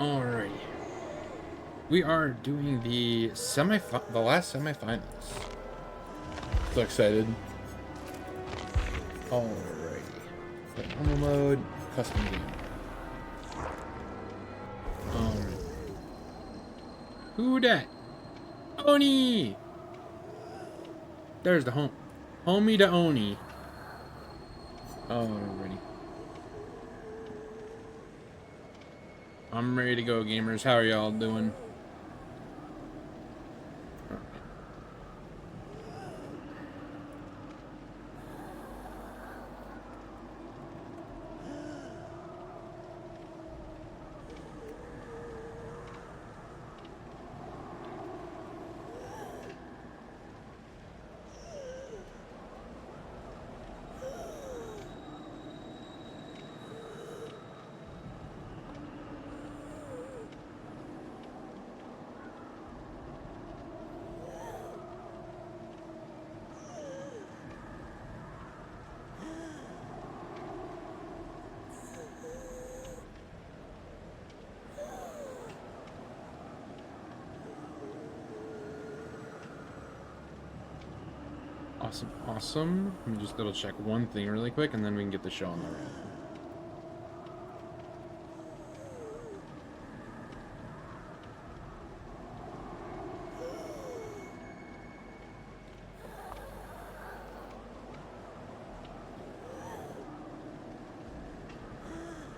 Alrighty. We are doing the last semifinals. So excited. Alrighty. Play normal mode, custom game. Who dat? Oni! There's the homie to Oni. Alrighty. I'm ready to go, gamers. How are y'all doing? Awesome. Let me just double check one thing really quick, and then we can get the show on the road.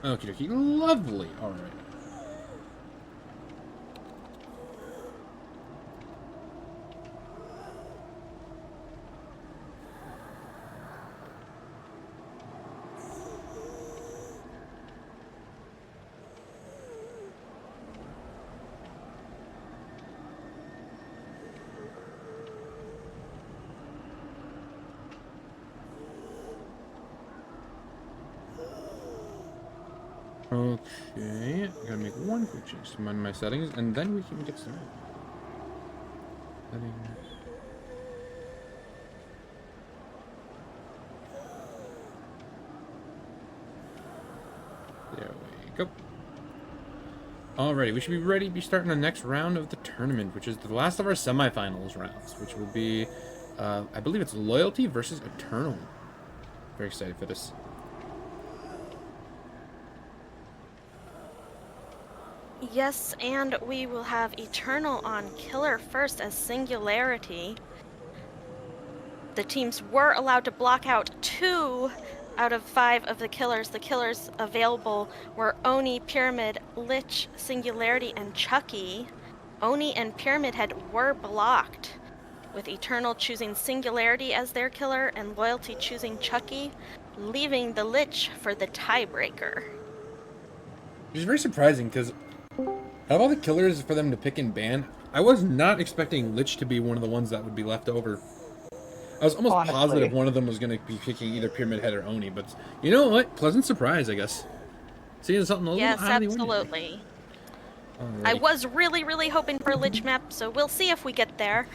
Okie dokie. Lovely. Alright. Okay, I gotta make one quick change to my settings, and then we can get started. Settings. There we go. Alrighty, we should be ready to be starting the next round of the tournament, which is the last of our semifinals rounds, which will be, I believe it's Loyalty versus Eternal. Very excited for this. Yes, and we will have Eternal on Killer first as Singularity. The teams were allowed to block out 2 out of 5 of the killers. The killers available were Oni, Pyramid, Lich, Singularity, and Chucky. Oni and Pyramid Head were blocked, with Eternal choosing Singularity as their killer and Loyalty choosing Chucky, leaving the Lich for the tiebreaker. Which is very surprising, because out of all the killers for them to pick and ban, I was not expecting Lich to be one of the ones that would be left over. I was almost positive one of them was going to be picking either Pyramid Head or Oni, but you know what? Pleasant surprise, I guess. Seeing something a little out of the ordinary. Absolutely. I was really hoping for a Lich map, so we'll see if we get there.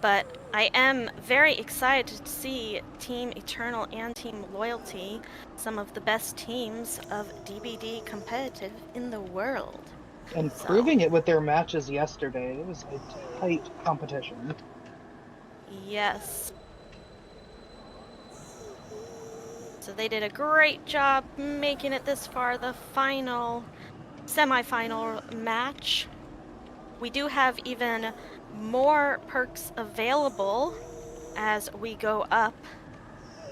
But I am very excited to see Team Eternal and Team Loyalty, some of the best teams of DBD competitive in the world. And proving it with their matches yesterday. It was a tight competition. Yes. So they did a great job making it this far, the final semi-final match. We do have even more perks available as we go up,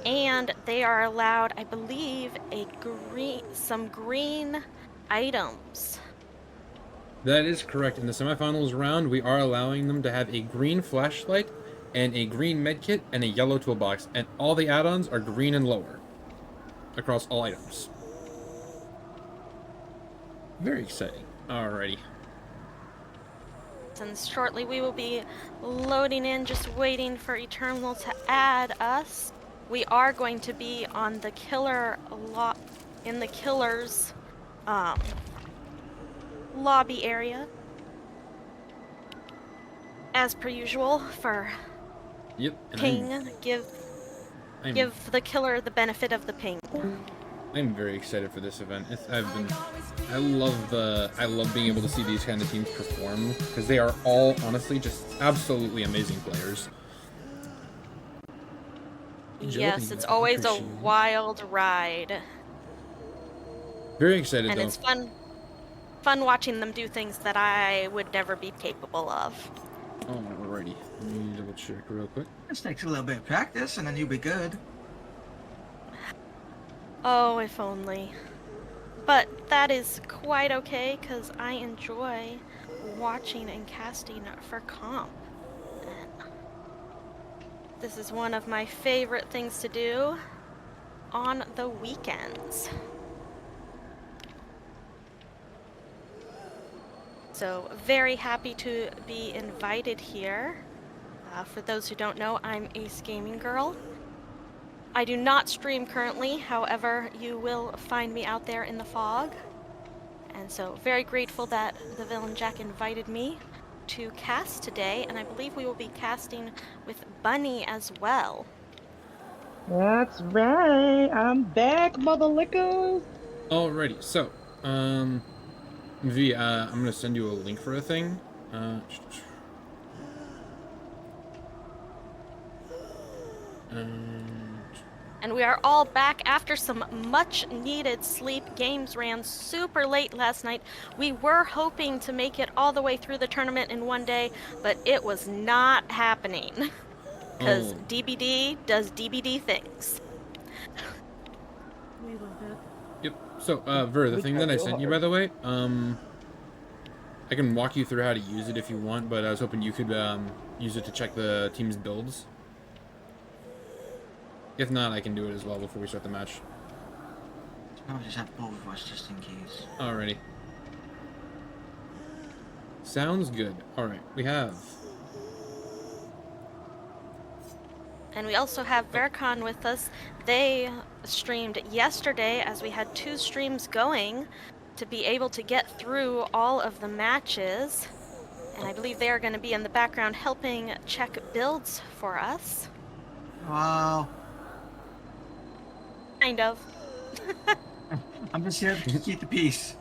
and they are allowed, I believe, some green items. That is correct. In the semifinals round, we are allowing them to have a green flashlight and a green medkit and a yellow toolbox, and all the add-ons are green and lower across all items. Very exciting. Alrighty. And shortly we will be loading in, just waiting for Eternal to add us. We are going to be on the killer in the killer's lobby area, as per usual. For Yep. ping, give the killer the benefit of the ping. I'm very excited for this event. I love being able to see these kind of teams perform because they are all honestly just absolutely amazing players. Yes, it's always a wild ride. Very excited and though. it's fun watching them do things that I would never be capable of. Alrighty, let me double check real quick. This takes a little bit of practice, and then you'll be good. Oh, if only. But that is quite okay, because I enjoy watching and casting for comp. This is one of my favorite things to do on the weekends. So very happy to be invited here. For those who don't know, I'm Ace Gaming Girl. I do not stream currently, however, you will find me out there in the fog. And so very grateful that the Villain Jack invited me to cast today, and I believe we will be casting with Bunny as well. That's right. I'm back, mother lickers. Alrighty, so, V, I'm gonna send you a link for a thing. And we are all back after some much needed sleep. Games ran super late last night. We were hoping to make it all the way through the tournament in one day, but it was not happening. Because DBD does DBD things. We love it. Yep. So, Ver, the thing that I sent you, by the way, I can walk you through how to use it if you want, but I was hoping you could use it to check the team's builds. If not, I can do it as well before we start the match. I'll just have both of us just in case. Alrighty. Sounds good. Alright, we have... And we also have Vercon with us. They streamed yesterday as we had 2 streams going to be able to get through all of the matches. And I believe they are going to be in the background helping check builds for us. Wow. Kind of. I'm just here to keep the peace.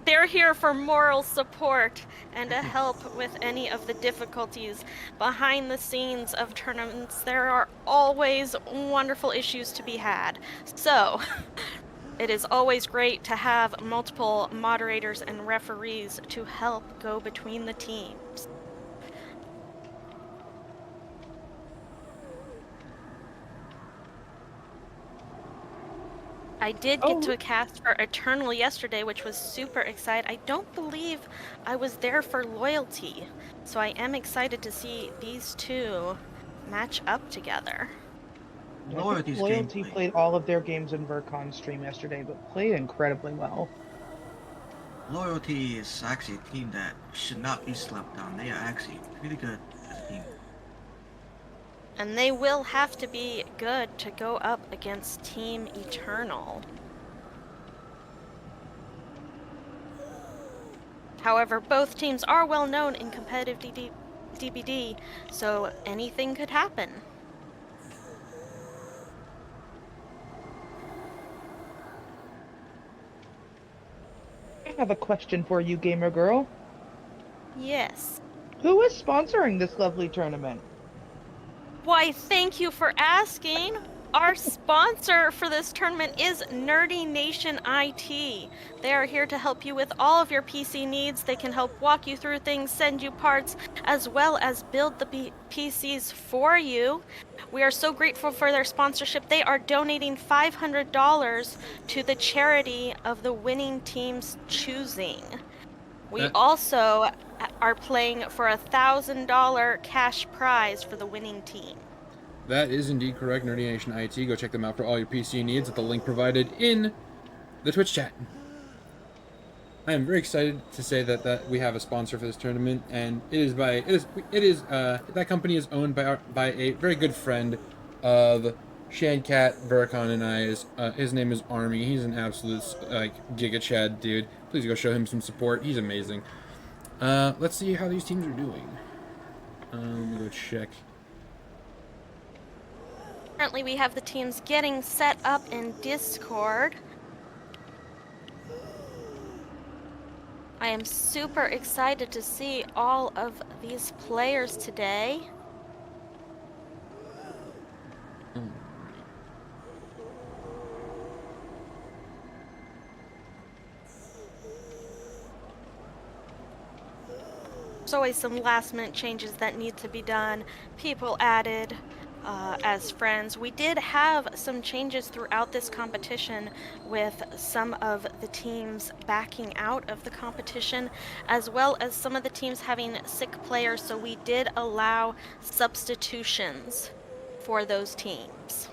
They're here for moral support and to help with any of the difficulties behind the scenes of tournaments. There are always wonderful issues to be had. So, it is always great to have multiple moderators and referees to help go between the teams. I did get to cast for Eternal yesterday, which was super exciting. I don't believe I was there for Loyalty, so I am excited to see these 2 match up together. Loyalty played all of their games in Vercon's stream yesterday, but played incredibly well. Loyalty is actually a team that should not be slept on. They are actually really good as a team. And they will have to be good to go up against Team Eternal. However, both teams are well known in competitive DBD, so anything could happen. I have a question for you, gamer girl. Yes. Who is sponsoring this lovely tournament? Why, thank you for asking. Our sponsor for this tournament is Nerdy Nation IT. They are here to help you with all of your PC needs. They can help walk you through things, send you parts, as well as build the PCs for you. We are so grateful for their sponsorship. They are donating $500 to the charity of the winning team's choosing. We also are playing for a $1,000 cash prize for the winning team. That is indeed correct, Nerdy Nation IT. Go check them out for all your PC needs at the link provided in the Twitch chat. I am very excited to say that we have a sponsor for this tournament, and that company is owned by a very good friend of Shancat, Vercon, and I. His name is Army. He's an absolute Giga Chad dude. Please go show him some support. He's amazing. Let's see how these teams are doing. Let me go check. Currently, we have the teams getting set up in Discord. I am super excited to see all of these players today. There's always some last-minute changes that need to be done. People added as friends. We did have some changes throughout this competition with some of the teams backing out of the competition, as well as some of the teams having sick players, so we did allow substitutions for those teams.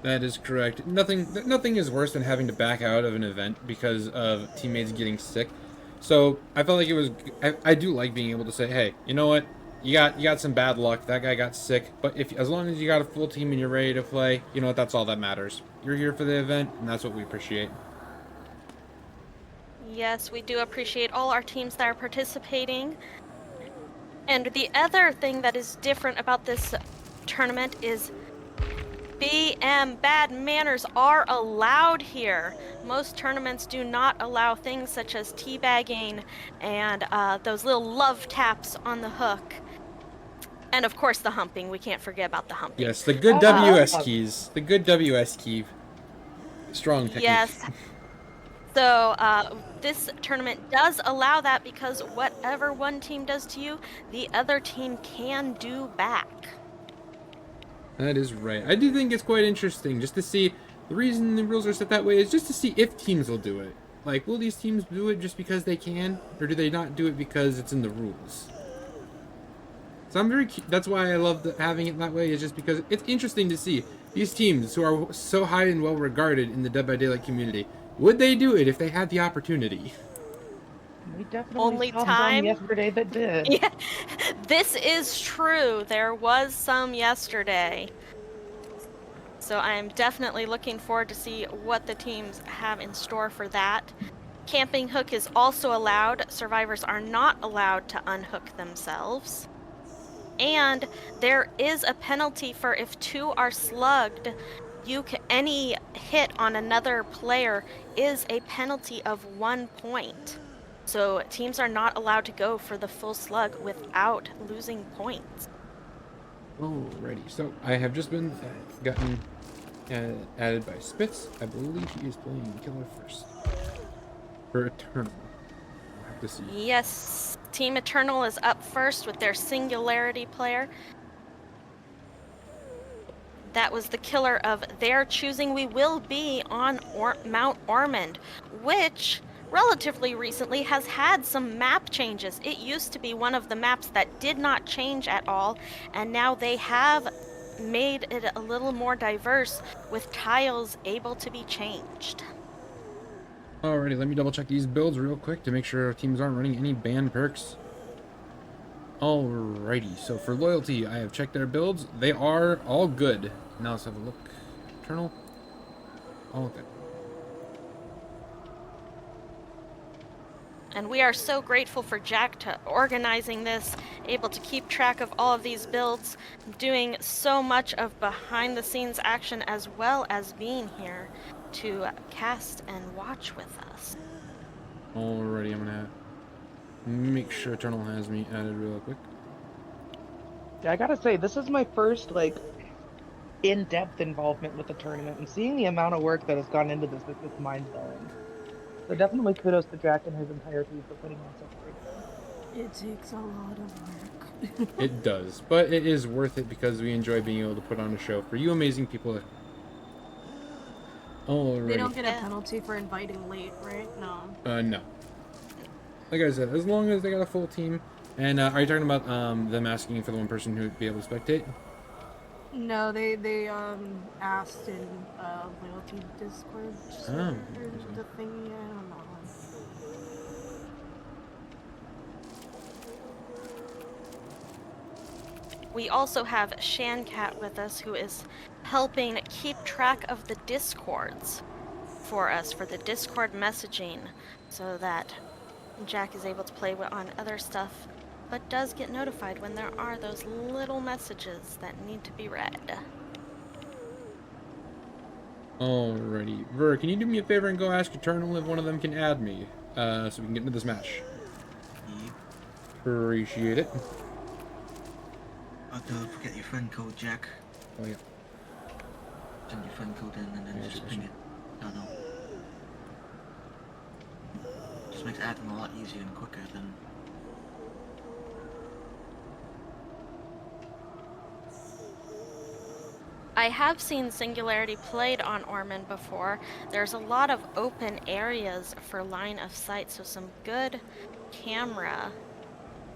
That is correct. Nothing is worse than having to back out of an event because of teammates getting sick. So I felt like it was. I do like being able to say, hey, you know what? You got some bad luck. That guy got sick. But as long as you got a full team and you're ready to play, you know what? That's all that matters. You're here for the event, and that's what we appreciate. Yes, we do appreciate all our teams that are participating. And the other thing that is different about this tournament is BM, bad manners are allowed here. Most tournaments do not allow things such as teabagging and those little love taps on the hook. And of course the humping, we can't forget about the humping. Yes, the good WS keys. The good WS key. Strong technique. Yes. So this tournament does allow that because whatever one team does to you, the other team can do back. That is right. I do think it's quite interesting just to see. The reason the rules are set that way is just to see if teams will do it. Like, will these teams do it just because they can, or do they not do it because it's in the rules? So I'm very. That's why I love having it that way. Is just because it's interesting to see these teams who are so high and well regarded in the Dead by Daylight community. Would they do it if they had the opportunity? We definitely Only saw time some yesterday that did. Yeah, this is true. There was some yesterday. So I am definitely looking forward to see what the teams have in store for that. Camping hook is also allowed. Survivors are not allowed to unhook themselves. And there is a penalty for if two are slugged. Any hit on another player is a penalty of 1 point. So teams are not allowed to go for the full slug without losing points. Alrighty, so I have just been gotten added by Spitz. I believe he is playing Killer first. For Eternal. We'll have to see. Yes, Team Eternal is up first with their Singularity player. That was the killer of their choosing. We will be on Mount Ormond, which relatively recently has had some map changes. It used to be one of the maps that did not change at all, and now they have made it a little more diverse with tiles able to be changed. Alrighty, let me double check these builds real quick to make sure our teams aren't running any banned perks. Alrighty, so for Loyalty, I have checked their builds. They are all good. Now let's have a look. Eternal. All good. And we are so grateful for Jack to organizing this, able to keep track of all of these builds, doing so much of behind the scenes action as well as being here to cast and watch with us. Alrighty, I'm gonna make sure Eternal has me added real quick. Yeah, I gotta say, this is my first, like, in-depth involvement with the tournament, and seeing the amount of work that has gone into this is mind-blowing. So definitely kudos to Jack and his entire team for putting on such a great show. It takes a lot of work. It does, but it is worth it because we enjoy being able to put on a show for you amazing people. Alrighty. They don't get a penalty for inviting late, right? No. No. Like I said, as long as they got a full team. And are you talking about them asking for the one person who would be able to spectate? No, they asked in Loyalty Discord. Oh. The thingy, I don't know. We also have Shancat with us, who is helping keep track of the Discords for us, for the Discord messaging, so that Jack is able to play on other stuff, but does get notified when there are those little messages that need to be read. Alrighty. Ver, can you do me a favor and go ask Eternal if one of them can add me? So we can get into this match. Yep. Appreciate it. Don't forget your friend code, Jack. Oh, yeah. Send your friend code in and then just ping it. No. Just makes adding a lot easier and quicker than... I have seen Singularity played on Ormond before. There's a lot of open areas for line of sight, so some good camera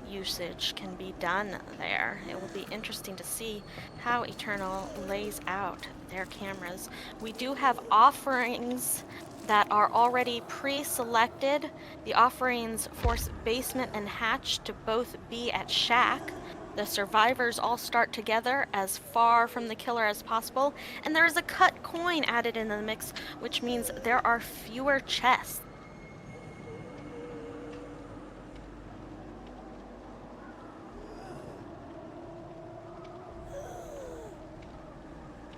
usage can be done there. It will be interesting to see how Eternal lays out their cameras. We do have offerings that are already pre-selected. The offerings force Basement and Hatch to both be at Shack. The survivors all start together as far from the killer as possible, and there is a cut coin added in the mix, which means there are fewer chests.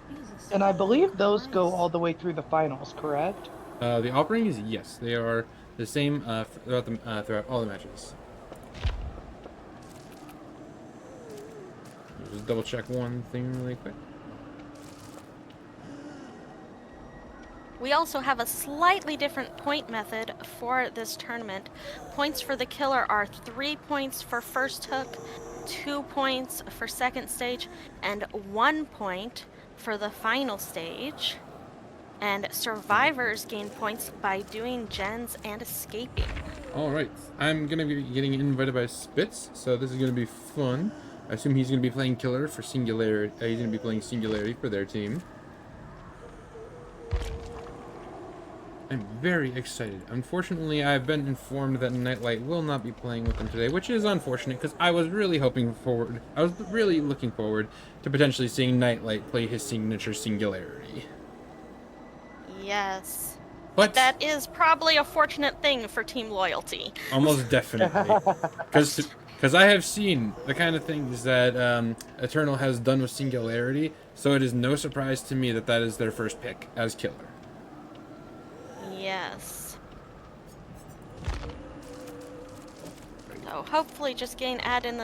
Jesus And I believe those Christ. go all the way through the finals, correct? The offerings, yes, they are the same throughout all the matches. Just double check one thing really quick. We also have a slightly different point method for this tournament. Points for the killer are 3 points for first hook, 2 points for second stage, and 1 point for the final stage. And survivors gain points by doing gens and escaping. Alright, I'm gonna be getting invited by Spitz, so this is gonna be fun. I assume he's gonna be playing killer for Singularity. He's gonna be playing Singularity for their team. I'm very excited. Unfortunately, I've been informed that Nightlight will not be playing with them today, which is unfortunate because I was really looking forward to potentially seeing Nightlight play his signature Singularity. Yes. But That is probably a fortunate thing for team loyalty. almost definitely, because I have seen the kind of things that Eternal has done with Singularity, so it is no surprise to me that that is their first pick as killer. Yes. So hopefully just getting added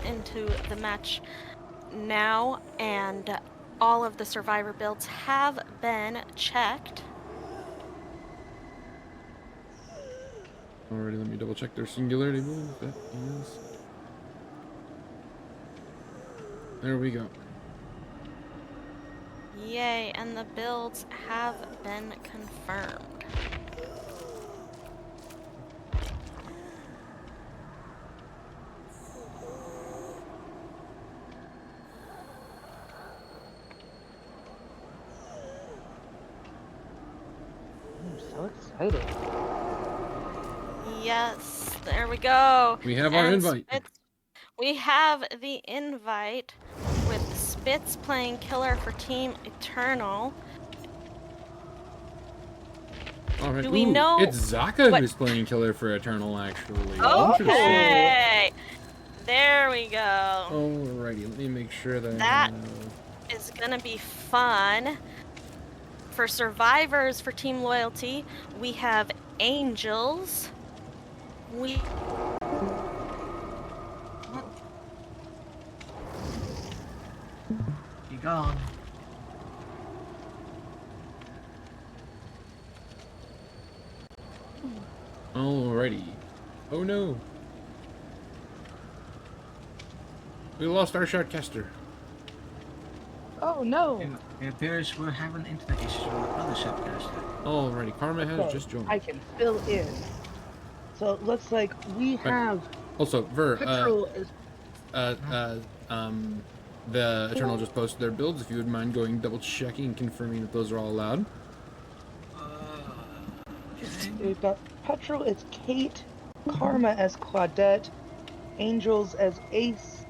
into the match now, and all of the survivor builds have been checked. Alrighty, let me double check their Singularity build. That is... There we go. Yay, and the builds have been confirmed. I'm so excited. Yes, there we go. We have our And invite. We have the invite with Spitz playing killer for Team Eternal. Alright, Do we know it's Zaka what- who's playing killer for Eternal, actually. Okay, there we go. Alrighty, let me make sure that... That- It's gonna be fun. For survivors for Team Loyalty, we have Angels. We You gone. Alrighty. Oh no. We lost our shotcaster. Oh no! It appears we're having internet issues with our other shopcaster. Alrighty, Karma has Okay, just joined. I can fill in. So it looks like we have Also, Ver, Petrol is the Eternal just posted their builds. If you wouldn't mind going double checking and confirming that those are all allowed. we've got Petrol as Kate, Karma as Claudette, Angels as Ace,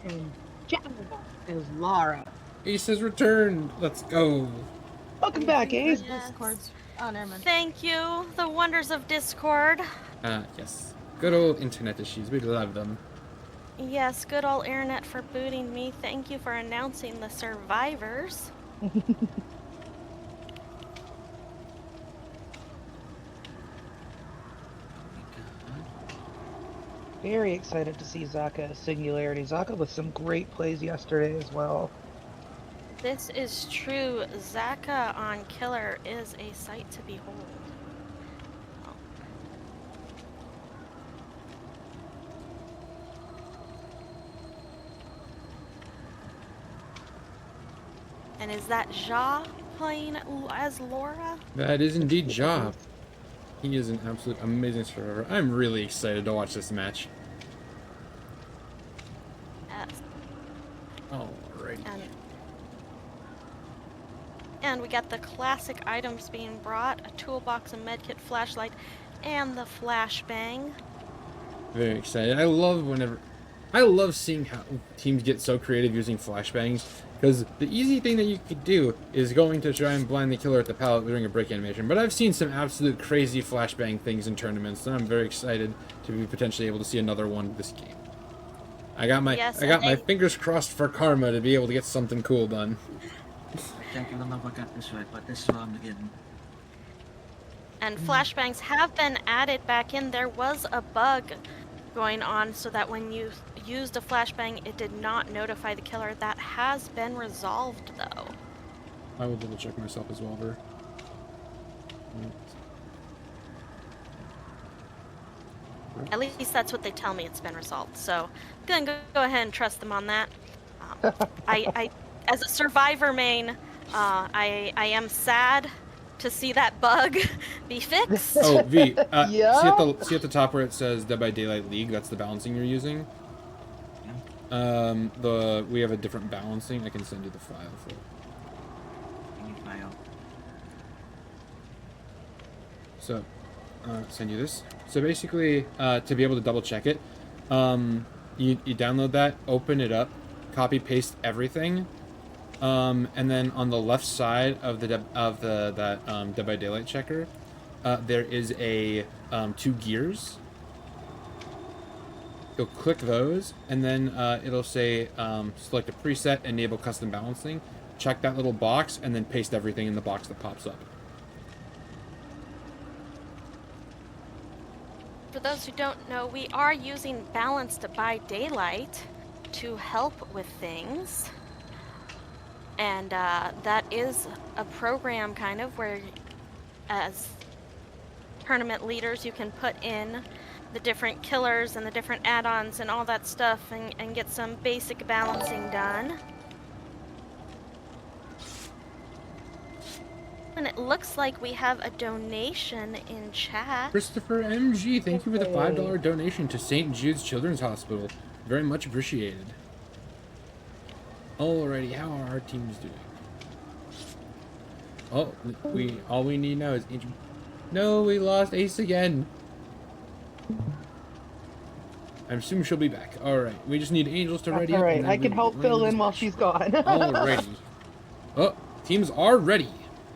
and Gemma as Lara. Ace has returned. Let's go. Welcome back, Ace. Yes. Discord's. Oh, never mind. Thank you, the wonders of Discord. Yes. Good old internet issues. We love them. Yes, good old internet for booting me. Thank you for announcing the survivors. Very excited to see Zaka as Singularity. Zaka with some great plays yesterday as well. This is true. Zaka on Killer is a sight to behold. And is that Ja playing as Laura? That is indeed Ja. He is an absolute amazing survivor. I'm really excited to watch this match. Yes. Alrighty. And we got the classic items being brought: a toolbox, a medkit, flashlight, and the flashbang. Very excited. I love seeing how teams get so creative using flashbangs, because the easy thing that you could do is going to try and blind the killer at the pallet during a break animation. But I've seen some absolute crazy flashbang things in tournaments, and I'm very excited to be potentially able to see another one this game. I got my fingers crossed for Karma to be able to get something cool done. I think I don't know if I got this right, but this is what I'm getting. And flashbangs have been added back in. There was a bug going on so that when you used a flashbang, it did not notify the killer. That has been resolved, though. I will double check myself as well, Ver. At least that's what they tell me. It's been resolved. So I'm gonna go ahead and trust them on that. I as a survivor main, I am sad to see that bug be fixed. Oh, V. Yeah? See at the top where it says Dead by Daylight League. That's the balancing you're using. We have a different balancing. I can send you the file for it. Any file. So, send you this. So basically, to be able to double check it, you download that, open it up, copy paste everything, and then on the left side of the Dead by Daylight checker, there is a 2 gears. You'll click those, and then it'll say select a preset, enable custom balancing. Check that little box, and then paste everything in the box that pops up. For those who don't know, we are using Balanced by Daylight to help with things. And that is a program kind of where, as tournament leaders, you can put in the different killers and the different add-ons and all that stuff and get some basic balancing done. And it looks like we have a donation in chat. Christopher MG, thank you for the $5 donation to St. Jude's Children's Hospital. Very much appreciated. Alrighty, how are our teams doing? Oh, all we need now is Angel. No, we lost Ace again. I'm assuming she'll be back. Alright, we just need Angels to ready up. Alright, I can help fill in while she's gone. Alrighty. Oh, teams are ready.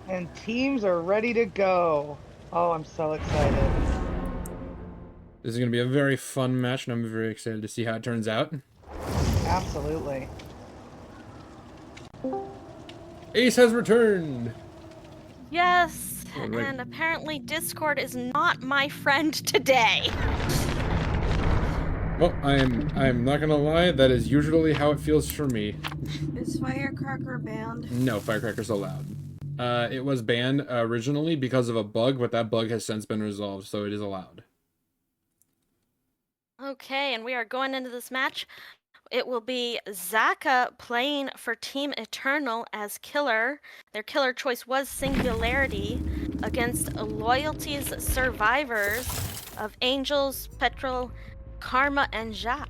And teams are ready to go. Oh, I'm so excited. This is going to be a very fun match, and I'm very excited to see how it turns out. Absolutely. Ace has returned. Yes, Alright. and apparently Discord is not my friend today. Well, I'm not gonna lie, that is usually how it feels for me. Is Firecracker banned? No, Firecracker's allowed. It was banned originally because of a bug, but that bug has since been resolved, so it is allowed. Okay, and we are going into this match. It will be Zaka playing for Team Eternal as Killer. Their killer choice was Singularity against Loyalty's survivors of Angels, Petrol, Karma, and Ja.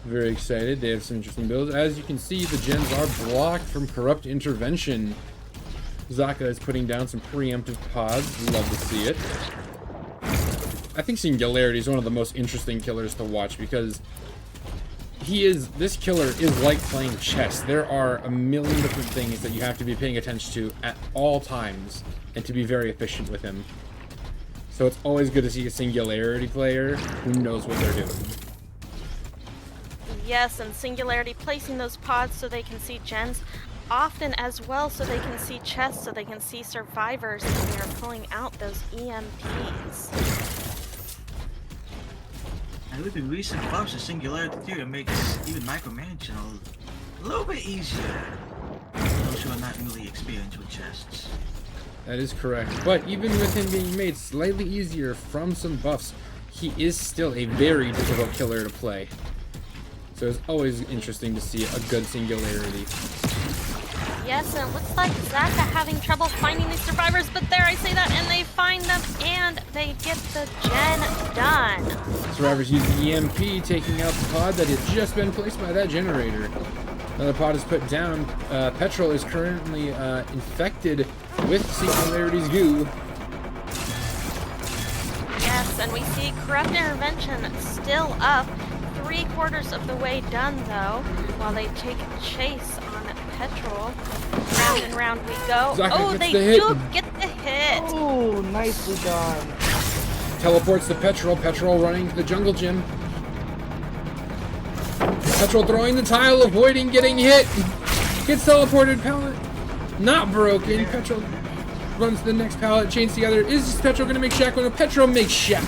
Very excited. They have some interesting builds. As you can see, the gens are blocked from Corrupt Intervention. Zaka is putting down some preemptive pods. Love to see it. I think Singularity is one of the most interesting killers to watch because this killer is like playing chess. There are a million different things that you have to be paying attention to at all times and to be very efficient with him. So it's always good to see a Singularity player who knows what they're doing. Yes, and Singularity placing those pods so they can see gens, often as well so they can see chests, so they can see survivors, and they are pulling out those EMPs. And with the recent buffs, the Singularity Theory makes even micromanaging a little bit easier. Those who are not newly experienced with chests. That is correct. But even with him being made slightly easier from some buffs, he is still a very difficult killer to play. So it's always interesting to see a good Singularity. Yes, and it looks like Zaka having trouble finding these survivors, but there I say that, and they find them, and they get the gen done. Survivors use the EMP, taking out the pod that had just been placed by that generator. Another pod is put down. Petrol is currently infected with Singularity's goo. Yes, and we see Corrupt Intervention still up, 3/4 of the way done though, while they take chase on Petrol. Round and round we go. Zaka Oh, gets they the hit. do get the hit. Oh, nicely done. Teleports to Petrol. Petrol running to the jungle gym. Petrol throwing the tile, avoiding getting hit. Gets teleported. Pallet not broken. Petrol runs to the next pallet. Chains together. Is Petrol going to make Shaq? No, Petrol makes Shaq.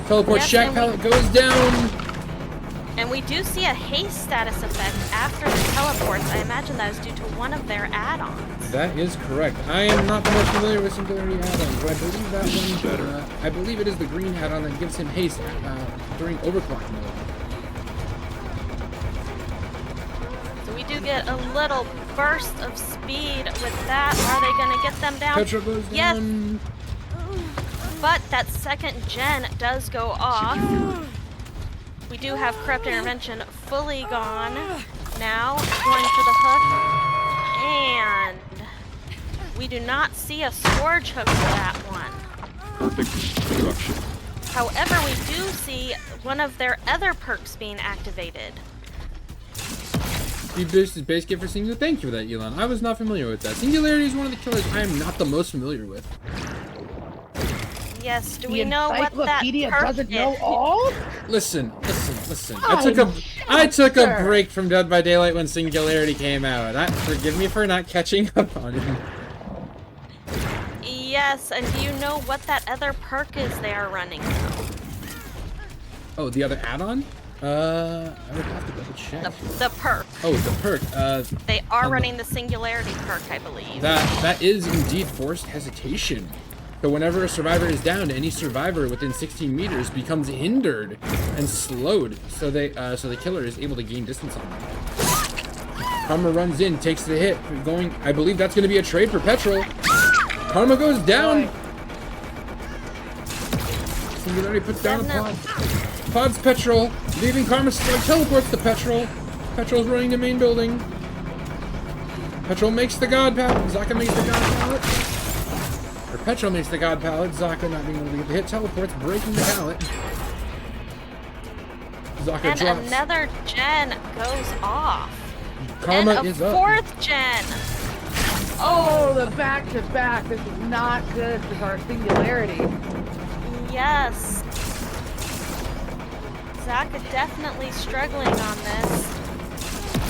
Teleports Yes, Shaq. Pallet goes down. And we do see a haste status effect after the teleports. I imagine that is due to one of their add-ons. That is correct. I am not the most familiar with Singularity add-ons, but I believe that one. I believe it is the green add-on that gives him haste during overclock mode. So we do get a little burst of speed with that. Are they going to get them down? Petrol goes Yes. down. But that second gen does go off. We do have Corrupt Intervention fully gone. Now, going for the hook. And we do not see a Scourge hook for that one. Perfect destruction. However, we do see one of their other perks being activated. This is base gift for Singular. Thank you for that, Elon. I was not familiar with that. Singularity is one of the killers I am not the most familiar with. Yes, do The we know what that encyclopedia perk doesn't know is? all? Listen. Oh, I took a sure. break from Dead by Daylight when Singularity came out. Forgive me for not catching up on it. Yes, and do you know what that other perk is they are running? Oh, the other add-on? I would have to double check. The perk. Oh, the perk. They are running the Singularity perk, I believe. That is indeed Forced Hesitation. So whenever a survivor is downed, any survivor within 16 meters becomes hindered and slowed, so the killer is able to gain distance on them. Karma runs in, takes the hit, I believe that's going to be a trade for Petrol. Karma goes down. Singularity puts down a pod. Pod's Petrol, leaving Karma still teleports to Petrol. Petrol's running the main building. Petrol makes the God pallet. Zaka makes the God pallet. Or Petrol makes the God pallet. Zaka not being able to get the hit. Teleports, breaking the pallet. Zaka And drops. another gen goes off. Karma and a is up. fourth gen. Oh, the back-to-back. This is not good for our Singularity. Yes. Zaka definitely struggling on this.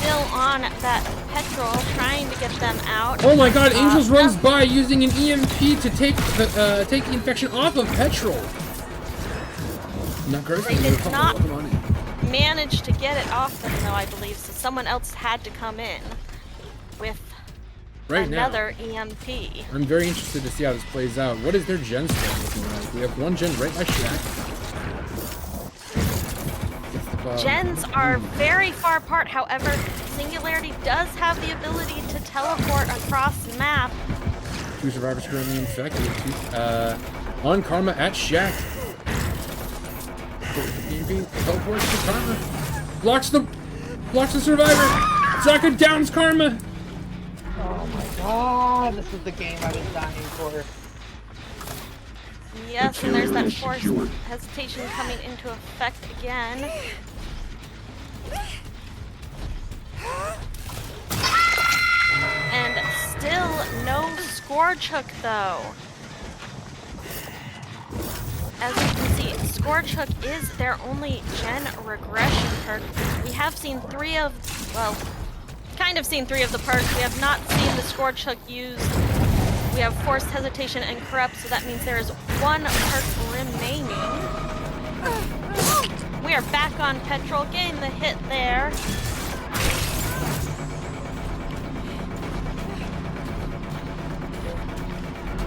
Still on that Petrol, trying to get them out. Oh my God! Angels runs by using an EMP to take the infection off of Petrol. Not great. They did not manage to get it off them, though, I believe. So someone else had to come in with another EMP. I'm very interested to see how this plays out. What is their gen spread looking like? We have one gen right by Shaq. Gens are very far apart, however, Singularity does have the ability to teleport across the map. Two survivors currently infected. On Karma at Shaq. Teleports to Karma. Blocks the survivor. Zaka downs Karma. Oh my god, this is the game I was dying for. Yes, and there's that forced hesitation coming into effect again. And still no Scourge Hook, though. As you can see, Scourge Hook is their only gen regression perk. We have seen kind of seen three of the perks. We have not seen the Scourge Hook used. We have Forced Hesitation and Corrupt, so that means there is one perk remaining. we are back on Petrol, getting the hit there.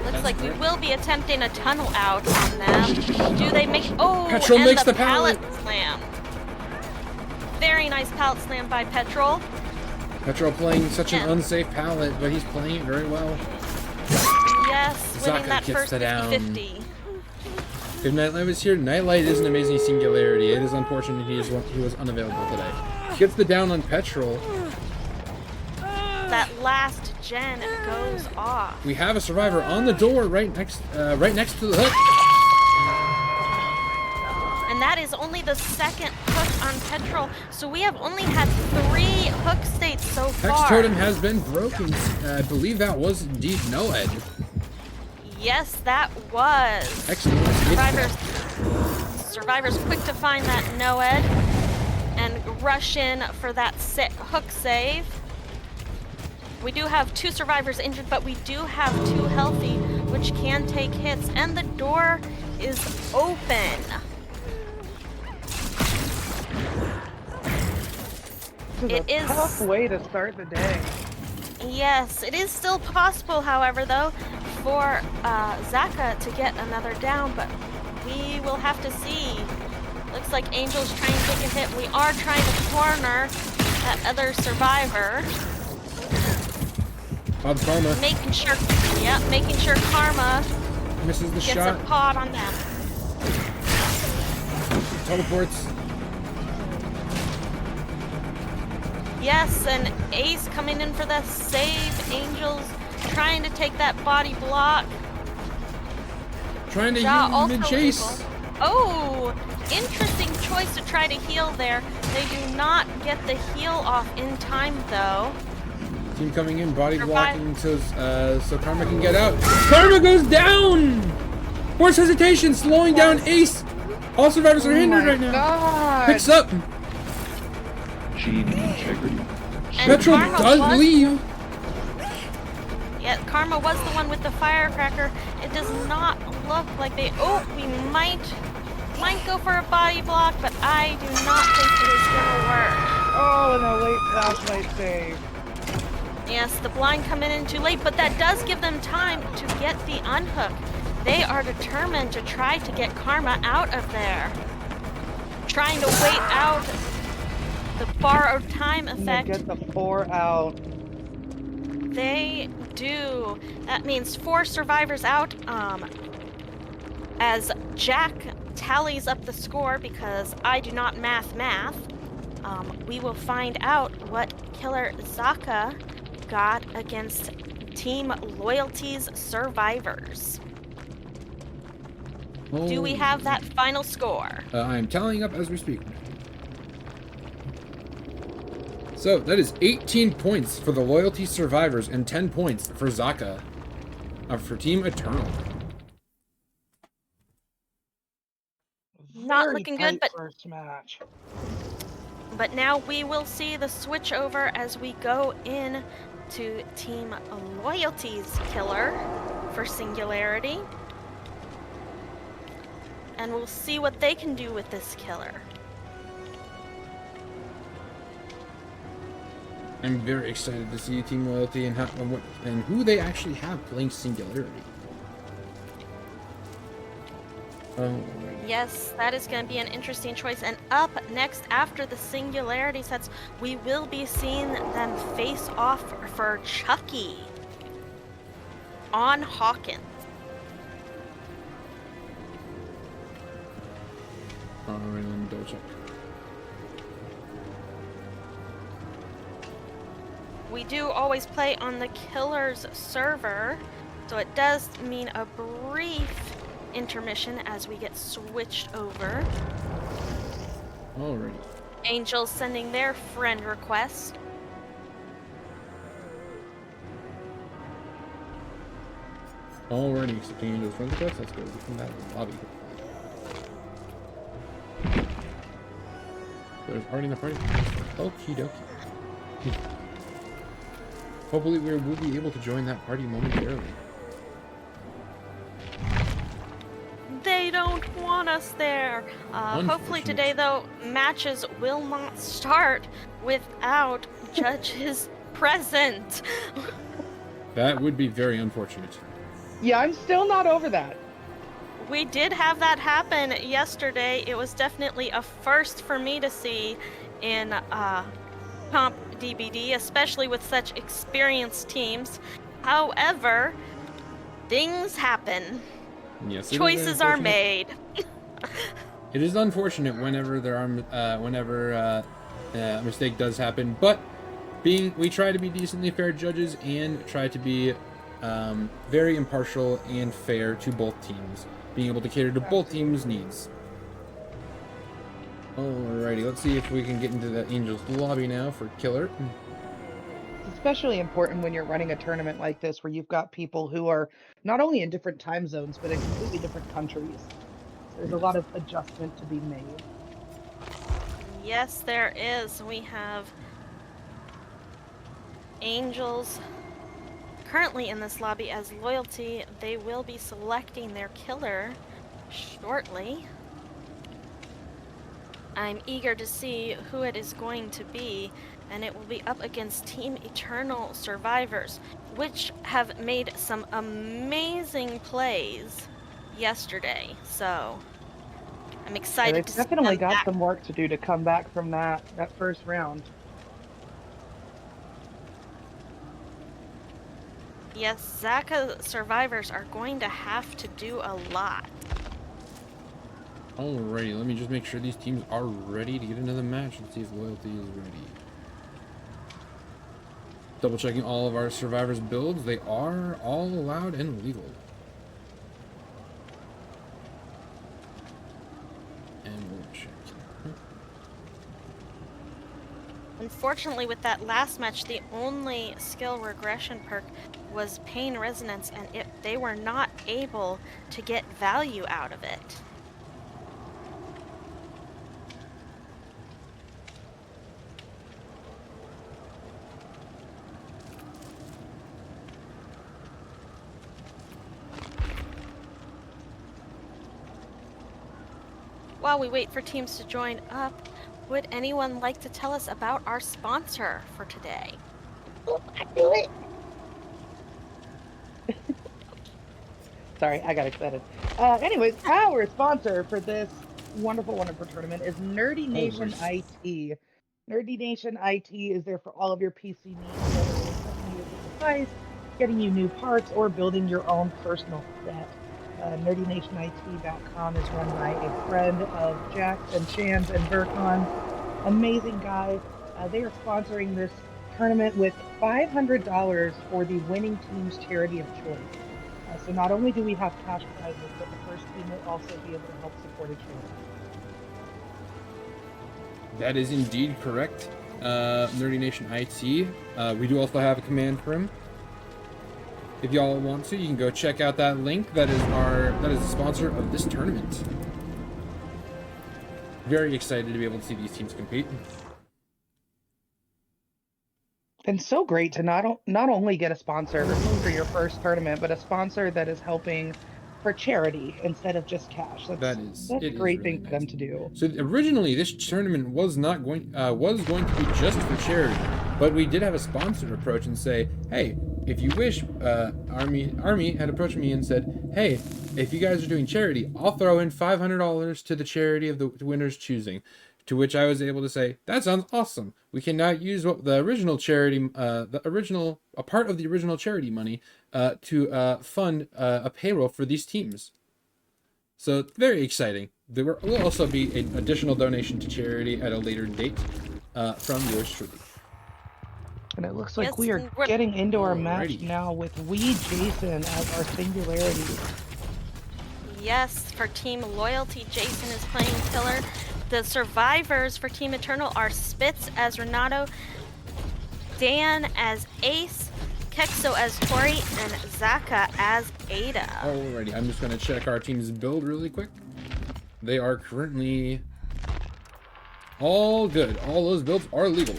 Looks like we will be attempting a tunnel out on them. Do they make... Oh, Petrol and makes the the pallet. slam. Very nice pallet slam by Petrol. Petrol playing such an Yeah. unsafe pallet, but he's playing it very well. Yes, winning Zaka that gets first the down. 50-50. If Nightlight was here, Nightlight is an amazing singularity. It is unfortunate he was unavailable today. He gets the down on Petrol. That last gen goes off. We have a survivor on the door right next to the hook. And that is only the second hook on Petrol. So we have only had 3 hook states so Hex far. totem has been broken. I believe that was indeed Noed. Yes, that was. Hex totem escaped. Survivors quick to find that Noed and rush in for that hook save. We do have 2 survivors injured, but we do have 2 healthy, which can take hits, and the door is open. It is a tough way to start the day. Yes, it is still possible, however, though, for Zaka to get another down, but we will have to see. Looks like Angel's trying to take a hit. We are trying to corner that other survivor. Bob Karma Making sure Karma misses the gets shot. a pod on them. Teleports. Yes, and Ace coming in for the save. Angels trying to take that body block. Trying to Ja use also mid-chase. able. Oh, interesting choice to try to heal there. They do not get the heal off in time, though. Team coming in, body blocking so Karma can get out. Karma goes down! Force hesitation, slowing down Ace. All survivors are hindered right now. God. Picks up. Gene integrity. And Petrol Karma does was- leave. Yeah, Karma was the one with the firecracker. It does not look like they... Oh, we might go for a body block, but I do not think it is going to work. Oh, and a late flashlight save. Yes, the blind coming in too late, but that does give them time to get the unhook. They are determined to try to get Karma out of there. Trying to wait out the borrowed time And they effect. get the 4 out. They do. That means 4 survivors out. As Jack tallies up the score because I do not math. We will find out what Killer Zaka got against Team Loyalty's survivors. Do we have that final score? I am tallying up as we speak. So that is 18 points for the Loyalty survivors and 10 points for Zaka, for Team Eternal. Not Very looking tight good, first match. but now we will see the switch over as we go in to Team Loyalty's Killer for Singularity. And we'll see what they can do with this killer. I'm very excited to see Team Loyalty and who they actually have playing Singularity. Yes, that is going to be an interesting choice. And up next, after the Singularity sets, we will be seeing them face off for Chucky on Hawkins. Alright, let me double check. We do always play on the Killer's server, so it does mean a brief intermission as we get switched over. Alrighty. Angels sending their friend request. Alrighty, accepting Angel's friend request. Let's go from that lobby. There's a party in the party. Okie dokie. Hopefully we will be able to join that party momentarily. They don't want us there. Hopefully today, though, matches will not start without judges present. That would be very unfortunate. Yeah, I'm still not over that. We did have that happen yesterday. It was definitely a first for me to see in Comp DBD, especially with such experienced teams. However, things happen. Yes, it is Choices are unfortunate. made. It is unfortunate whenever there are a mistake does happen, but we try to be decently fair judges and try to be very impartial and fair to both teams, being able to cater to both teams' needs. Alrighty, let's see if we can get into the Angels lobby now for Killer. It's especially important when you're running a tournament like this, where you've got people who are not only in different time zones, but in completely different countries. There's a lot of adjustment to be made. Yes, there is. We have Angels currently in this lobby as Loyalty. They will be selecting their killer shortly. I'm eager to see who it is going to be, and it will be up against Team Eternal Survivors, which have made some amazing plays yesterday. So I'm excited They've to see definitely them got back. some work to do to come back from that first round. Yes, Zaka Survivors are going to have to do a lot. Alrighty, let me just make sure these teams are ready to get into the match and see if Loyalty is ready. Double checking all of our survivors builds. They are all allowed and legal. And we'll check. Unfortunately, with that last match, the only skill regression perk was Pain Resonance, and they were not able to get value out of it. While we wait for teams to join up, would anyone like to tell us about our sponsor for today? Sorry, I got excited. Anyways, our sponsor for this wonderful tournament is Nerdy Nation IT. Nerdy Nation IT is there for all of your PC needs, whether it's setting you a device, getting you new parts, or building your own personal set. NerdyNationIT.com is run by a friend of Jack's and Chan's and Burkon. Amazing guy. They are sponsoring this tournament with $500 for the winning team's charity of choice. So not only do we have cash prizes, but the first team will also be able to help support a charity. That is indeed correct. Nerdy Nation IT. We do also have a command for him. If y'all want to, you can go check out that link. That is the sponsor of this tournament. Very excited to be able to see these teams compete. And so great to not only get a sponsor for your first tournament, but a sponsor that is helping for charity instead of just cash. That's a great thing for them to do. So originally, this tournament was going to be just for charity, but we did have a sponsor approach and say, hey, if you wish, Army had approached me and said, hey, if you guys are doing charity, I'll throw in $500 to the charity of the winner's choosing. To which I was able to say, that sounds awesome. We can now use what the original charity, a part of the original charity money, to fund a payroll for these teams. So it's very exciting. There will also be an additional donation to charity at a later date from yours truly. And it looks like Yes, we are we're- getting into our match Alrighty. now with Wee Jason as our Singularity. Yes, for Team Loyalty, Jason is playing Killer. The survivors for Team Eternal are Spitz as Renato, Dan as Ace, Kexo as Tori, and Zaka as Ada. Alrighty, I'm just going to check our team's build really quick. They are currently all good. All those builds are legal.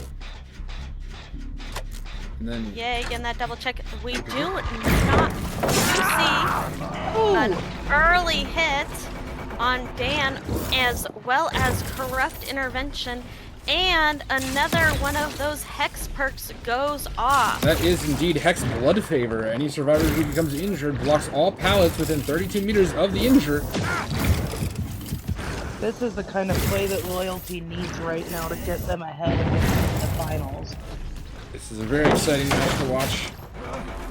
And then Yay, getting that double check. We do not see an early hit on Dan, as well as Corrupt Intervention, and another one of those Hex perks goes off. That is indeed Hex Blood Favor. Any survivor who becomes injured blocks all pallets within 32 meters of the injured. This is the kind of play that Loyalty needs right now to get them ahead of the finals. This is a very exciting match to watch.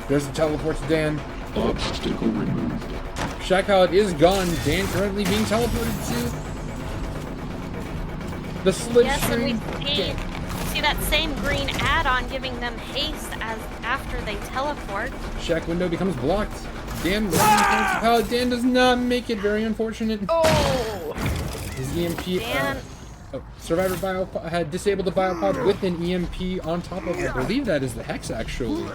There's the teleport to Dan. Obstacle removed. Shack pallet is gone. Dan currently being teleported to the slipstream. Yes, and we see that same green add-on giving them haste as after they teleport. Shack window becomes blocked. Dan runs towards the pallet. Dan does not make it. Very unfortunate. Oh! His EMP. Dan. Survivor Biopod had disabled the Biopod with an EMP on top of it. I believe that is the Hex, actually.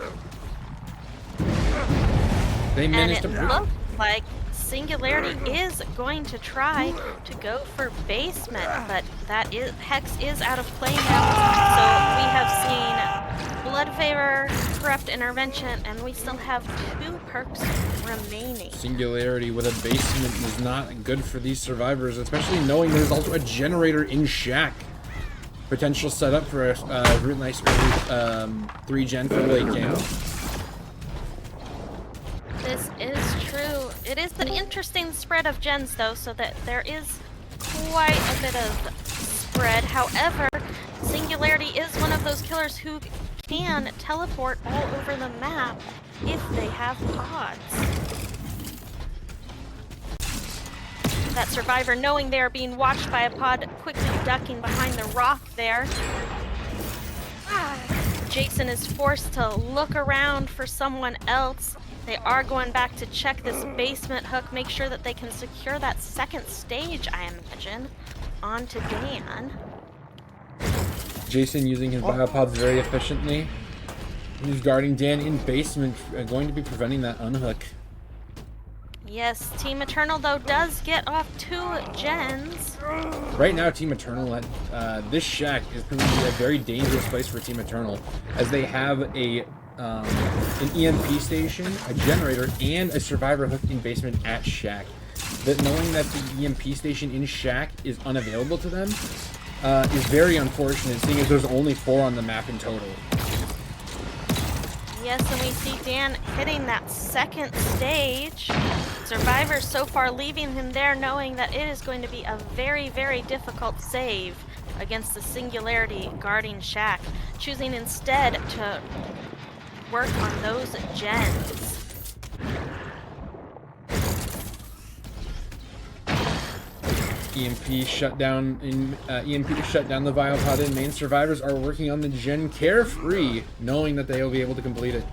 They And managed it to break. looks like Singularity is going to try to go for basement, but that is Hex is out of play now. So we have seen Blood Favor, Corrupt Intervention, and we still have 2 perks remaining. Singularity with a basement is not good for these survivors, especially knowing there's also a generator in Shack. Potential setup for a really nice early 3-gen for late game. This is true. It is an interesting spread of gens, though, so that there is quite a bit of spread. However, Singularity is one of those killers who can teleport all over the map if they have pods. That survivor, knowing they are being watched by a pod, quickly ducking behind the rock there. Jason is forced to look around for someone else. They are going back to check this basement hook, make sure that they can secure that second stage, I imagine, onto Dan. Jason using his biopods very efficiently. He's guarding Dan in basement, going to be preventing that unhook. Yes, Team Eternal, though, does get off 2 gens. Right now, Team Eternal, this Shack is proving to be a very dangerous place for Team Eternal, as they have an EMP station, a generator, and a survivor hooked in basement at Shack. That knowing that the EMP station in Shack is unavailable to them is very unfortunate, seeing as there's only 4 on the map in total. Yes, and we see Dan hitting that second stage. Survivors so far leaving him there, knowing that it is going to be a very, very difficult save against the Singularity guarding Shack, choosing instead to work on those gens. EMP shut down the Biopod in. Main survivors are working on the gen carefree, knowing that they will be able to complete it.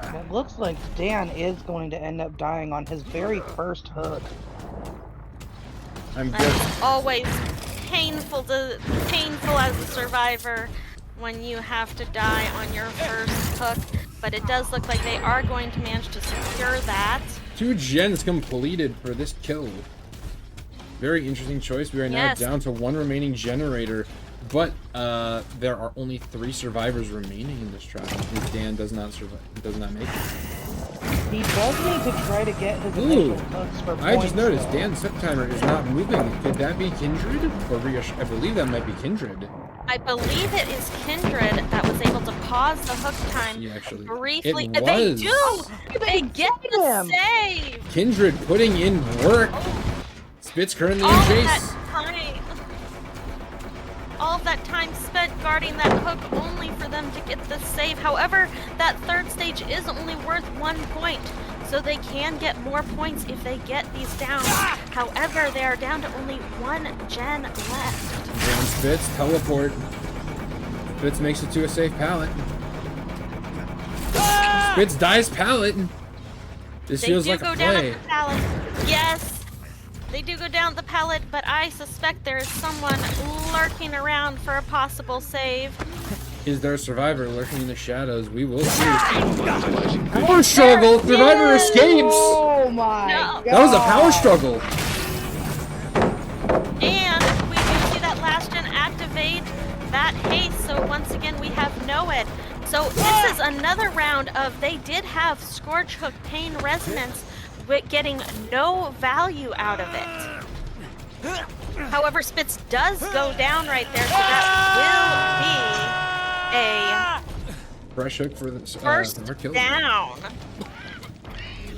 It looks like Dan is going to end up dying on his very first hook. It's always painful as a survivor when you have to die on your first hook, but it does look like they are going to manage to secure that. 2 gens completed for this kill. Very interesting choice. We are now down to 1 remaining generator, but there are only 3 survivors remaining in this trial. If Dan does not survive, does not make it. He does need to try to get his initial hooks for points. I just noticed Dan's set timer is not moving. Could that be Kindred? Or I believe that might be Kindred. I believe it is Kindred that was able to pause the hook time briefly. It They was. do! They get the save! Kindred putting in work. Spit's currently in chase. All of that time spent guarding that hook only for them to get the save. However, that third stage is only worth 1 point, so they can get more points if they get these down. However, they are down to only 1 gen left. And Spitz teleport. Spitz makes it to a safe pallet. Spitz dies pallet. This feels like a play. Down the pallet. Yes. They do go down the pallet, but I suspect there is someone lurking around for a possible save. Is there a survivor lurking in the shadows? We will see. Power struggle! Survivor escapes! Oh my god! That was a power struggle! And we do see that last gen activate that haste, so once again we have Noed. So this is another round of, they did have Scorch Hook Pain Resonance getting no value out of it. However, Spitz does go down right there, so that will be a Fresh hook for the first for our killer. down.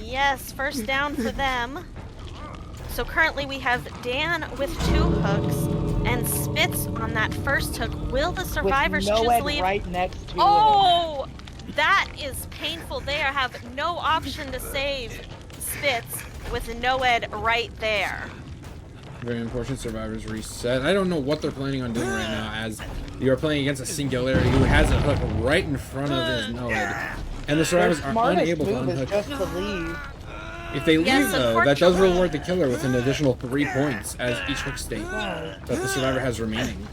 Yes, first down for them. So currently we have Dan with 2 hooks and Spitz on that first hook. Will the survivors with choose Noed to leave? right next to him. Oh, that is painful. They have no option to save Spitz with Noed right there. Very unfortunate. Survivors reset. I don't know what they're planning on doing right now, as you are playing against a Singularity who has a hook right in front of his Noed, and the survivors Their are smartest unable to move is unhook. just to leave. If they leave, Yes, though, that does unfortunately. reward the killer with an additional 3 points as each hook state that the survivor has remaining.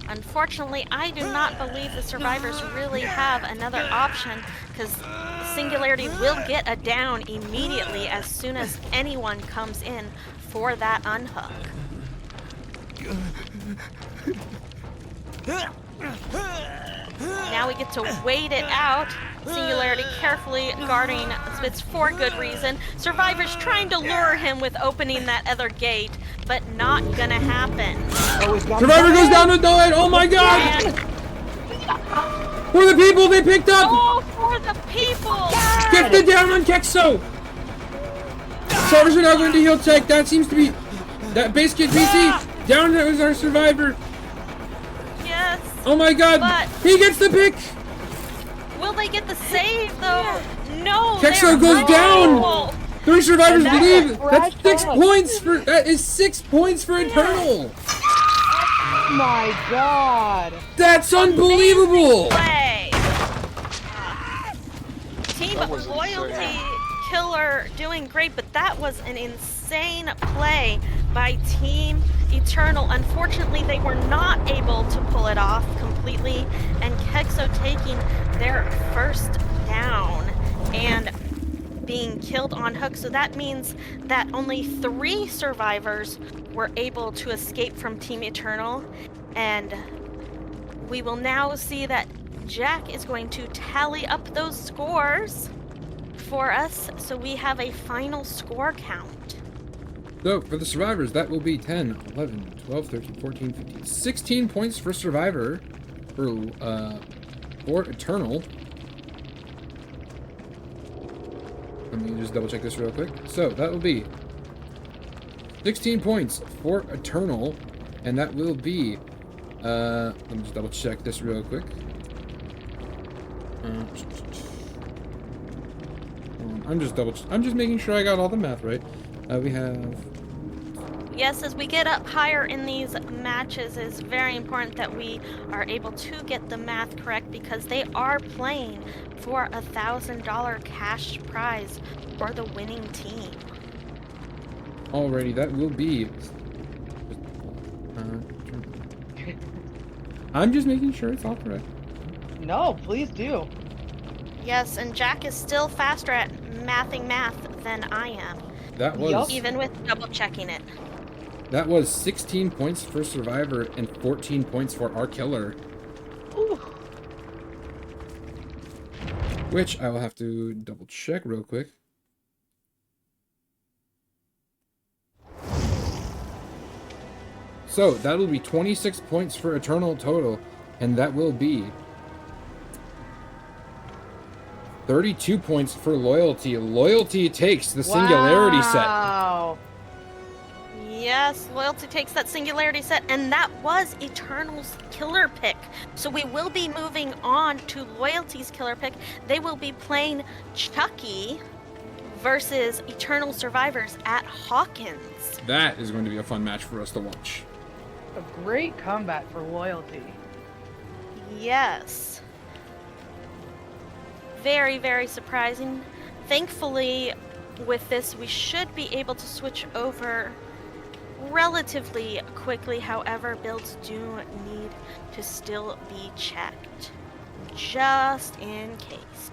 Unfortunately, I do not believe the survivors really have another option, because Singularity will get a down immediately as soon as anyone comes in for that unhook. Now we get to wait it out. Singularity carefully guarding Spitz for good reason. Survivors trying to lure him with opening that other gate, but not gonna happen. Oh, he's got Survivor Noed. goes down with Noed! Oh my god! And For the people they picked up! oh, for the people! Get the down on Kexo! Survivors are now going to heal tech. That seems to be... That base kit PC! Down is our survivor! Yes. Oh my god! But- He gets the pick! Will they get the save though? No. Kexo they're goes down! vulnerable. 3 survivors And that's leave! a That's fresh 6 hook. points for... That is 6 points for Eternal! Oh my god. That's unbelievable! Play. Team That was Loyalty insane. Killer doing great, but that was an insane play by Team Eternal. Unfortunately, they were not able to pull it off completely, and Kexo taking their first down and being killed on hook. So that means that only 3 survivors were able to escape from Team Eternal, and we will now see that Jack is going to tally up those scores for us, so we have a final score count. So, for the survivors, that will be 10, 11, 12, 13, 14, 15, 16 points for Survivor. For Eternal. Let me just double check this real quick. So, that will be 16 points for Eternal. And that will be... let me just double check this real quick. I'm just making sure I got all the math right. We have... Yes, as we get up higher in these matches, it's very important that we are able to get the math correct, because they are playing for a $1,000 cash prize for the winning team. Alrighty, that will be... I'm just making sure it's all correct. No, please do. Yes, and Jack is still faster at mathing math than I am, That was... Yup. even with double checking it. That was 16 points for Survivor and 14 points for our killer. Ooh. Which I will have to double check real quick. So that will be 26 points for Eternal total, and that will be 32 points for Loyalty. Loyalty takes the Singularity set. Wow. Yes, Loyalty takes that Singularity set, and that was Eternal's killer pick. So we will be moving on to Loyalty's killer pick. They will be playing Chucky versus Eternal Survivors at Hawkins. That is going to be a fun match for us to watch. A great comeback for Loyalty. Yes. Very, very surprising. Thankfully, with this, we should be able to switch over relatively quickly. However, builds do need to still be checked, just in case.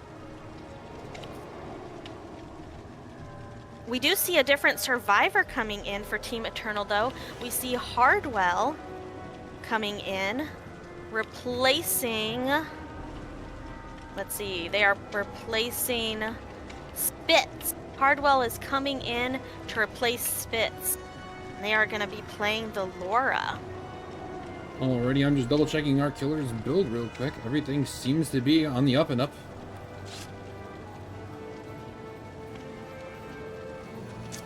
We do see a different survivor coming in for Team Eternal, though. We see Hardwell coming in, replacing... Let's see, they are replacing Spitz Hardwell is coming in to replace Spitz. They are going to be playing the Laura. Alrighty, I'm just double checking our killer's build real quick. Everything seems to be on the up and up.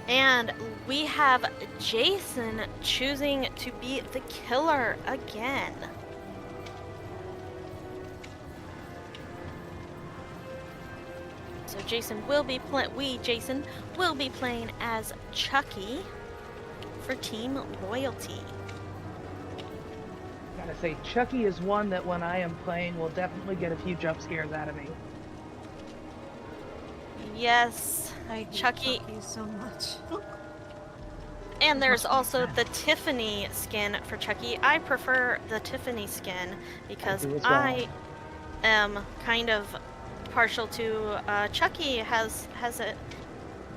And we have Jason choosing to be the killer again. So Jason will be Jason will be playing as Chucky for Team Loyalty. Gotta say, Chucky is one that when I am playing will definitely get a few jump scares out of me. Yes, I hate Chucky. so much. And there's also the Tiffany skin for Chucky. I prefer the Tiffany skin because I do as well. I am kind of partial to Chucky has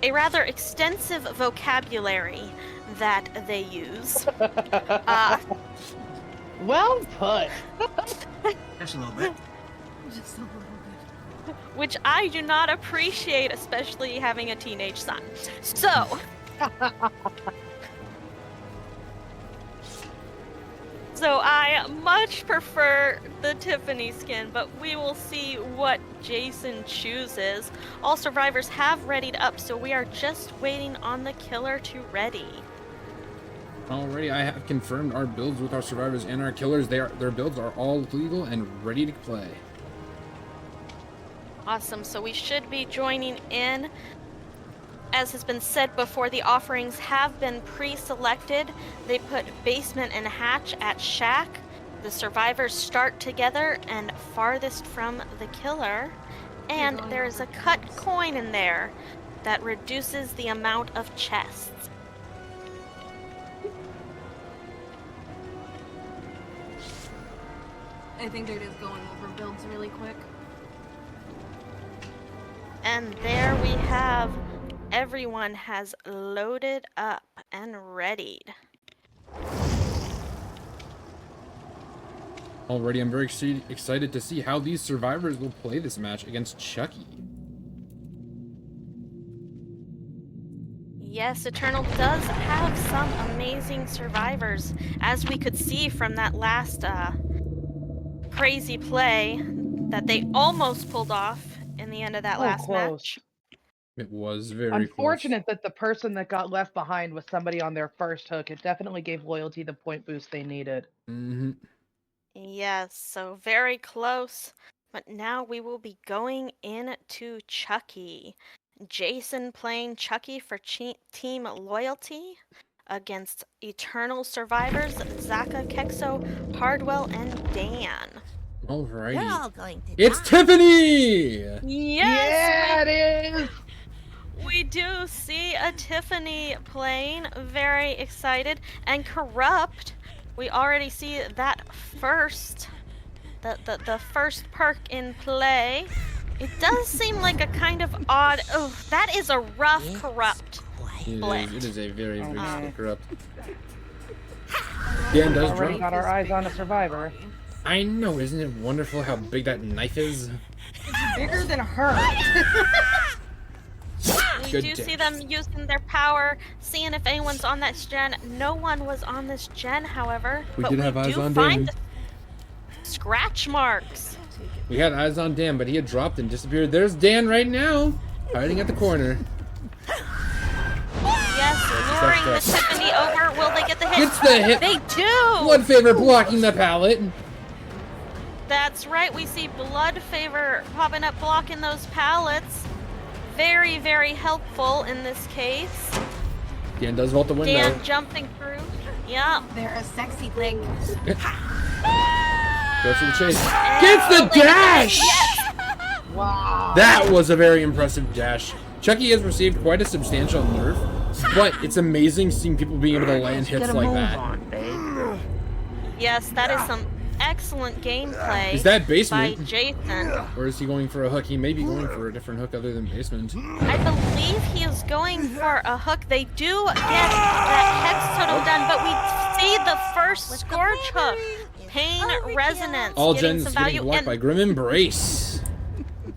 a rather extensive vocabulary that they use. Well put. Just a little bit. Just a little bit. Which I do not appreciate, especially having a teenage son. So, I much prefer the Tiffany skin, but we will see what Jason chooses. All survivors have readied up, so we are just waiting on the killer to ready. Alrighty, I have confirmed our builds with our survivors and our killers. Their builds are all legal and ready to play. Awesome, so we should be joining in. As has been said before, the offerings have been pre-selected. They put basement and hatch at shack. The survivors start together and farthest from the killer. And there is a cut coin in there that reduces the amount of chests. I think they're just going over builds really quick. And there we have everyone has loaded up and readied. Already, I'm very excited to see how these survivors will play this match against Chucky. Yes, Eternal does have some amazing survivors, as we could see from that last crazy play that they almost pulled off in the end of that last close. match. It was very Unfortunate that the person that got left behind was somebody on their first hook. It definitely gave Loyalty the point boost they needed. Mm-hmm. Yes, so very close. But now we will be going into Chucky. Jason playing Chucky for Team Loyalty against Eternal survivors Zaka, Kexo, Hardwell, and Dan. Alrighty. We're all going to It's die. Tiffany! Yes! Yeah, it is! We do see a Tiffany playing, very excited, and Corrupt. We already see that first, the first perk in play. It does seem like a kind of odd. Oh, that is a rough Corrupt. It is a very corrupt. Dan does Already drop. got our eyes on a survivor. I know, isn't it wonderful how big that knife is? It's bigger than her. We Good do dash. see them using their power, seeing if anyone's on that gen. No one was on this gen, however. We but did have eyes do on find Dan. scratch marks. We had eyes on Dan, but he had dropped and disappeared. There's Dan right now, hiding at the corner. Yes, luring the Tiffany over. Will they get the hit? Gets the hit. They do! Blood Favor blocking the pallet. That's right, we see Blood Favor popping up, blocking those pallets. Very, very helpful in this case. Dan does vault the window. Dan jumping through. Yeah. They're a sexy thing. Goes for the chase. Gets the dash! Wow. That was a very impressive dash. Chucky has received quite a substantial nerf, but it's amazing seeing people being able to land hits like that. Yes, that is some excellent gameplay Is that by basement? Jason. Or is he going for a hook? He may be going for a different hook other than basement. I believe he is going for a hook. They do get that hex totem done, but we see the first Scourge hook. Pain Resonance. All getting gens some getting value blocked and by Grim Embrace.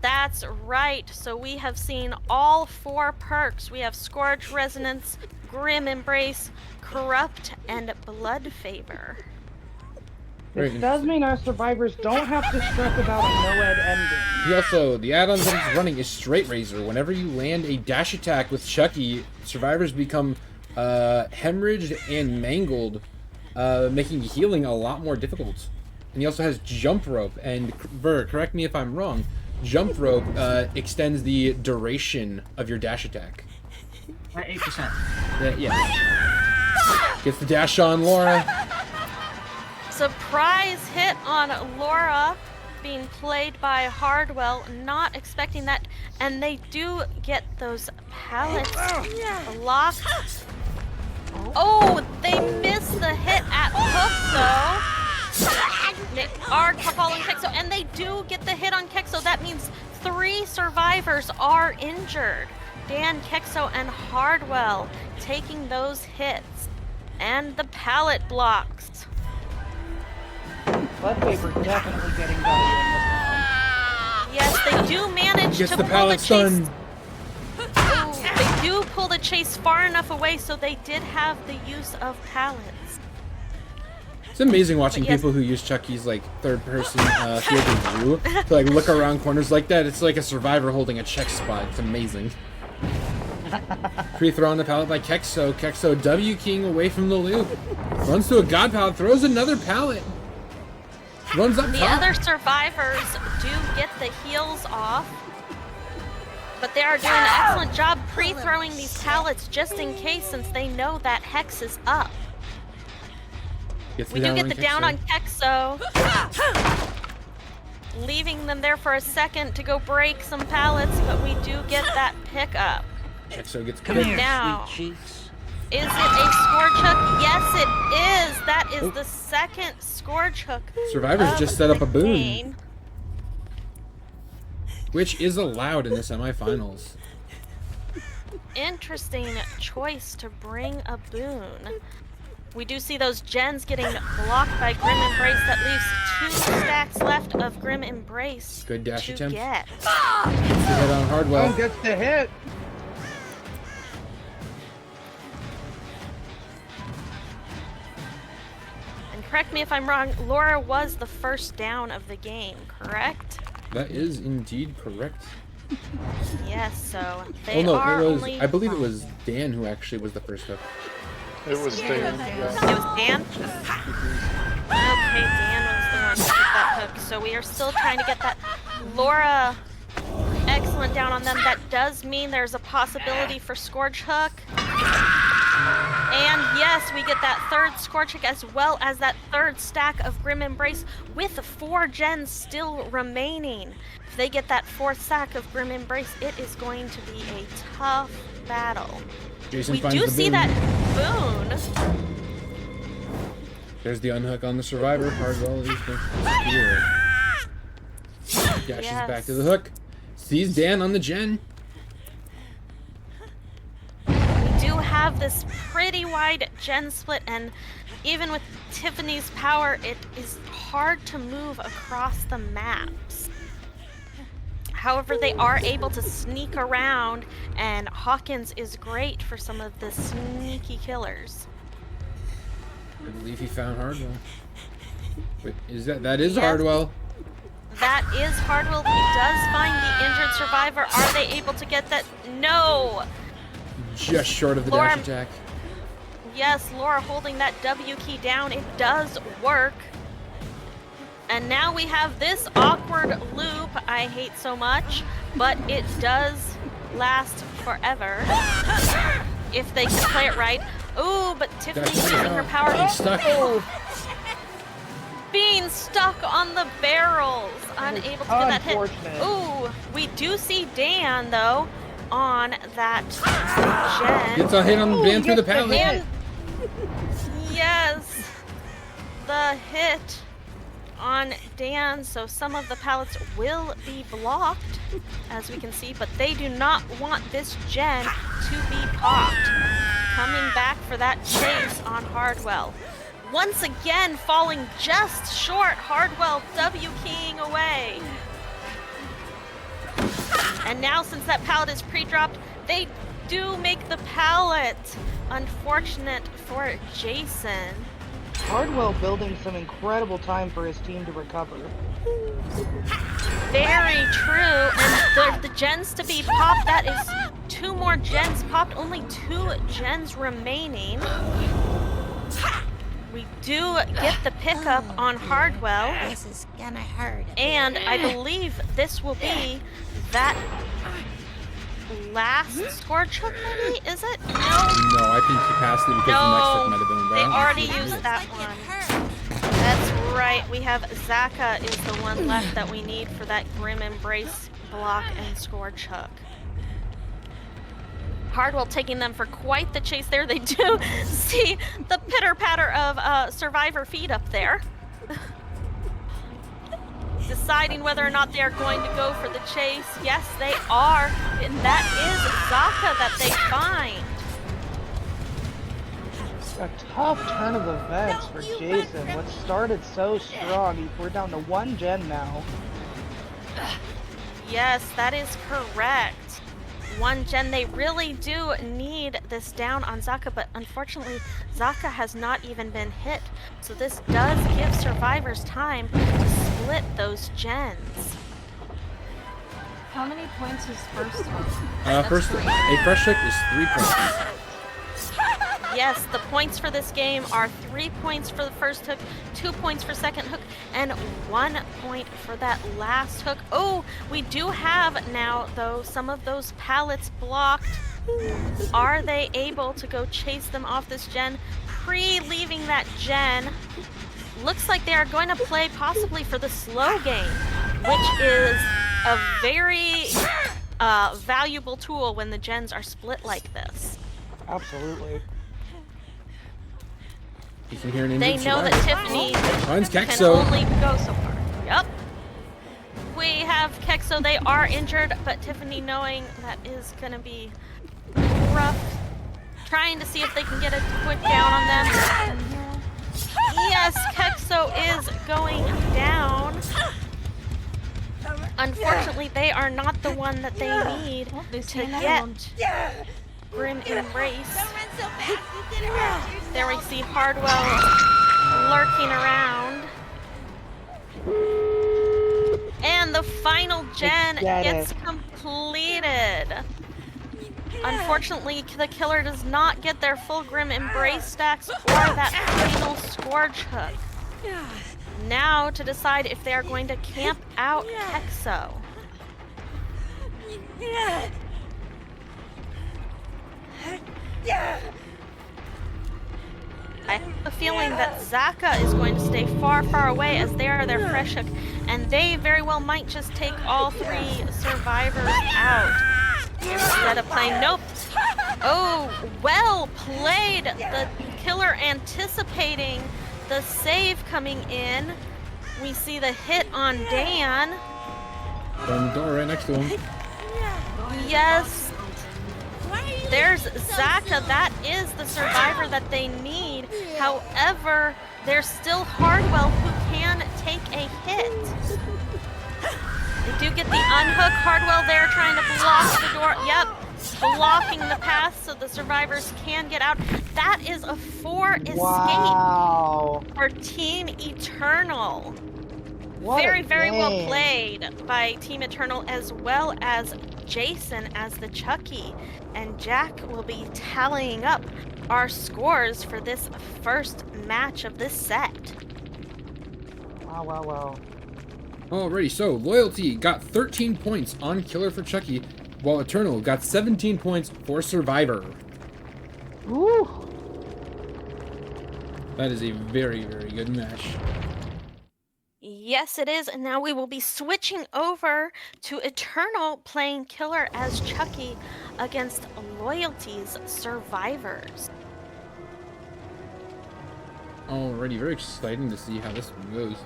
That's right. So we have seen all 4 perks. We have Scourge Resonance, Grim Embrace, Corrupt, and Blood Favor. This does mean our survivors don't have to stress about a no-ed ending. He also, the add-on that he's running is Straight Razor. Whenever you land a dash attack with Chucky, survivors become hemorrhaged and mangled, making healing a lot more difficult. And he also has Jump Rope, and Vert, correct me if I'm wrong, Jump Rope extends the duration of your dash attack. At 8%. Yeah. Gets the dash on Laura. Surprise hit on Laura, being played by Hardwell, not expecting that, and they do get those pallets blocked. Oh, they missed the hit at Hook though. They are following Kexo, and they do get the hit on Kexo. That means 3 survivors are injured. Dan, Kexo, and Hardwell taking those hits, and the pallet blocks. Blood Favor definitely getting value in this one. Yes, they do manage Gets to the pull the pallet chase. stun. Oh, they do pull the chase far enough away, so they did have the use of pallets. It's amazing watching But yes. people who use Chucky's like third-person field of view to like look around corners like that. It's like a survivor holding a check spot. It's amazing. Pre-throw on the pallet by Kexo. Kexo W-keying away from the loop. Runs to a god pallet, throws another pallet. Runs up The top. other survivors do get the heals off, but they are doing an excellent job pre-throwing these pallets just in case, since they know that Hex is up. Gets We do get the down on Kexo, leaving them there for a second to go break some pallets, but we do get that pickup. Kexo gets Come picked. here, Now. sweet cheeks. Is it a Scourge Hook? Yes, it is. That is the second Scourge Hook. Survivors of just set up the a boon, game. which is allowed in the semifinals. Interesting choice to bring a boon. We do see those gens getting blocked by Grim Embrace. That leaves 2 stacks left of Grim Embrace Good dash to attempt. get. Gets the hit on Hardwell. Oh, gets the hit. And correct me if I'm wrong, Laura was the first down of the game, correct? That is indeed correct. Yes, so they Oh no, are it was. only... I believe it was Dan who actually was the first hook. It was Dan. It was Dan? Okay, Dan was the one to get that hook. So we are still trying to get that Laura excellent down on them. That does mean there's a possibility for Scourge Hook. And yes, we get that 3rd Scourge Hook as well as that 3rd stack of Grim Embrace with 4 gens still remaining. If they get that 4th stack of Grim Embrace, it is going to be a tough battle. Jason We finds do the see boon. that boon. There's the unhook on the survivor. Hardwell is the spear. Dashes Yes. back to the hook. Sees Dan on the gen. We do have this pretty wide gen split, and even with Tiffany's power, it is hard to move across the maps. However, they are able to sneak around, and Hawkins is great for some of the sneaky killers. I believe he found Hardwell. Wait, is that is Yes. Hardwell? That is Hardwell. He does find the injured survivor. Are they able to get that? No! Just short of the Laura- dash attack. Yes, Laura holding that W key down. It does work. And now we have this awkward loop I hate so much, but it does last forever. If they can play it right. Ooh, but Tiffany's Dash using her power. He's stuck. Being stuck on the barrels. Unable to get that hit. Unfortunate. Ooh, we do see Dan, though, on that gen. Gets a hit on the Dan through the gets the pallet. hit. And yes, the hit on Dan, so some of the pallets will be blocked, as we can see, but they do not want this gen to be popped. Coming back for that chase on Hardwell. Once again, falling just short. Hardwell W-keying away. And now, since that pallet is pre-dropped, they do make the pallet. Unfortunate for Jason. Hardwell building some incredible time for his team to recover. Very true. And the gens to be popped, that is 2 more gens popped. Only 2 gens remaining. We do get the pickup on Hardwell. This is gonna hurt. And I believe this will be that last Scorch Hook, maybe? Is it? No. No, I think he passed it because the next hook No, might have been they down. already used that one. That's right. We have Zaka is the one left that we need for that Grim Embrace block and Scorch Hook. Hardwell taking them for quite the chase there. They do see the pitter-patter of Survivor feet up there. Deciding whether or not they are going to go for the chase. Yes, they are. And that is Zaka that they find. A tough turn of events for Jason. What started so strong, we're down to 1 gen now. Yes, that is correct. 1 gen, they really do need this down on Zaka, but unfortunately, Zaka has not even been hit. So this does give survivors time to split those gens. How many points is first hook? First, a fresh hook is 3 points. Yes, the points for this game are 3 points for the first hook, 2 points for second hook, and 1 point for that last hook. Oh, we do have now, though, some of those pallets blocked. Are they able to go chase them off this gen? Pre-leaving that gen, looks like they are going to play possibly for the slow game, which is a very valuable tool when the gens are split like this. Absolutely. You can hear an They injured know that survivor. Tiffany Finds can Kexo. only go so far. Yep. We have Kexo. They are injured, but Tiffany, knowing that is going to be rough, trying to see if they can get a quick down on them. Yes, Kexo is going down. Unfortunately, they are not the one that they need to get Grim Embrace. There we see Hardwell lurking around. And the final gen gets completed. Unfortunately, the killer does not get their full Grim Embrace stacks or that final Scourge Hook. Now to decide if they are going to camp out Kexo. I have a feeling that Zaka is going to stay far, far away as they are their fresh hook, and they very well might just take all 3 survivors out instead of playing. Nope. Oh, well played. The killer anticipating the save coming in. We see the hit on Dan. On the door right next to him. Yes. There's Zaka. That is the survivor that they need. However, there's still Hardwell who can take a hit. They do get the unhook. Hardwell there trying to block the door. Yep, blocking the path so the survivors can get out. That is a 4 escape for Team Eternal. Very, very well played by Team Eternal, as well as Jason as the Chucky. And Jack will be tallying up our scores for this first match of this set. Wow. Alrighty, so Loyalty got 13 points on Killer for Chucky, while Eternal got 17 points for Survivor. Woo! That is a very, very good match. Yes, it is. And now we will be switching over to Eternal playing Killer as Chucky against Loyalty's Survivors. Alrighty, very exciting to see how this one goes.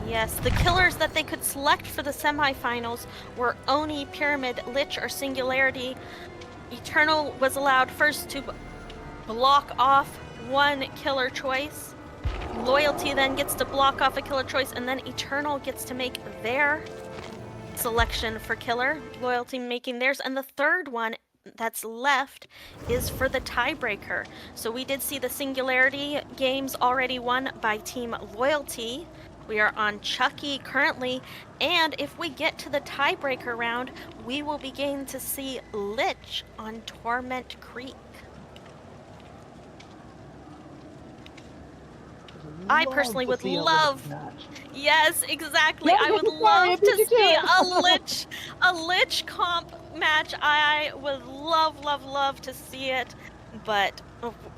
Yes, the killers that they could select for the semifinals were Oni, Pyramid, Lich, or Singularity. Eternal was allowed first to block off 1 killer choice. Loyalty then gets to block off a killer choice, and then Eternal gets to make their selection for Killer, Loyalty making theirs, and the third one that's left is for the tiebreaker. So we did see the Singularity games already won by Team Loyalty. We are on Chucky currently, and if we get to the tiebreaker round, we will begin to see Lich on Torment Creek. I personally would love. Yes, exactly. Yeah, I would sorry, love I to beat you see a Lich comp match. I would love to see it, but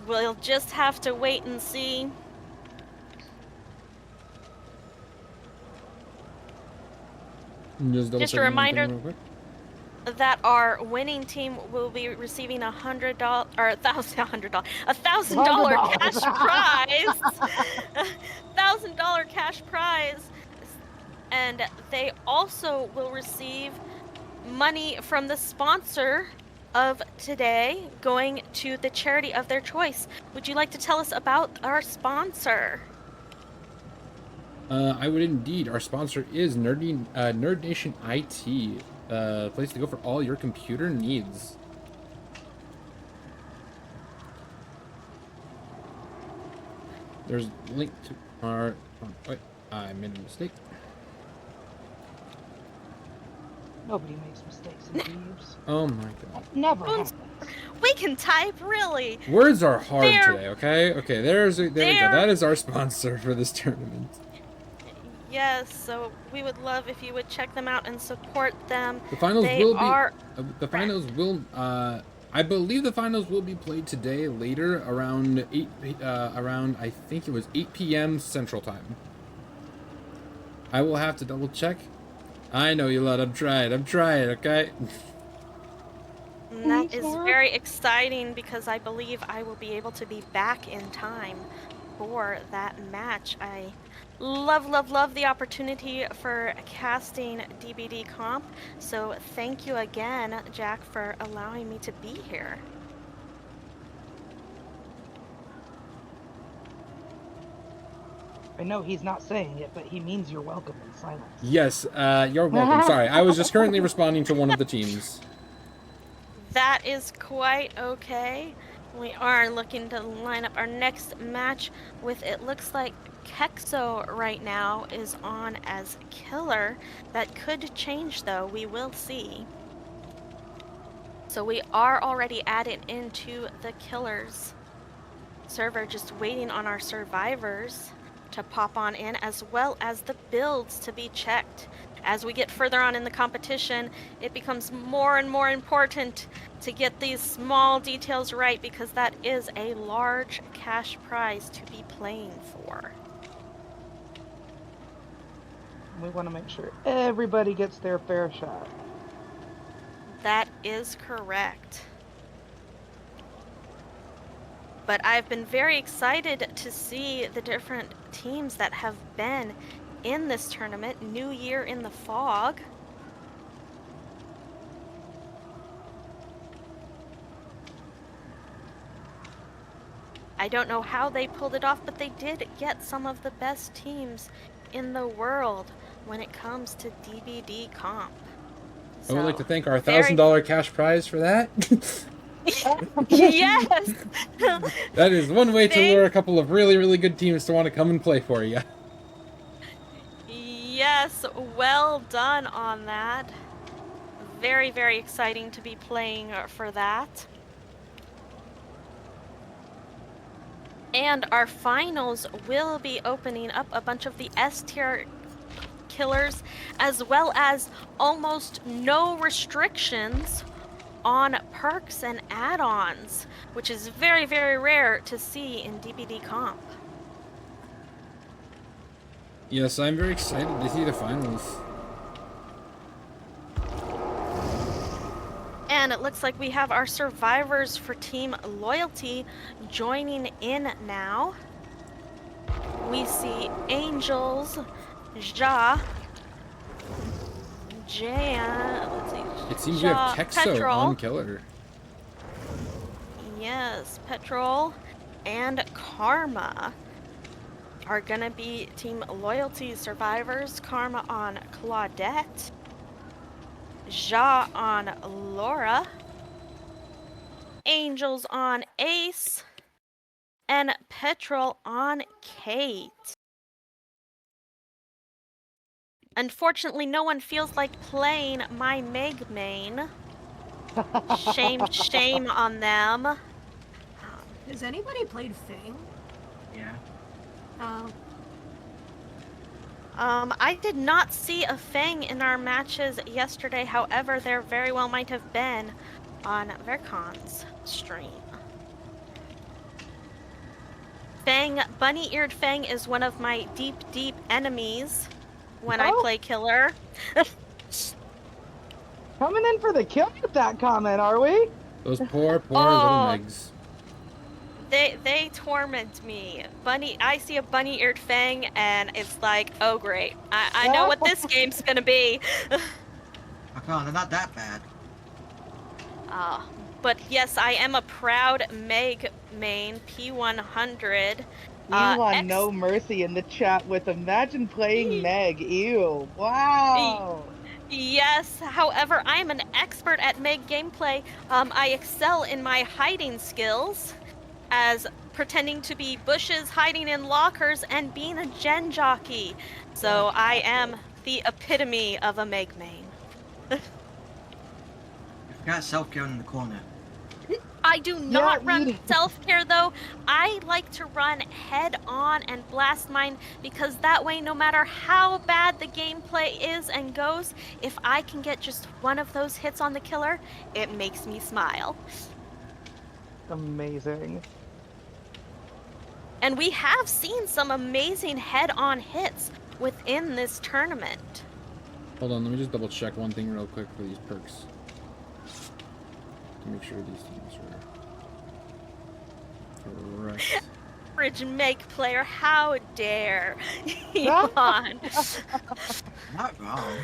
we'll just have to wait and see. Just a reminder that our winning team will be receiving $100 or $1,000 cash prize. $1,000 cash prize, and they also will receive money from the sponsor of today, going to the charity of their choice. Would you like to tell us about our sponsor? I would indeed. Our sponsor is Nerd Nation IT, place to go for all your computer needs. There's a link to our. Oh, wait, I made a mistake. Nobody makes mistakes in Thieves. Oh my god. That never happens. We can type, really. Words are hard They're- today. Okay. Okay. There we go. That is our sponsor for this tournament. Yes, so we would love if you would check them out and support them. The finals They will be. are- The finals will. I believe the finals will be played today later around 8. Around I think it was 8 p.m. Central Time. I will have to double check. I know you lot. I'm trying. Okay. And that is very exciting because I believe I will be able to be back in time for that match. I love the opportunity for casting DBD Comp. So thank you again, Jack, for allowing me to be here. I know he's not saying it, but he means you're welcome in silence. Yes. You're welcome. Sorry, I was just currently responding to one of the teams. That is quite okay. We are looking to line up our next match with, it looks like Kexo right now is on as Killer. That could change though, we will see. So we are already added into the Killers server, just waiting on our survivors to pop on in, as well as the builds to be checked. As we get further on in the competition, it becomes more and more important to get these small details right, because that is a large cash prize to be playing for. We want to make sure everybody gets their fair shot. That is correct. But I've been very excited to see the different teams that have been in this tournament. New Year in the Fog. I don't know how they pulled it off, but they did get some of the best teams in the world when it comes to DBD Comp. I would like to thank our very- $1,000 cash prize for that. Yes! That is one way to Thank- lure a couple of really good teams to want to come and play for you. Yes, well done on that. Very exciting to be playing for that. And our finals will be opening up a bunch of the S-tier killers, as well as almost no restrictions on perks and add-ons, which is very rare to see in DBD Comp. Yes, I'm very excited to see the finals. And it looks like we have our survivors for Team Loyalty joining in now. We see Angels, Ja, Jan, let's see. It seems we have Kexo Petrol. on Killer. Yes, Petrol and Karma are gonna be Team Loyalty survivors. Karma on Claudette. Ja on Laura, Angels on Ace, and Petrol on Kate. Unfortunately, no one feels like playing my Meg main. Shame on them. Has anybody played Fang? Yeah. I did not see a Fang in our matches yesterday. However, there very well might have been on Vercon's stream. Fang, bunny-eared Fang is one of my deep enemies when I play killer. Coming in for the kill with that comment, are we? Those poor little Oh. Megs. They torment me. I see a bunny-eared Fang and it's like, oh great. I know what this game's gonna be. Oh, come on, they're not that bad. But yes, I am a proud Meg main, P100. You want no mercy in the chat with imagine playing Meg. Ew. Wow. Yes, however, I am an expert at Meg gameplay. I excel in my hiding skills, as pretending to be bushes, hiding in lockers, and being a gen jockey. So I am the epitome of a Meg main. You forgot self-care in the corner. I do not Yeah, run you- self-care though. I like to run head on and blast mine because that way, no matter how bad the gameplay is and goes, if I can get just one of those hits on the killer, it makes me smile. Amazing. And we have seen some amazing head-on hits within this tournament. Hold on, let me just double check one thing real quick for these perks. To make sure these teams are correct. Average Meg player, how dare Elon? Not wrong.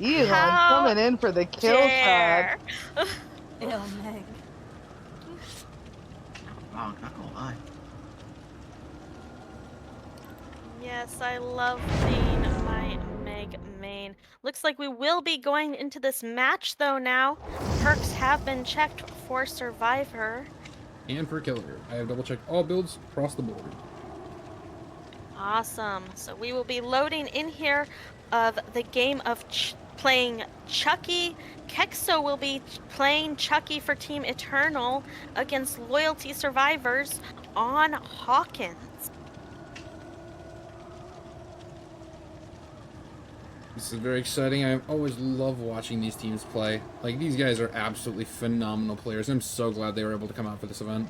Elon How coming in for the kill dare. tag. Ew, Meg. Not wrong, not gonna lie. Yes, I love seeing my Meg main. Looks like we will be going into this match though now. Perks have been checked for Survivor. And for killer, I have double checked all builds across the board. Awesome. So we will be loading in here of the game of playing Chucky. Kexo will be playing Chucky for Team Eternal against Loyalty Survivors on Hawkins. This is very exciting. I always love watching these teams play. Like, these guys are absolutely phenomenal players. I'm so glad they were able to come out for this event.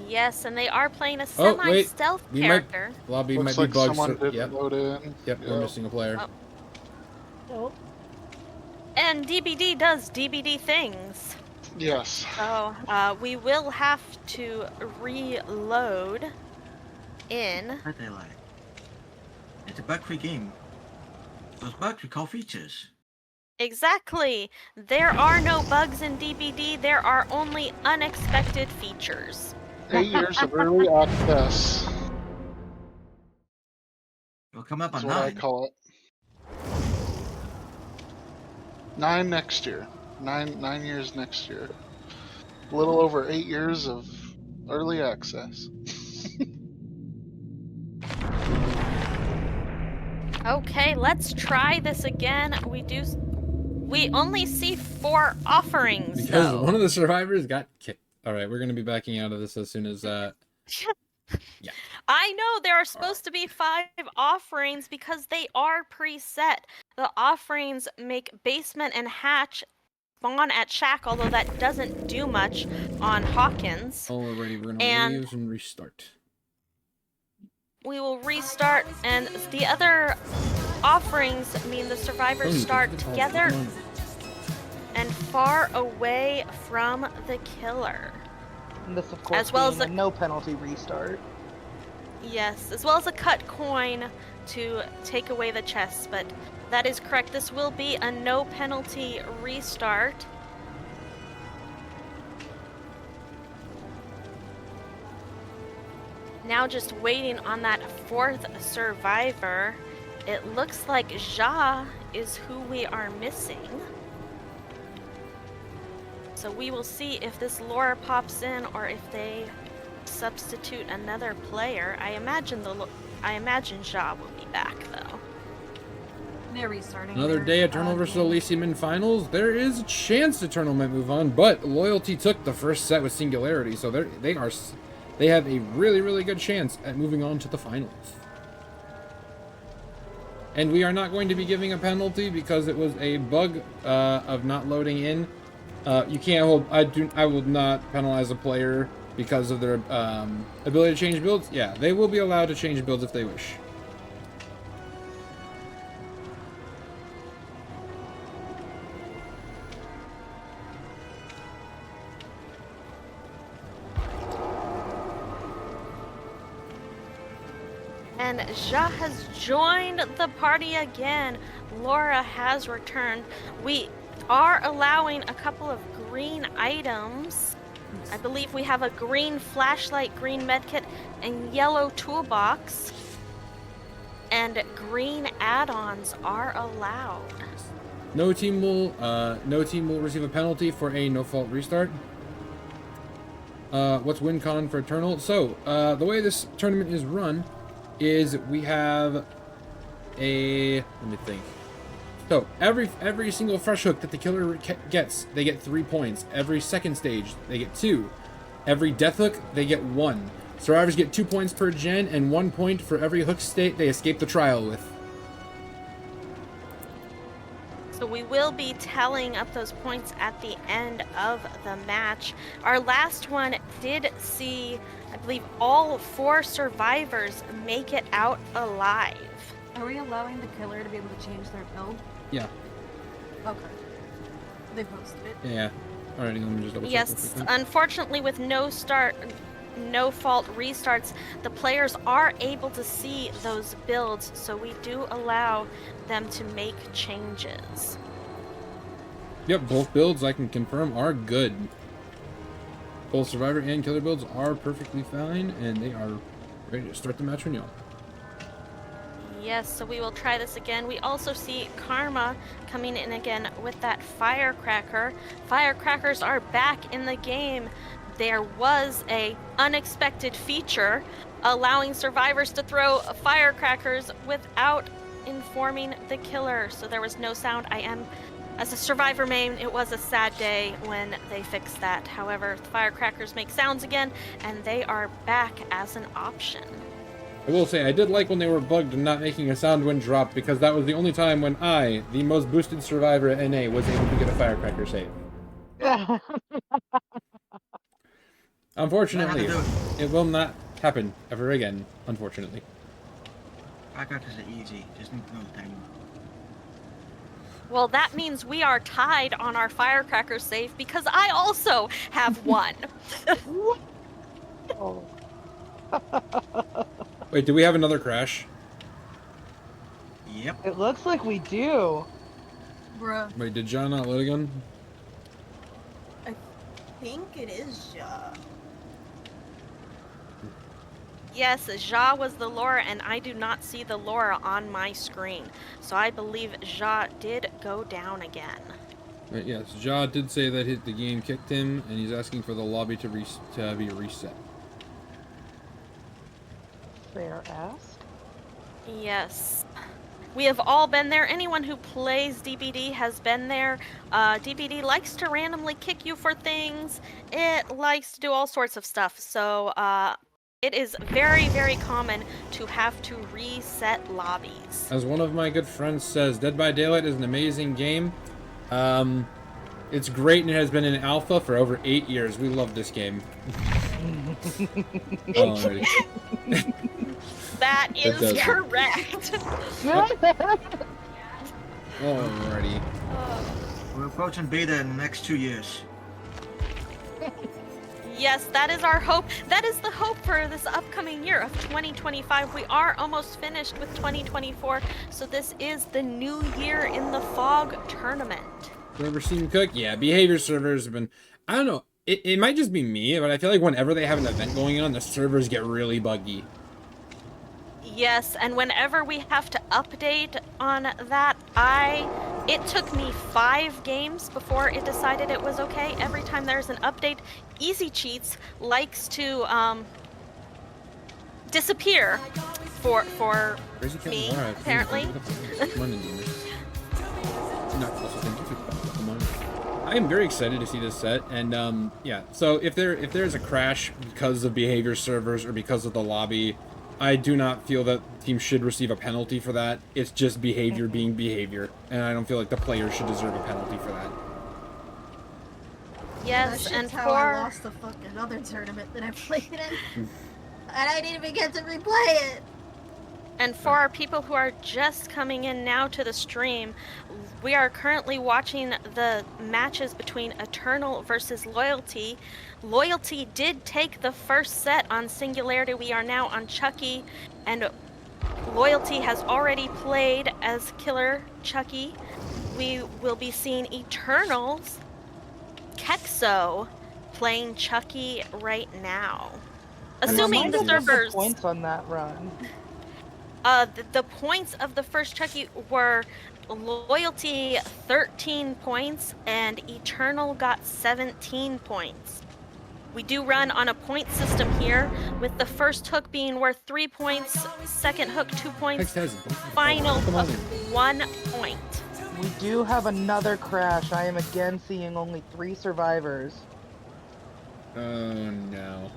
Yes, and they are playing a Oh, wait. semi-stealth We character. Lobby Looks might like be bugged. someone So, didn't yep, load in. yep, we're missing a player. Oh. Nope. And DBD does DBD things. Yes. So we will have to reload in. What they like. It's a bug-free game. Those bugs we call features. Exactly. There are no bugs in DBD. There are only unexpected features. 8 years of early access. We'll come up That's on what I 9. call it. 9 next year. 9 years next year. A little over 8 years of early access. Okay, let's try this again. We only see 4 offerings. Because though. one of the survivors got kicked. Alright, we're going to be backing out of this as soon as... Yeah. I know there are supposed to be 5 offerings because they are preset. The offerings make basement and hatch spawn at shack, although that doesn't do much on Hawkins. Alrighty, we're going to And- leave and restart. We will restart, and the other offerings mean the survivors start together and far away from the killer. And this, of course, As well being as a the- no penalty restart. Yes, as well as a cut coin to take away the chest, but that is correct. This will be a no penalty restart. Now just waiting on that 4th survivor. It looks like Ja is who we are missing. So we will see if this Laura pops in or if they substitute another player. I imagine Ja will be back though. They're restarting. Another day, Eternal versus Elysium in finals. There is a chance Eternal might move on, but Loyalty took the first set with Singularity, so they have a really, really good chance at moving on to the finals. And we are not going to be giving a penalty because it was a bug of not loading in. You can't hold. I will not penalize a player because of their ability to change builds. Yeah, they will be allowed to change builds if they wish. And Ja has joined the party again. Laura has returned. We are allowing a couple of green items. I believe we have a green flashlight, green medkit, and yellow toolbox. And green add-ons are allowed. No team will receive a penalty for a no-fault restart. What's win con for Eternal? So the way this tournament is run is we have a, let me think. So every single fresh hook that the killer gets, they get 3 points. Every second stage, they get 2. Every death hook, they get 1. Survivors get 2 points per gen and 1 point for every hook state they escape the trial with. So we will be tallying up those points at the end of the match. Our last one did see, I believe, all 4 survivors make it out alive. Are we allowing the killer to be able to change their build? Yeah. Okay. They posted it. Yeah. Alrighty, let me just double check. Yes, unfortunately with no fault restarts, the players are able to see those builds, so we do allow them to make changes. Yep, both builds I can confirm are good. Both survivor and killer builds are perfectly fine, and they are ready to start the match when you are. Yes, so we will try this again. We also see Karma coming in again with that firecracker. Firecrackers are back in the game. There was a unexpected feature allowing survivors to throw firecrackers without informing the killer, so there was no sound. As a survivor main, it was a sad day when they fixed that. However, the firecrackers make sounds again, and they are back as an option. I will say, I did like when they were bugged and not making a sound when dropped, because that was the only time when I, the most boosted survivor at NA, was able to get a firecracker save. Unfortunately, it will not happen ever again, unfortunately. Firecrackers are easy, just need to know the timing. Well, that means we are tied on our firecracker save because I also have one. Oh. Wait, do we have another crash? Yep. It looks like we do. Bruh. Wait, did John not load again? I think it is Ja. Yes, Ja was the Laura, and I do not see the Laura on my screen. So I believe Ja did go down again. Right, yes, Ja did say that the game kicked him, and he's asking for the lobby to be reset. Fair ask. Yes. We have all been there. Anyone who plays DBD has been there. DBD likes to randomly kick you for things. It likes to do all sorts of stuff. So it is very, very common to have to reset lobbies. As one of my good friends says, Dead by Daylight is an amazing game. It's great, and it has been in alpha for over 8 years. We love this game. Alrighty. That is does it. correct. Alrighty. We're approaching beta in the next 2 years. Yes, that is our hope. That is the hope for this upcoming year of 2025. We are almost finished with 2024, so this is the new year in the Fog tournament. Server Steam Cook? Yeah, behavior servers have been... I don't know. It might just be me, but I feel like whenever they have an event going on, the servers get really buggy. Yes, and whenever we have to update on that, it took me 5 games before it decided it was okay. Every time there's an update, Easy Cheats likes to disappear for Crazy Cat me, Laura, apparently. Come on, Indie. Not close, thank you for come on. I am very excited to see this set, and yeah. So if there's a crash because of behavior servers or because of the lobby, I do not feel that the team should receive a penalty for that. It's just behavior being behavior, and I don't feel like the players should deserve a penalty for that. Yes, That's and how I for lost the fucking other tournament that I played in. And I didn't even get to replay it. And for our people who are just coming in now to the stream, we are currently watching the matches between Eternal versus Loyalty. Loyalty did take the first set on Singularity. We are now on Chucky, and Loyalty has already played as Killer Chucky. We will be seeing Eternal's Kexo playing Chucky right now. Assuming the servers... points on that run. The points of the first Chucky were Loyalty 13 points and Eternal got 17 points. We do run on a point system here, with the first hook being worth 3 points, second hook 2 points, final hook 1 point. We do have another crash. I am again seeing only 3 survivors. Oh no.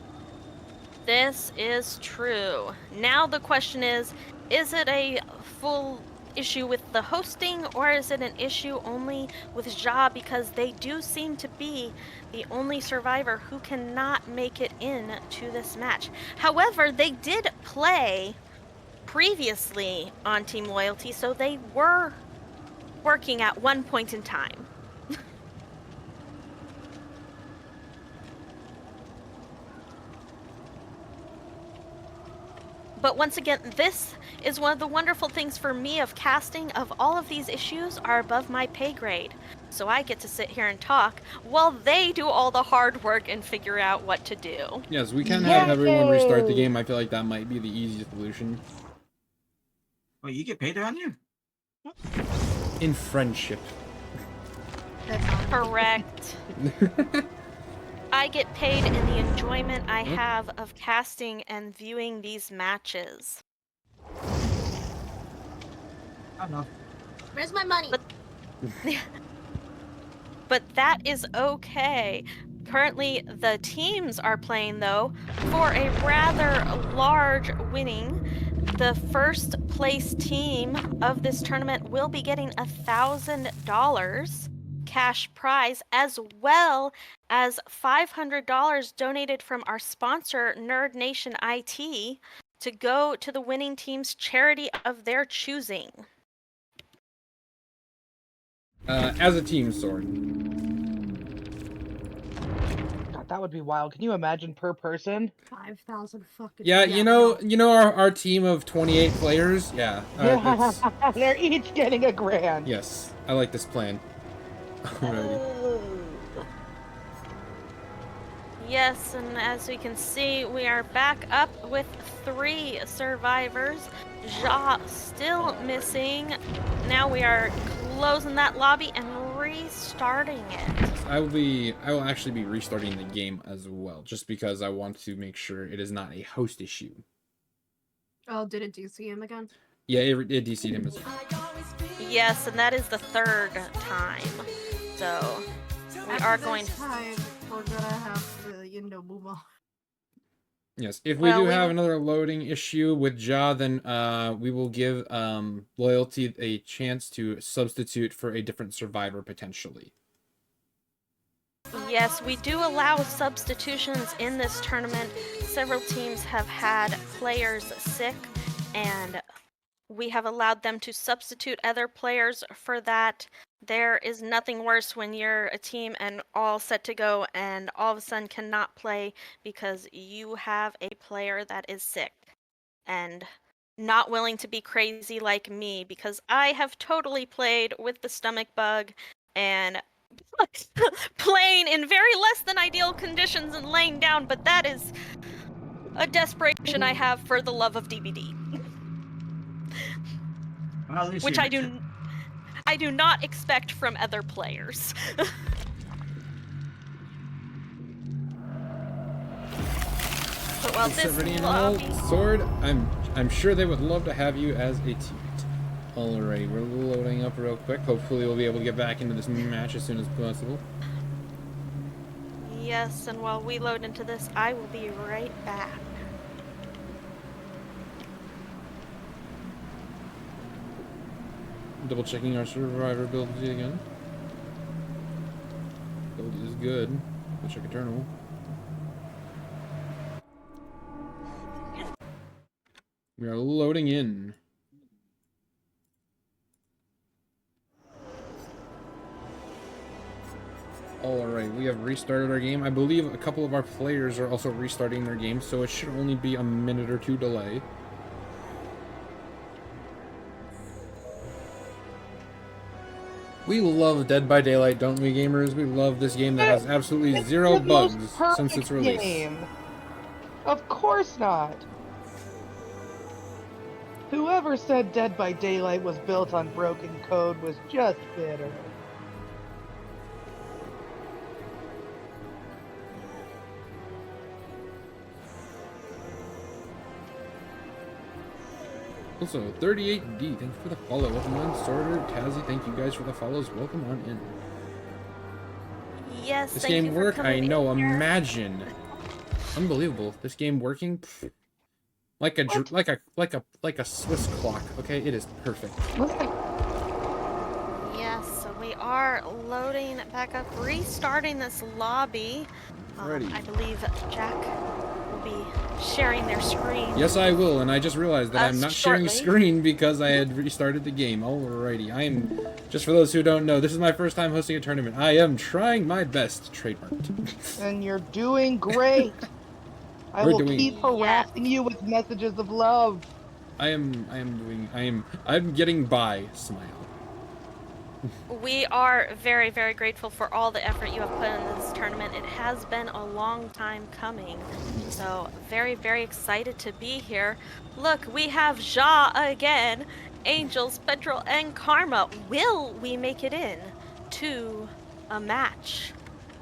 This is true. Now the question is it a full issue with the hosting, or is it an issue only with Ja, because they do seem to be the only survivor who cannot make it in to this match. However, they did play previously on Team Loyalty, so they were working at one point in time. But once again, this is one of the wonderful things for me of casting. Of all of these issues are above my pay grade. So I get to sit here and talk while they do all the hard work and figure out what to do. Yes, we can have everyone restart the game. I feel like that might be the easiest solution. Wait, you get paid around here? In friendship. Correct. I get paid in the enjoyment I have of casting and viewing these matches. I don't know. Where's my money? But that is okay. Currently, the teams are playing, though, for a rather large winning. The first place team of this tournament will be getting $1,000 cash prize, as well as $500 donated from our sponsor, Nerd Nation IT, to go to the winning team's charity of their choosing. As a team, Sword. God, that would be wild. Can you imagine per person? 5,000 fucking. Yeah, you know our team of 28 players. Yeah. They're each getting $1,000. Yes, I like this plan. Alrighty. Yes, and as we can see, we are back up with 3 survivors. Ja still missing. Now we are closing that lobby and restarting it. I will actually be restarting the game as well, just because I want to make sure it is not a host issue. Oh, did it DC him again? Yeah, it DC'd him as well. Yes, and that is the 3rd time. So we are going to... time, we're gonna have to, move on. Yes, if we do have another loading issue with Ja, then we will give Loyalty a chance to substitute for a different survivor potentially. Yes, we do allow substitutions in this tournament. Several teams have had players sick, and we have allowed them to substitute other players for that. There is nothing worse when you're a team and all set to go and all of a sudden cannot play because you have a player that is sick and not willing to be crazy like me, because I have totally played with the stomach bug and playing in very less than ideal conditions and laying down, but that is a desperation I have for the love of DVD. Well, at least which you're I do not expect from other players. But while this Ready and lobby... roll. Sword, I'm sure they would love to have you as a teammate. Alright, we're loading up real quick. Hopefully we'll be able to get back into this match as soon as possible. Yes, and while we load into this, I will be right back. Double checking our survivor build again. Build is good. We'll check Eternal. We are loading in. Alright, we have restarted our game. I believe a couple of our players are also restarting their game, so it should only be a minute or two delay. We love Dead by Daylight, don't we, gamers? We love this game that has absolutely zero the most bugs since perfect its release. game. Of course not. Whoever said Dead by Daylight was built on broken code was just bitter. Also, 38D, thank you for the follow. Welcome on. Sorter, Tazzy, thank you guys for the follows. Welcome on in. Yes, This thank you game for work? I coming know, in here. imagine. Unbelievable. This game working? Pfft. Like a Swiss clock, okay? It is perfect. Yes, so we are loading back up, restarting this lobby. Alrighty. I believe Jack will be sharing their screen. Yes, I will, and I just realized that I'm not sharing shortly. screen because I had restarted the game. Alrighty, I am, just for those who don't know, this is my first time hosting a tournament. I am trying my best, trademarked. And you're doing great. I We're will doing- keep harassing you with messages of love. I'm getting by, smile. We are very, very grateful for all the effort you have put in this tournament. It has been a long time coming. So, very, very excited to be here. Look, we have Ja again. Angels, Petrol, and Karma. Will we make it in to a match?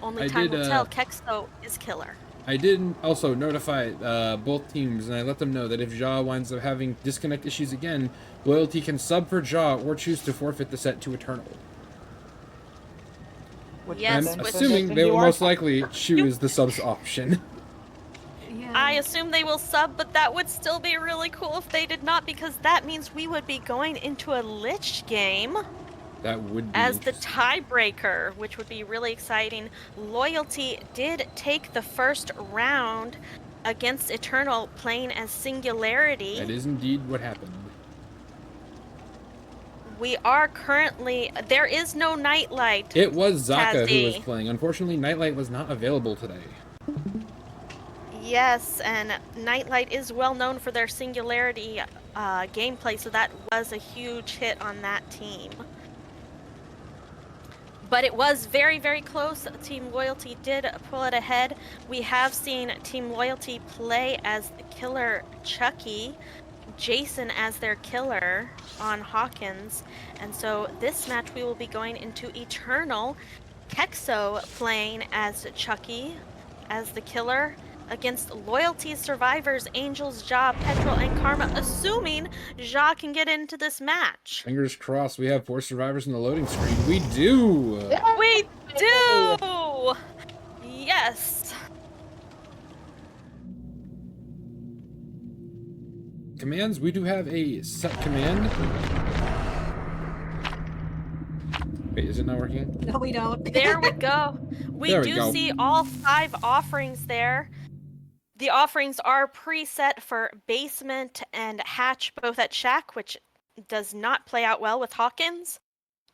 Only time will tell. Kexo is killer. I did also notify both teams, and I let them know that if Ja winds up having disconnect issues again, Loyalty can sub for Ja or choose to forfeit the set to Eternal. Yes, I'm which- assuming they will most likely choose the subs option. Yeah. I assume they will sub, but that would still be really cool if they did not, because that means we would be going into a Lich game That would be as the interesting. tiebreaker, which would be really exciting. Loyalty did take the first round against Eternal, playing as Singularity. That is indeed what happened. We are currently... There is no Nightlight. It was Zaka who was Tazzy. playing. Unfortunately, Nightlight was not available today. Yes, and Nightlight is well known for their Singularity gameplay, so that was a huge hit on that team. But it was very, very close. Team Loyalty did pull it ahead. We have seen Team Loyalty play as the killer Chucky, Jason as their killer on Hawkins. And so this match we will be going into Eternal. Kexo playing as Chucky, as the killer, against Loyalty survivors, Angels, Ja, Petrol, and Karma, assuming Ja can get into this match. Fingers crossed, we have 4 survivors in the loading screen. We do! We do! Yes! Commands, we do have a set command. Wait, is it not working? No, we don't. There we go. We There we do go. see all 5 offerings there. The offerings are preset for Basement and Hatch, both at Shack, which does not play out well with Hawkins.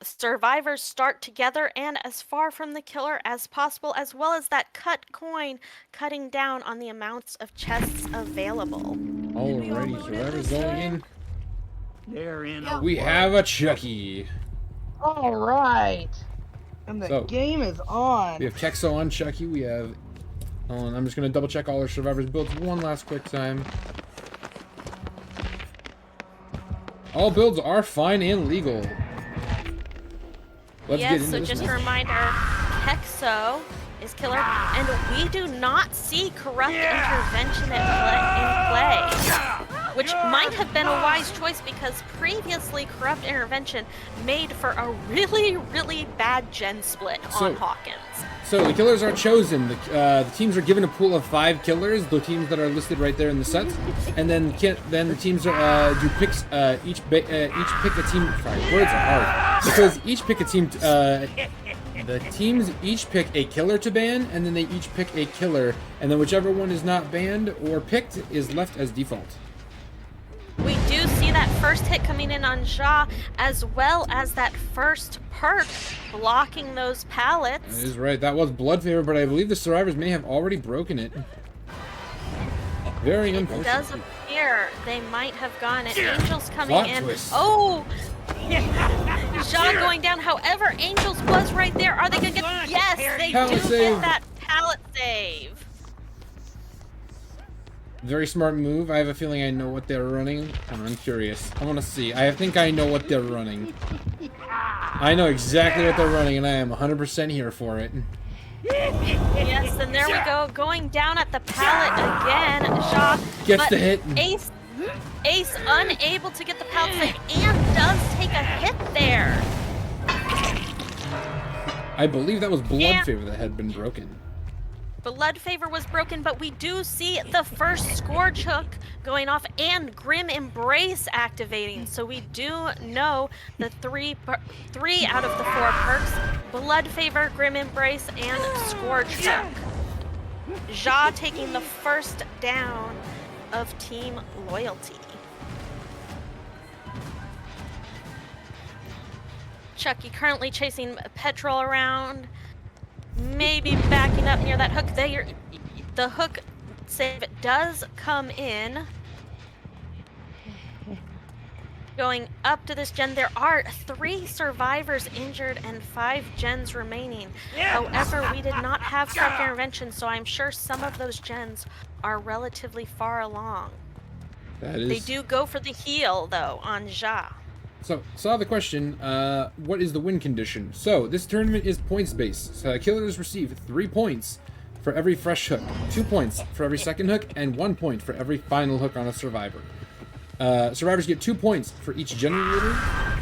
Survivors start together and as far from the killer as possible, as well as that cut coin, cutting down on the amounts of chests available. Alrighty, survivors going in. They're in Yeah. We have a Chucky. All right. And the So, game is on. We have Kexo on Chucky. We have... Hold on, I'm just going to double check all our survivors builds one last quick time. All builds are fine and legal. Let's get Yes, into so this just one. a reminder, Kexo is killer, and we do not see corrupt intervention in play, which might have been a wise choice because previously corrupt intervention made for a really, really bad gen split on Hawkins. So the killers are chosen. The teams are given a pool of 5 killers, the teams that are listed right there in the set, and then the teams are do picks. Each pick a team. Sorry, words are hard because each pick a team. The teams each pick a killer to ban, and then they each pick a killer, and then whichever one is not banned or picked is left as default. We do see that first hit coming in on Ja, as well as that first perk blocking those pallets. That is right. That was Blood Favor, but I believe the survivors may have already broken it. Very It unfortunate. does appear they might have gone it. Angels coming Plot in. twist. Oh! Ja going down. However, Angels was right there. Are they gonna get? Yes, they Pallet do save. get that pallet save. Very smart move. I have a feeling I know what they're running. I'm curious. I want to see. I think I know what they're running. I know exactly what they're running, and I am 100% here for it. Yes, and there we go. Going down at the pallet again. Ja Gets but the hit. Ace unable to get the pallet save and does take a hit there. I believe that was Blood Yeah. Favor that had been broken. Blood Favor was broken, but we do see the first Scourge Hook going off and Grim Embrace activating. So we do know the three out of the 4 perks: Blood Favor, Grim Embrace, and Scourge Hook. Ja taking the first down of Team Loyalty. Chucky currently chasing Petrol around. Maybe backing up near that hook. The hook save does come in. Going up to this gen, there are 3 survivors injured and 5 gens remaining. However, we did not have corrupt intervention, so I'm sure some of those gens are relatively far along. That is. They do go for the heal, though, on Ja. So, saw the question, what is the win condition? So, this tournament is points-based. So, killers receive 3 points for every fresh hook, 2 points for every second hook, and 1 point for every final hook on a survivor. Survivors get 2 points for each generator,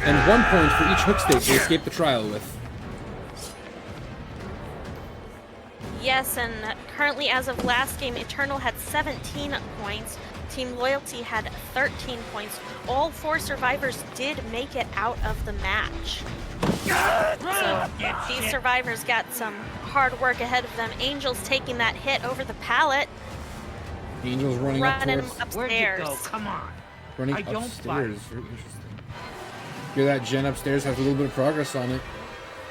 and 1 point for each hook state they escape the trial with. Yes, and currently, as of last game, Eternal had 17 points. Team Loyalty had 13 points. All 4 survivors did make it out of the match. So these survivors got some hard work ahead of them. Angels taking that hit over the pallet. Angels running up Running towards... Where'd you upstairs. go? Come on. Running I don't upstairs. Very interesting. Hear that gen upstairs has a little bit of progress on it.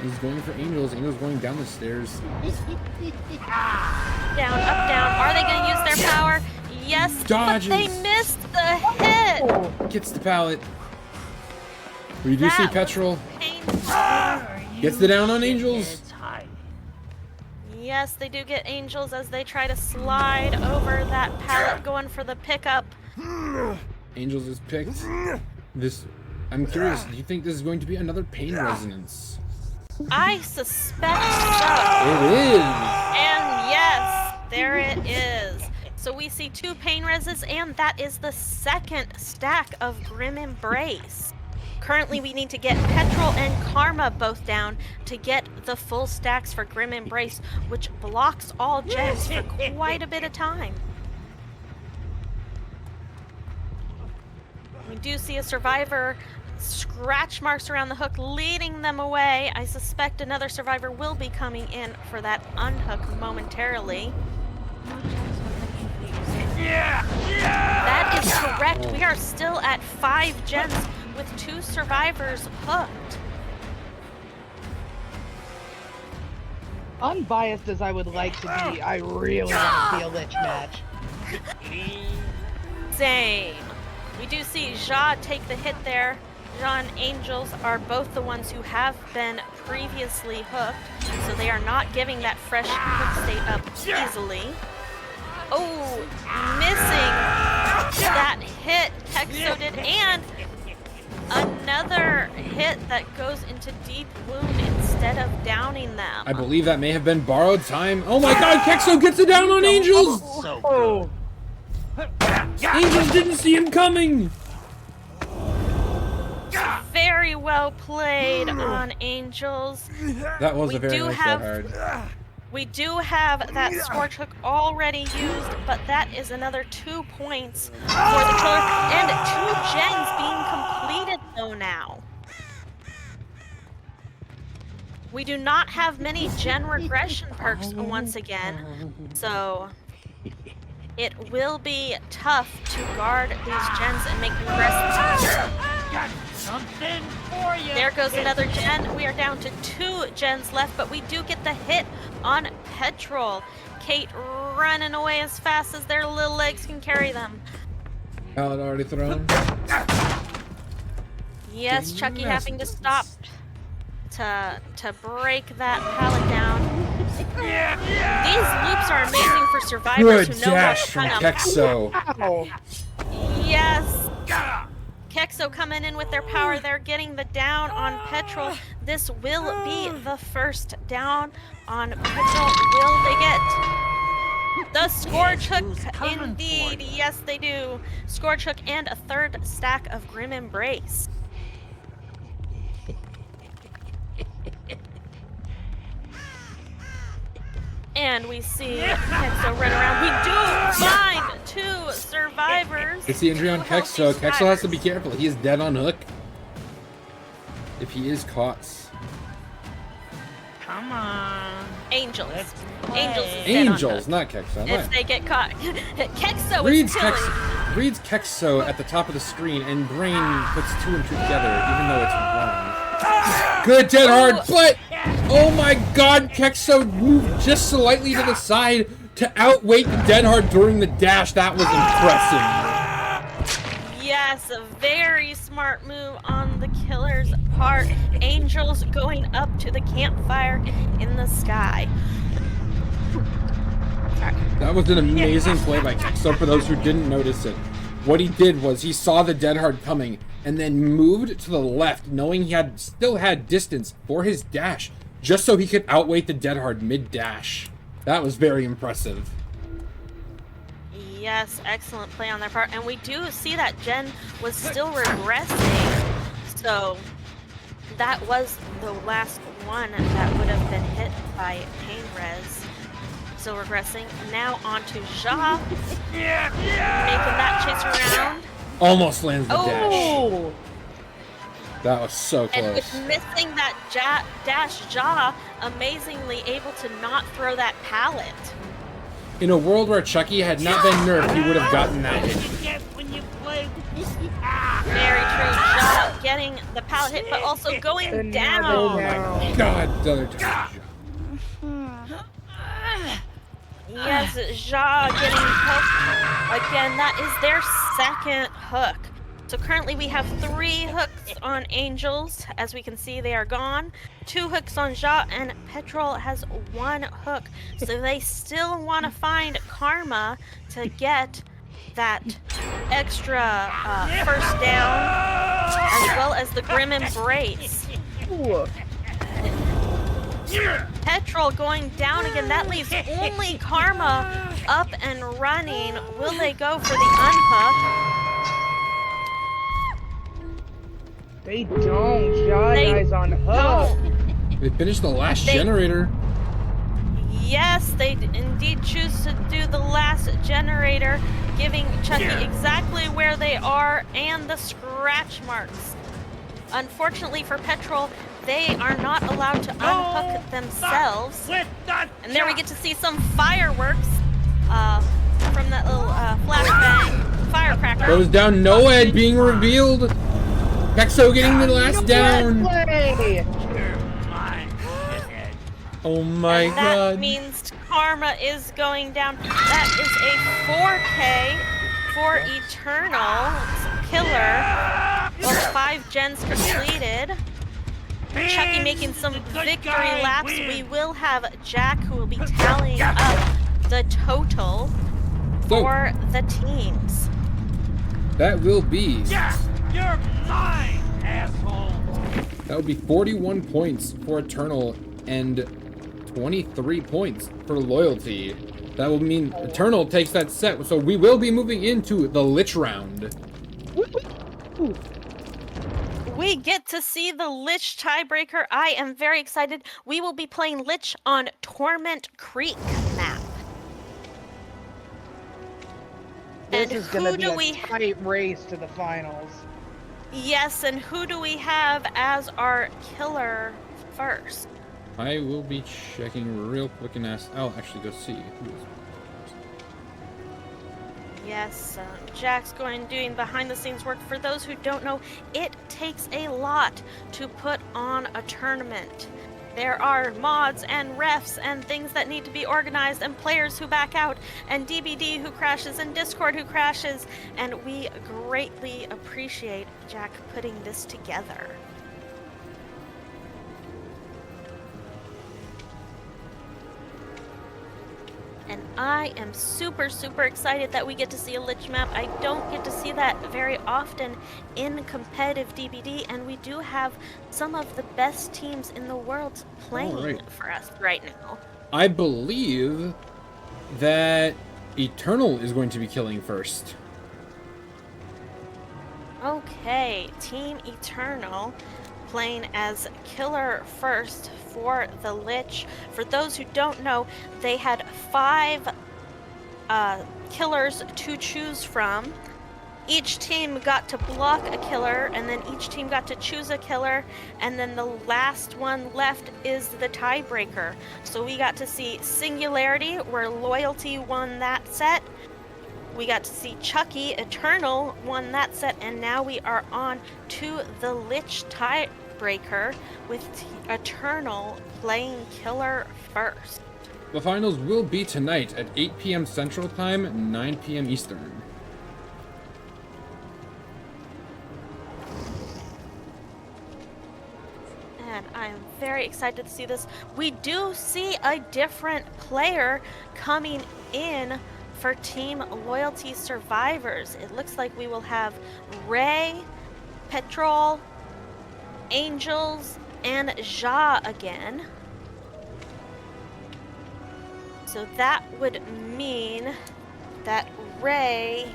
He's going for Angels. Angels going down the stairs. Down, up, down. Are they going to use their power? Yes, Dodges. but they missed the hit. Gets the pallet. We do see That was Petrol. painful. Gets the down on Angels. It's high. Yes, they do get Angels as they try to slide over that pallet, going for the pickup. Angels is picked. This, I'm curious, do you think this is going to be another pain resonance? I suspect so. It is! And yes, there it is. So we see 2 pain reses, and that is the second stack of Grim Embrace. Currently, we need to get Petrol and Karma both down to get the full stacks for Grim Embrace, which blocks all gens for quite a bit of time. We do see a survivor scratch marks around the hook, leading them away. I suspect another survivor will be coming in for that unhook momentarily. That is correct. We are still at 5 gens with 2 survivors hooked. Unbiased as I would like to be, I really want to see a Lich match. Same. We do see Ja take the hit there. Ja and Angels are both the ones who have been previously hooked, so they are not giving that fresh hook state up easily. Oh, missing that hit. Kexo did, and another hit that goes into deep wound instead of downing them. I believe that may have been borrowed time. Oh my god, Kexo gets it down on Angels! So good. Angels didn't see him coming! Very well played on Angels. That was We a very do nice have- hard. We do have that Scorch Hook already used, but that is another 2 points for the killer, and 2 gens being completed though now. We do not have many gen regression perks once again, so it will be tough to guard these gens and make them regress. Got something for you. There goes another gen. We are down to 2 gens left, but we do get the hit on Petrol. Kate running away as fast as their little legs can carry them. Pallet already thrown. Yes, Chucky having to stop to break that pallet down. These loops are amazing for survivors Good who know dash what's from coming. Kexo. Ow. Yes. Kexo coming in with their power. They're getting the down on Petrol. This will be the first down on Petrol. Will they get the Scorch Hook? Who's coming for Indeed. you? Yes, they do. Scorch Hook and a 3rd stack of Grim Embrace. And we see Kexo run around. We do find 2 survivors. It's the injury on Two healthy Kexo. Kexo has to be survivors. careful. He is dead on hook. If he is caught. Come on. Angels. Let's Angels is play. dead on Angels, hook. not Kexo. If they get caught. Kexo Reads is killing. Reads Kexo at the top of the screen, and Brain puts 2 and 2 together, even though it's wrong. Good dead hard, but oh my god, Kexo moved just slightly to the side to outweight the dead hard during the dash. That was impressive. Yes, a very smart move on the killer's part. Angels going up to the campfire in the sky. That was an amazing play by Kexo for those who didn't notice it. What he did was he saw the dead hard coming and then moved to the left, knowing he still had distance for his dash, just so he could outweight the dead hard mid-dash. That was very impressive. Yes, excellent play on their part. And we do see that Jen was still regressing. So that was the last one that would have been hit by Pain Res. Still regressing. Now on to Ja. Making that chase around. Almost lands the dash. Oh! That was so And with close. missing that dash, Ja amazingly able to not throw that pallet. In a world where Chucky had not been nerfed, he would have gotten that hit. You get when you play. Very true. Ja getting the pallet hit, but also going Another down. down. God, the other dash. Yes, Ja getting hooked. Again, that is their 2nd hook. So currently we have 3 hooks on Angels. As we can see, they are gone. 2 hooks on Ja, and Petrol has 1 hook. So they still want to find Karma to get that extra first down, as well as the Grim Embrace. Ooh. Petrol going down again. That leaves only Karma up and running. Will they go for the unhook? They don't. Ja They guy's on hook. No. They finished the last They- generator. Yes, they indeed choose to do the last generator, giving Chucky exactly where they are and the scratch marks. Unfortunately for Petrol, they are not allowed to unhook themselves. With the And there we get to see some fireworks from that little flashbang firecracker. Goes down, Noed being revealed. Kexo getting the last down. Play. You're mine, shithead. Oh my And that god. means Karma is going down. That is a 4K for Eternal Killer. Well, 5 gens completed. Chucky making some victory laps. We will have Jack, who will be tallying up the total for the teams. That will be Yes, you're mine, asshole. That would be 41 points for Eternal and 23 points for Loyalty. That will mean Eternal takes that set, so we will be moving into the Lich round. We get to see the Lich tiebreaker. I am very excited. We will be playing Lich on Torment Creek map. This And is going to who be do a we? tight race to the finals. Yes, and who do we have as our killer first? I will be checking real quick and ask. I'll actually go see who is. Yes, Jack's doing behind the scenes work. For those who don't know, it takes a lot to put on a tournament. There are mods and refs and things that need to be organized, and players who back out, and DBD who crashes, and Discord who crashes, and we greatly appreciate Jack putting this together. And I am super, super excited that we get to see a Lich map. I don't get to see that very often in competitive DBD, and we do have some of the best teams in the world playing for us right now. I believe that Eternal is going to be killing first. Okay, Team Eternal playing as killer first for the Lich. For those who don't know, they had 5 killers to choose from. Each team got to block a killer, and then each team got to choose a killer, and then the last one left is the tiebreaker. So we got to see Singularity, where Loyalty won that set. We got to see Chucky, Eternal, won that set, and now we are on to the Lich tiebreaker with Eternal playing killer first. The finals will be tonight at 8 p.m. Central Time, 9 p.m. Eastern. And I'm very excited to see this. We do see a different player coming in for Team Loyalty Survivors. It looks like we will have Ray, Petrol, Angels, and Ja again. So that would mean that Ray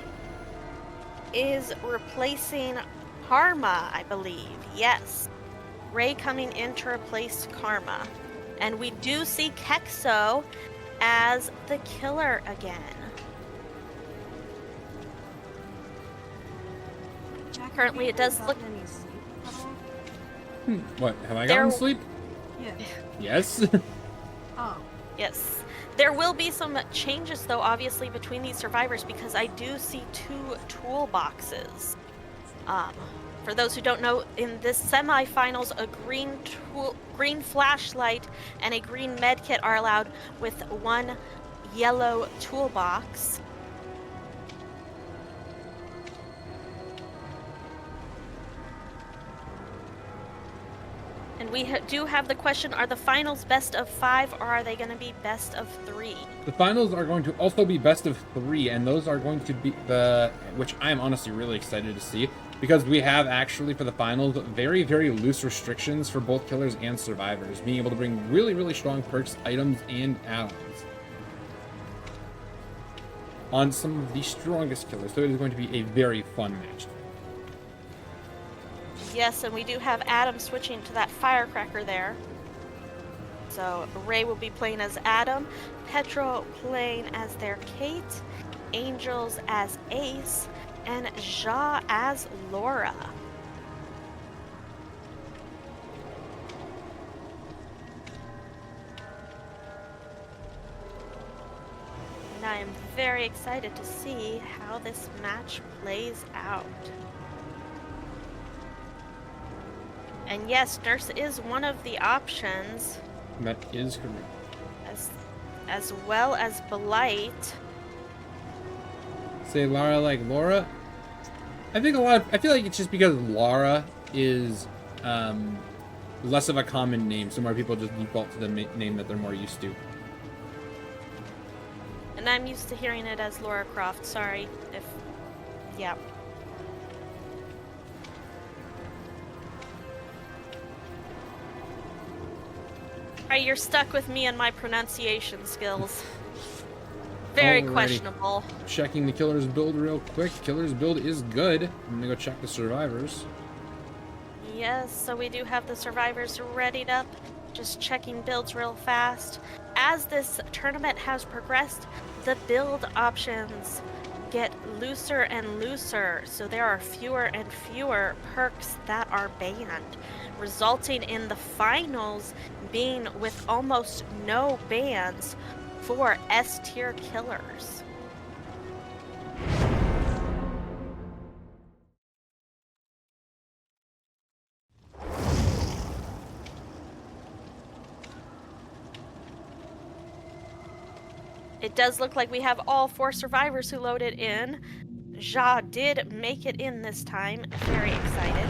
is replacing Karma, I believe. Yes. Ray coming in to replace Karma. And we do see Kexo as the killer again. Currently it does look... What, have I gotten sleep? Yeah. Yes. Oh. Yes. There will be some changes, though, obviously, between these survivors, because I do see 2 toolboxes. For those who don't know, in this semifinals, a green flashlight and a green medkit are allowed with 1 yellow toolbox. And we do have the question, are the finals best of 5 or are they going to be best of 3? The finals are going to also be best of 3, and those are going to be which I'm honestly really excited to see, because we have actually for the finals very, very loose restrictions for both killers and survivors, being able to bring really, really strong perks, items, and allies on some of the strongest killers. So it is going to be a very fun match. Yes, and we do have Adam switching to that firecracker there. So Ray will be playing as Adam, Petro playing as their Kate, Angels as Ace, and Ja as Laura. And I am very excited to see how this match plays out. And yes, Nurse is one of the options. That is correct. As well as Blight. Say Lara like Laura. I feel like it's just because Lara is less of a common name, so more people just default to the name that they're more used to. And I'm used to hearing it as Lara Croft. Sorry if, yeah. Alright, you're stuck with me and my pronunciation skills. Very Alrighty. questionable. Checking the killer's build real quick. Killer's build is good. I'm gonna go check the survivors. Yes, so we do have the survivors readied up. Just checking builds real fast. As this tournament has progressed, the build options get looser and looser, so there are fewer and fewer perks that are banned, resulting in the finals being with almost no bans for S-tier killers. It does look like we have all 4 survivors who loaded in. Ja did make it in this time. Very excited.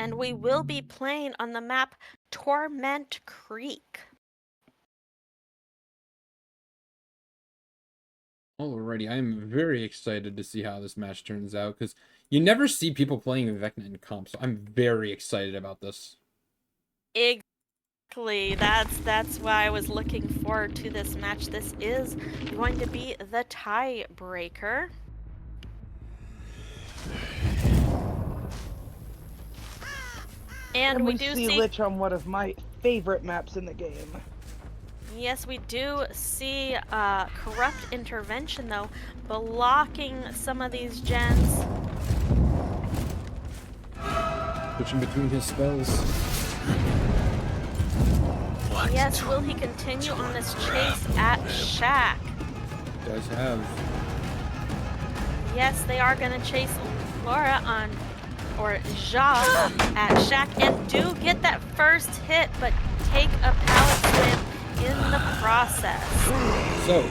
And we will be playing on the map Torment Creek. Alrighty, I'm very excited to see how this match turns out, because you never see people playing Vecna in comp, so I'm very excited about this. Exactly. That's why I was looking forward to this match. This is going to be the tiebreaker. And we do see see Lich on one of my favorite maps in the game. Yes, we do see corrupt intervention though, blocking some of these gens. Switching between his spells. Yes, will he continue on this chase at Shack? Does have. Yes, they are gonna chase Laura on, or Ja at Shack, and do get that first hit, but take a pallet slam in the process. So,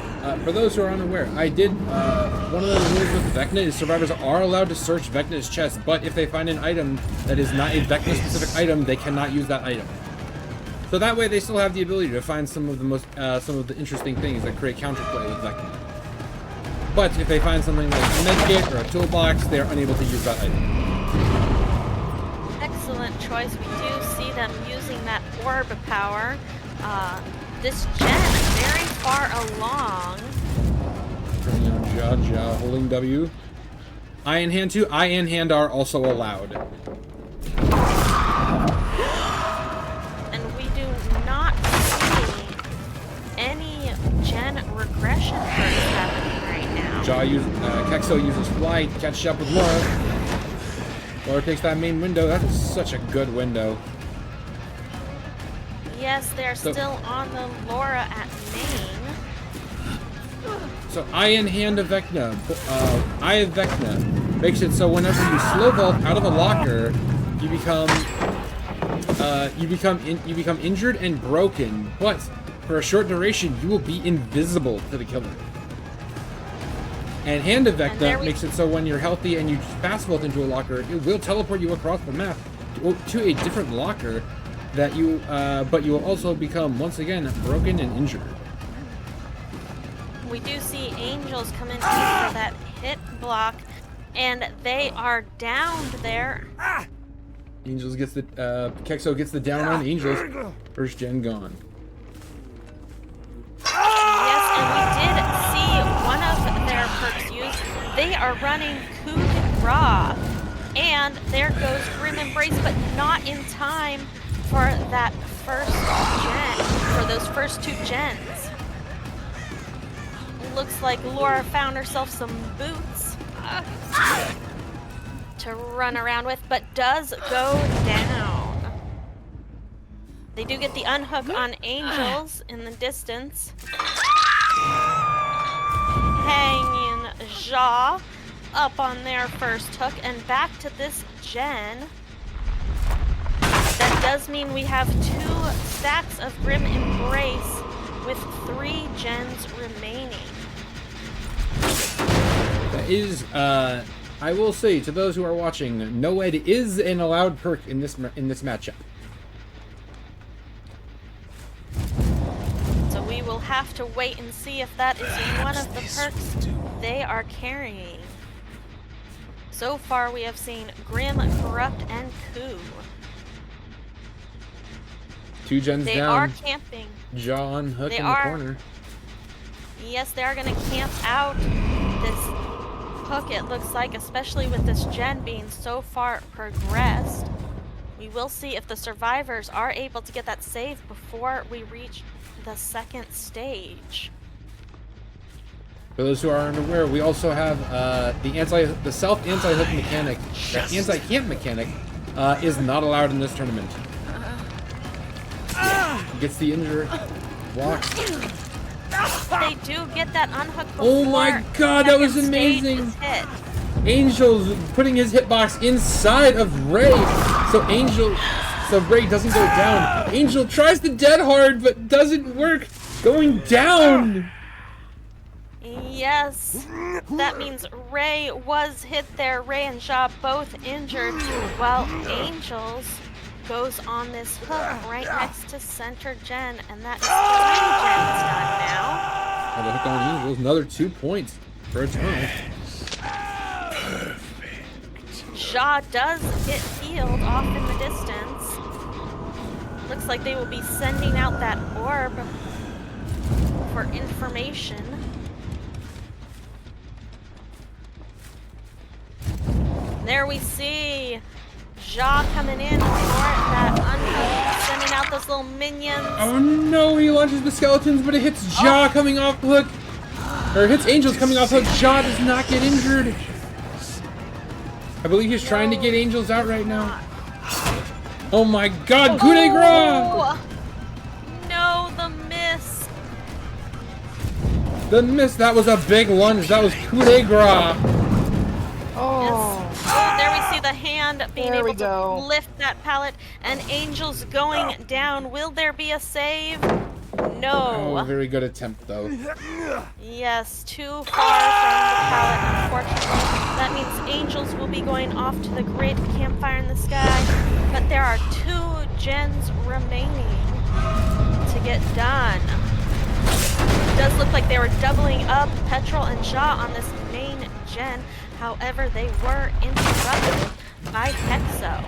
for those who are unaware, I did, one of the rules with Vecna is survivors are allowed to search Vecna's chest, but if they find an item that is not a Vecna-specific item, they cannot use that item. So that way they still have the ability to find some of the interesting things that create counterplay with Vecna. But if they find something like a medkit or a toolbox, they are unable to use that item. Excellent choice. We do see them using that orb power. This gen very far along. Turning on Ja holding W. Eye in hand too. Eye and hand are also allowed. And we do not see any gen regression perks happening right now. Ja uses, Kexo uses fly to catch up with Laura. Laura takes that main window. That is such a good window. Yes, they're So- still on the Laura at main. So Eye in hand of Vecna, Eye of Vecna makes it so whenever you slow vault out of a locker, you become injured and broken, but for a short duration you will be invisible to the killer. And Hand of And there Vecna we- makes it so when you're healthy and you fast vault into a locker, it will teleport you across the map to a different locker that you, but you will also become once again broken and injured. We do see Angels come in for that hit block, and they are downed there. Angels gets the Kexo gets the down on Angels. First gen gone. Yes, and we did see one of their perks used. They are running Coup de Grace, and there goes Grim Embrace, but not in time for that first gen, for those first 2 gens. Looks like Laura found herself some boots to run around with, but does go down. They do get the unhook on Angels in the distance. Hanging Ja up on their first hook, and back to this gen. That does mean we have 2 stacks of Grim Embrace with 3 gens remaining. That is, I will say to those who are watching, Noed is an allowed perk in this matchup. So we will have to wait and see if that is one of the perks they are carrying. So far, we have seen Grim, Corrupt, and Coup. 2 gens They down. are camping. Jaw on hook They in the are. corner. Yes, they are going to camp out this hook, it looks like, especially with this gen being so far progressed. We will see if the survivors are able to get that save before we reach the second stage. For those who are unaware, we also have the self anti-hook mechanic. The anti-camp mechanic is not allowed in this tournament. Gets the injury. Blocks. They do get that unhook before Oh my god, that was second stage amazing! is hit. Angel's putting his hitbox inside of Ray, so Ray doesn't go down. Angel tries the dead hard, but doesn't work. Going down. Yes, that means Ray was hit there. Ray and Ja both injured, while Angels goes on this hook right next to center gen, and that is 3 gens done now. Oh, the hook on Angels, another 2 points for Eternal. Ja does get healed off in the distance. Looks like they will be sending out that orb for information. There we see Ja coming in for that unhook, sending out those little minions. Oh no, he launches the skeletons, but it hits Ja coming off the hook. Or hits Angels coming off the hook. Ja does not get injured. I believe he's trying to get Angels out right now. Oh my god, coup de grace! No, the miss. The miss, that was a big lunge. That was coup de grace. Oh. Oh, there we see the hand being There we able to go. lift that pallet, and Angels going down. Will there be a save? No. Oh, very good attempt though. Yes, too far from the pallet, unfortunately. That means Angels will be going off to the great campfire in the sky, but there are 2 gens remaining to get done. It does look like they were doubling up Petrol and Ja on this main gen. However, they were interrupted by Hexo.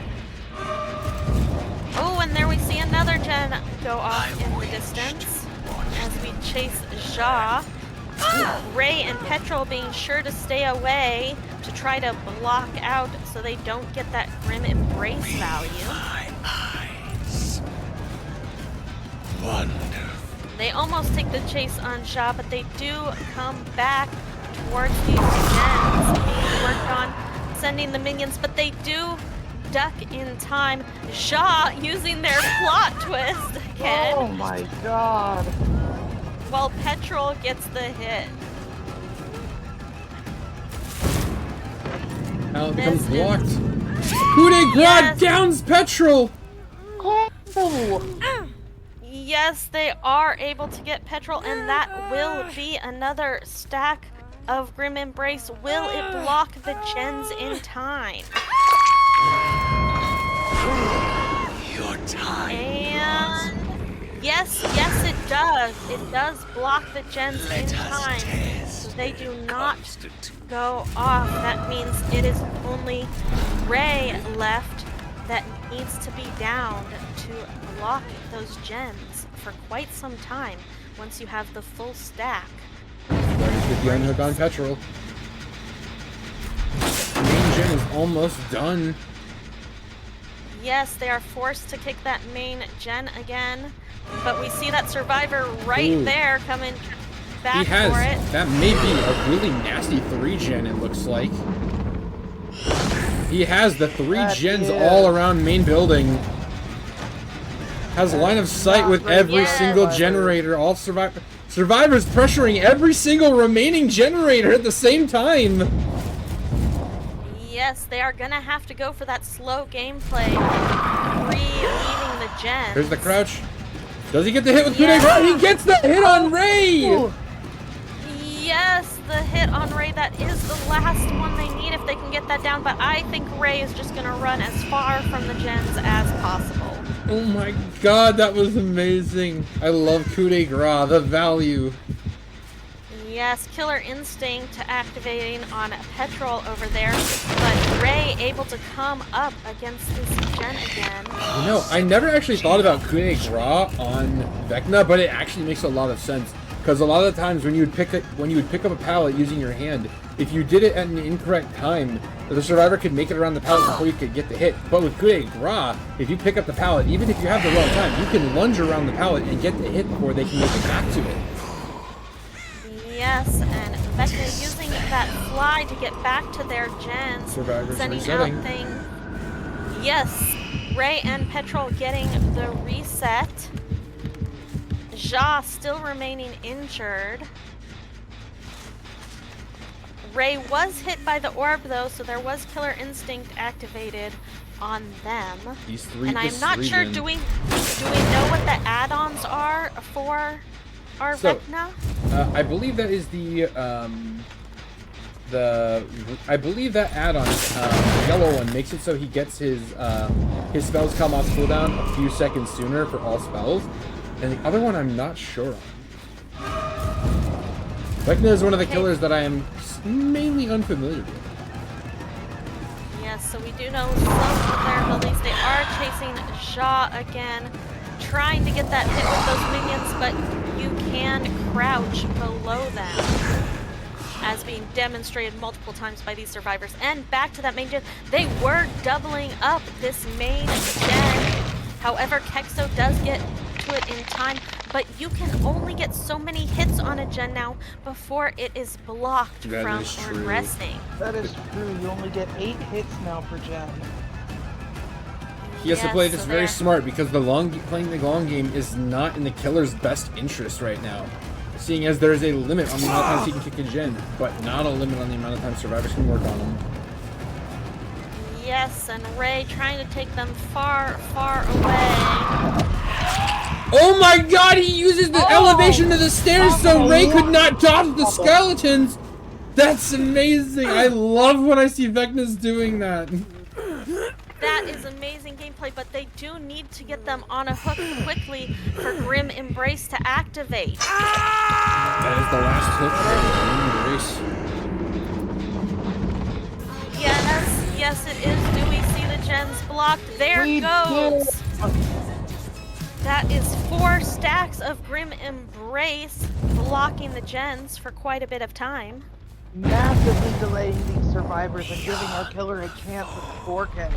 Oh, and there we see another gen go off in the distance as we chase Ja. Ray and Petrol being sure to stay away to try to block out so they don't get that Grim Embrace value. They almost take the chase on Ja, but they do come back towards these gens being worked on, sending the minions, but they do duck in time. Ja using their plot twist again, Oh my god. while Petrol gets the hit. Now it becomes This is- blocked. Coup de grace Yes. downs Petrol. Oh. Yes, they are able to get Petrol, and that will be another stack of Grim Embrace. Will it block the gens in time? Your time. And yes, it does. It does block the gens in time. So they do not go off. That means it is only Ray left that needs to be downed to block those gens for quite some time once you have the full stack. With the unhook on Petrol. Main gen is almost done. Yes, they are forced to kick that main gen again, but we see that Survivor right Ooh. there coming He back has. for it. That may be a really nasty 3 gen, it looks like. He has the 3 That gens is- all around main building. Has line of sight with Not every right yet. single Survivor. generator. All survivors pressuring every single remaining generator at the same time. Yes, they are gonna have to go for that slow gameplay, relieving the gens. Here's the crouch. Does he get the hit with coup de Yeah. grace? He gets the hit on Ray! Ooh. Yes, the hit on Ray, that is the last one they need if they can get that down, but I think Ray is just gonna run as far from the gens as possible. Oh my god, that was amazing. I love coup de grace, the value. Yes, Killer Instinct activating on Petrol over there, but Ray able to come up against this gen again. You know, I never actually thought about coup de grace on Vecna, but it actually makes a lot of sense. Because a lot of the times when you would pick up a pallet using your hand, if you did it at an incorrect time, the survivor could make it around the pallet before you could get the hit. But with coup de grace, if you pick up the pallet, even if you have the wrong time, you can lunge around the pallet and get the hit before they can make it back to it. Yes, and Vecna using that fly to get back to their gens, Survivors sending resetting. out things. Yes, Ray and Petrol getting the reset. Ja still remaining injured. Ray was hit by the orb though, so there was Killer Instinct activated on them. These three, And I'm not sure, do we know what the add-ons are for our Vecna? I believe that is I believe that add-on, the yellow one, makes it so he gets his spells come off cooldown a few seconds sooner for all spells, and the other one I'm not sure on. Vecna is one of the killers that I am mainly unfamiliar with. Yes, so we do know some of their abilities. They are chasing Ja again, trying to get that hit with those minions, but you can crouch below them, as being demonstrated multiple times by these survivors. And back to that main gen, they were doubling up this main gen. However, Kexo does get to it in time, but you can only get so many hits on a gen now before it is blocked That from is true. resting. That is true. You only get 8 hits now per gen. He has to play Yes, this so very there. smart because playing the long game is not in the killer's best interest right now. Seeing as there is a limit on the amount of times he can kick a gen, but not a limit on the amount of times survivors can work on him. Yes, and Ray trying to take them far, far away. Oh my god, he uses the elevation of the stairs so Ray could not dodge the skeletons! That's amazing! I love when I see Vecna's doing that. That is amazing gameplay, but they do need to get them on a hook quickly for Grim Embrace to activate. That is the last hook for the race. Yes, it is. Do we see the gens blocked? There We goes! That is 4 stacks of Grim Embrace blocking the gens for quite a bit of time. Massively delaying these survivors and giving our killer a chance at 4K.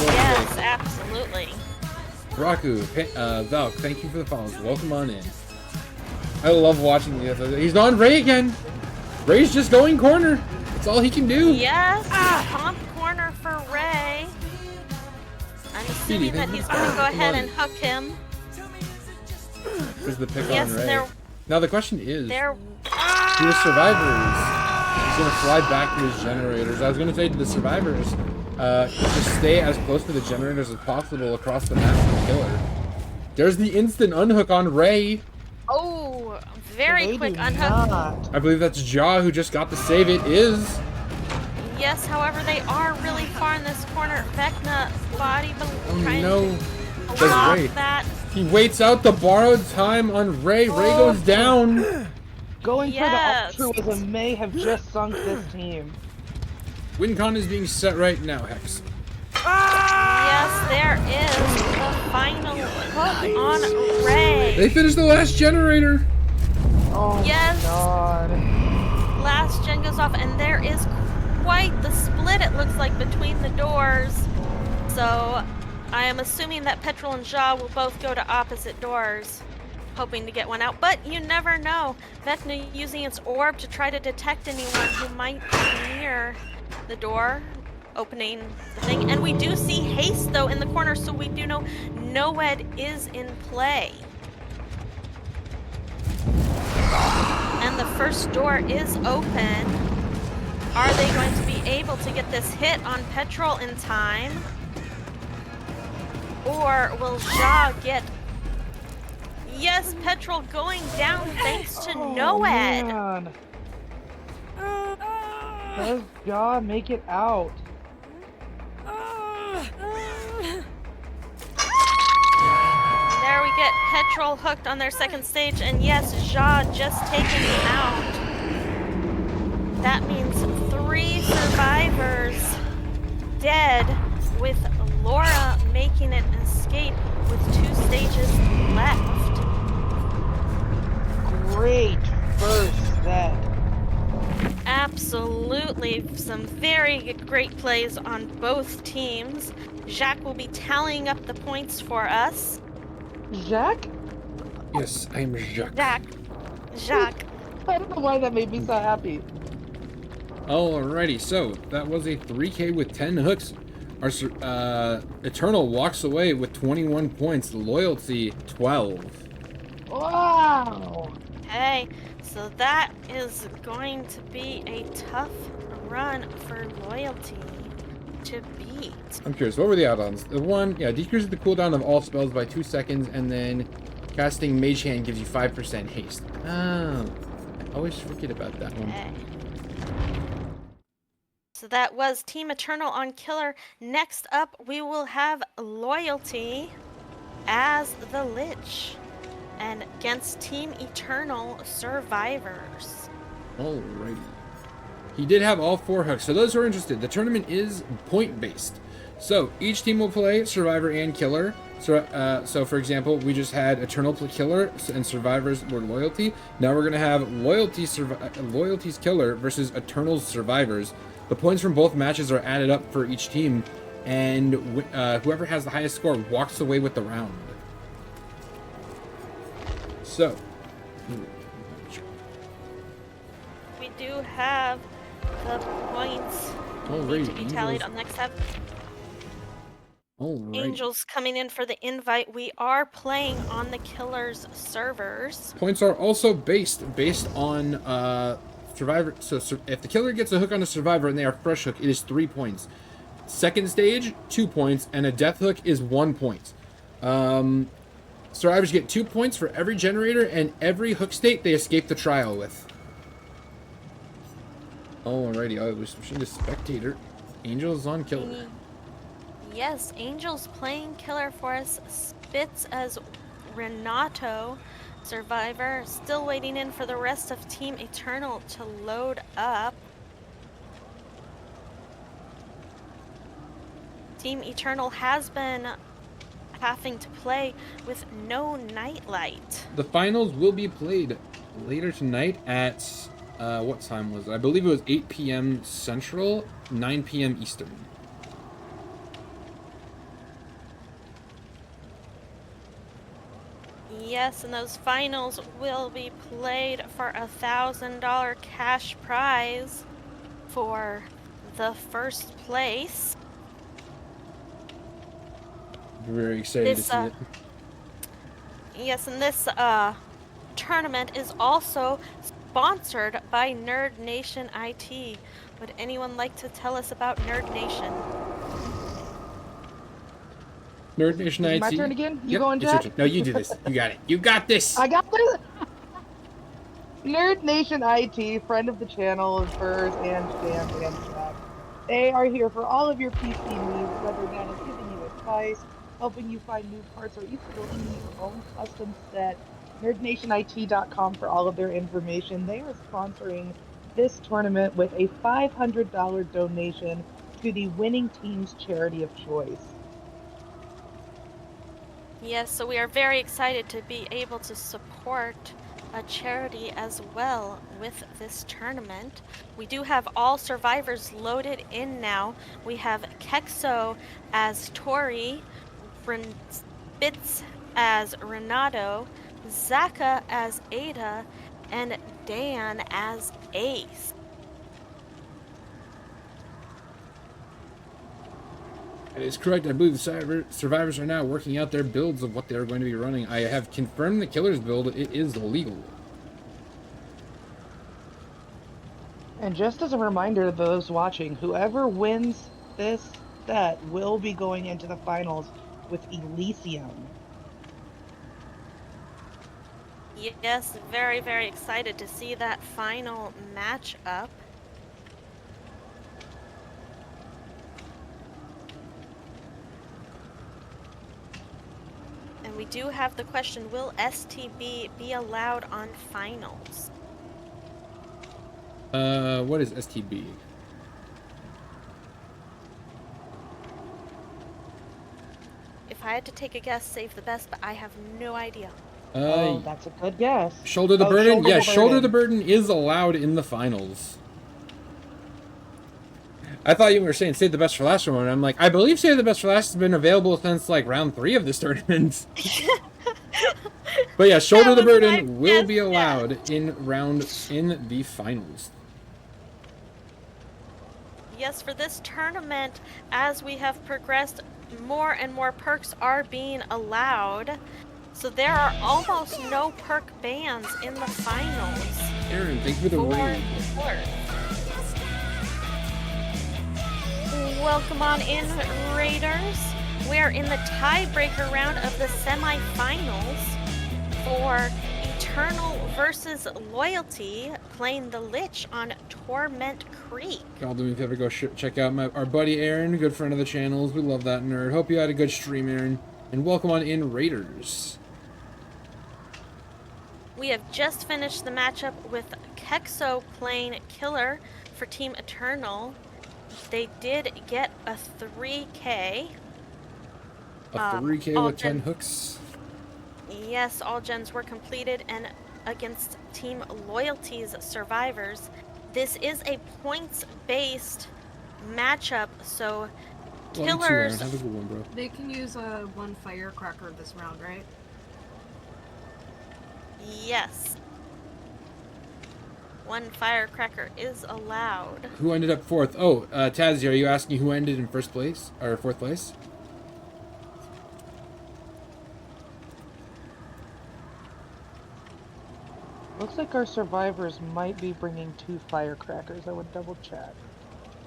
Yes, absolutely. Raku, Valk, thank you for the follows. Welcome on in. I love watching the other. He's on Ray again. Ray's just going corner. That's all he can do. Yes, comp corner for Ray. I'm assuming that he's going to go ahead and hook him. There's the pick Yes, on Ray. there- Now the question is, There. to the survivors, he's going to fly back to his generators. I was going to say to the survivors, just stay as close to the generators as possible across the map for the killer. There's the instant unhook on Ray. Oh, very They quick do unhook. not. I believe that's Ja who just got to save it. Is Yes, however, they are really far in this corner. Vecna body trying no. to That's block Ray. that. He waits out the borrowed time on Ray. Ray goes down. Going Yes. for the altruism may have just sunk this team. WinCon is being set right now, Hex. Yes, there is the final hook on Ray. They finished the last generator. Oh Yes. my god. Last gen goes off, and there is quite the split, it looks like, between the doors. So I am assuming that Petrol and Ja will both go to opposite doors, hoping to get one out. But you never know. Vecna using its orb to try to detect anyone who might be near the door, opening the thing. And we do see Haste, though, in the corner, so we do know Noed is in play. And the first door is open. Are they going to be able to get this hit on Petrol in time? Or will Ja get... Yes, Petrol going down thanks to Noed. Man. Does Ja make it out? There we get petrol hooked on their second stage, and yes, Ja just taken out. That means 3 survivors dead, with Laura making an escape with 2 stages left. Great first set. Absolutely, some very great plays on both teams. Jacques will be tallying up the points for us. Jacques? Yes, I am Jacques. Jacques. I don't know why that made me so happy. Alrighty, so that was a 3K with 10 hooks. Our Eternal walks away with 21 points. Loyalty 12. Wow. Okay, so that is going to be a tough run for Loyalty to beat. I'm curious, what were the add-ons? The one, yeah, decreases the cooldown of all spells by 2 seconds, and then casting Mage Hand gives you 5% haste. Oh, I always forget about that one. Okay. So that was Team Eternal on Killer. Next up, we will have Loyalty as the Lich, and against Team Eternal Survivors. Alrighty. He did have all 4 hooks. So those who are interested, the tournament is point-based. So each team will play Survivor and Killer. So for example, we just had Eternal play Killer and Survivors were Loyalty. Now we're going to have Loyalty's Killer versus Eternal's Survivors. The points from both matches are added up for each team, and whoever has the highest score walks away with the round. So, We do have the points need to be tallied on next step. Angels coming in for the invite. We are playing on the Killer's servers. Points are also based on Survivor. So if the Killer gets a hook on a Survivor and they are fresh hook, it is 3 points. Second stage, 2 points, and a death hook is 1 point. Survivors get 2 points for every generator and every hook state they escape the trial with. Alrighty, I was switching to spectator. Angels on Killer. Yes, Angels playing Killer for us. Spitz as Renato. Survivor still waiting in for the rest of Team Eternal to load up. Team Eternal has been having to play with no nightlight. The finals will be played later tonight at, what time was it? I believe it was 8 p.m. Central, 9 p.m. Eastern. Yes, and those finals will be played for $1,000 cash prize for the first place. Very excited to see it. Yes, and this tournament is also sponsored by Nerd Nation IT. Would anyone like to tell us about Nerd Nation? Nerd Nation IT. My turn again? You Yep, going, it's your Jack? turn. No, you do this. You got it. You got this. I got this. Nerd Nation IT, friend of the channel, of Burrs and Stan and Jack. They are here for all of your PC needs, whether that is giving you advice, helping you find new parts, or even building your own custom set. NerdNationIT.com for all of their information. They are sponsoring this tournament with a $500 donation to the winning team's charity of choice. Yes, so we are very excited to be able to support a charity as well with this tournament. We do have all survivors loaded in now. We have Kexo as Tori, Spitz as Renato, Zaka as Ada, and Dan as Ace. That is correct. I believe the survivors are now working out their builds of what they are going to be running. I have confirmed the Killer's build. It is legal. And just as a reminder to those watching, whoever wins this set will be going into the finals with Elysium. Yes, very, very excited to see that final matchup. And we do have the question, will STB be allowed on finals? What is STB? If I had to take a guess, save the best, but I have no idea. Oh, that's a good guess. Shoulder the Oh, burden? shoulder Yeah, the shoulder the burden. burden is allowed in the finals. I thought you were saying save the best for last one. I'm like, I believe save the best for last has been available since like round 3 of this tournament. But yeah, shoulder the That was my burden will be guess, yeah. allowed in the finals. Yes, for this tournament, as we have progressed, more and more perks are being allowed. So there are almost no perk bans in the finals. Aaron, thank you for the for raid. Killers. Welcome on in, Raiders. We're in the tiebreaker round of the semifinals for Eternal versus Loyalty, playing the Lich on Torment Creek. Y'all do me a favor, go check out our buddy Aaron, good friend of the channels. We love that nerd. Hope you had a good stream, Aaron. And welcome on in, Raiders. We have just finished the matchup with Kexo playing Killer for Team Eternal. They did get a 3K. A 3K all with 10 gens- hooks. Yes, all gens were completed, and against Team Loyalty's Survivors. This is a points-based matchup, so Love you too, Killers... Aaron. Have a good one, bro. They can use one firecracker this round, right? Yes. One firecracker is allowed. Who ended up 4th? Oh, Tazzy, are you asking who ended in 1st place? Or 4th place? Looks like our survivors might be bringing 2 firecrackers. I would double check.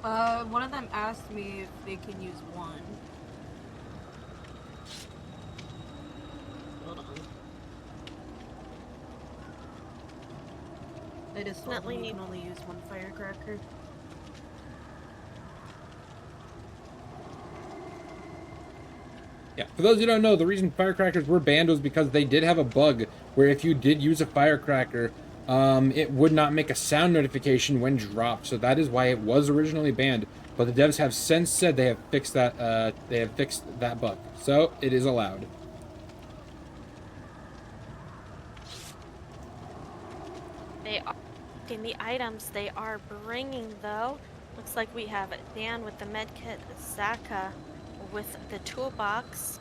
One of them asked me if they can use one. Hold on. They just told Definitely me you need- can only use one firecracker. Yeah, for those who don't know, the reason firecrackers were banned was because they did have a bug where if you did use a firecracker, it would not make a sound notification when dropped. So that is why it was originally banned. But the devs have since said they have fixed that. Bug, so it is allowed. They are getting the items they are bringing, though. Looks like we have Dan with the medkit, Zaka with the toolbox,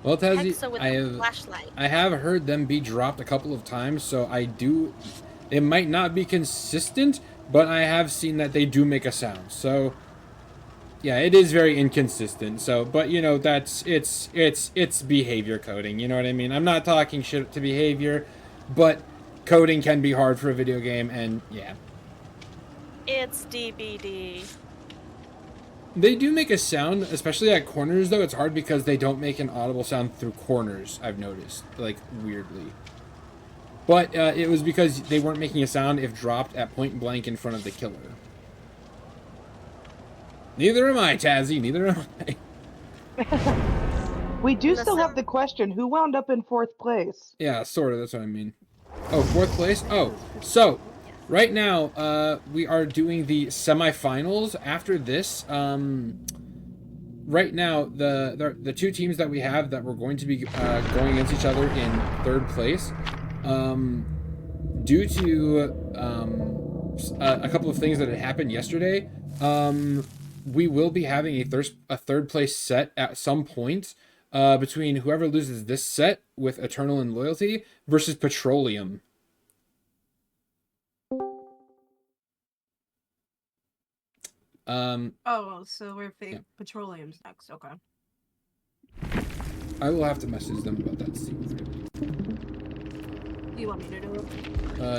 Well, Tazzy, Hexa with I the have flashlight. I have heard them be dropped a couple of times, so I do. It might not be consistent, but I have seen that they do make a sound. So, yeah, it is very inconsistent. So, but you know, it's behavior coding. You know what I mean? I'm not talking shit to behavior, but coding can be hard for a video game, and yeah, It's DBD. they do make a sound, especially at corners. Though it's hard because they don't make an audible sound through corners. I've noticed, like weirdly. But it was because they weren't making a sound if dropped at point blank in front of the killer. Neither am I, Tazzy. Neither am I. We do The still sur- have the question, who wound up in 4th place? Yeah, sort of. That's what I mean. Oh, 4th place? Oh, so right now we are doing the semifinals. After this, right now the 2 teams that we have that we're going to be going against each other in 3rd place, due to a couple of things that had happened yesterday, we will be having a 3rd place set at some point. Between whoever loses this set with Eternal and Loyalty versus Petroleum. Oh, so we're fake Yeah. petroleum's next. Okay. I will have to message them about that secret. Do you want me to do it?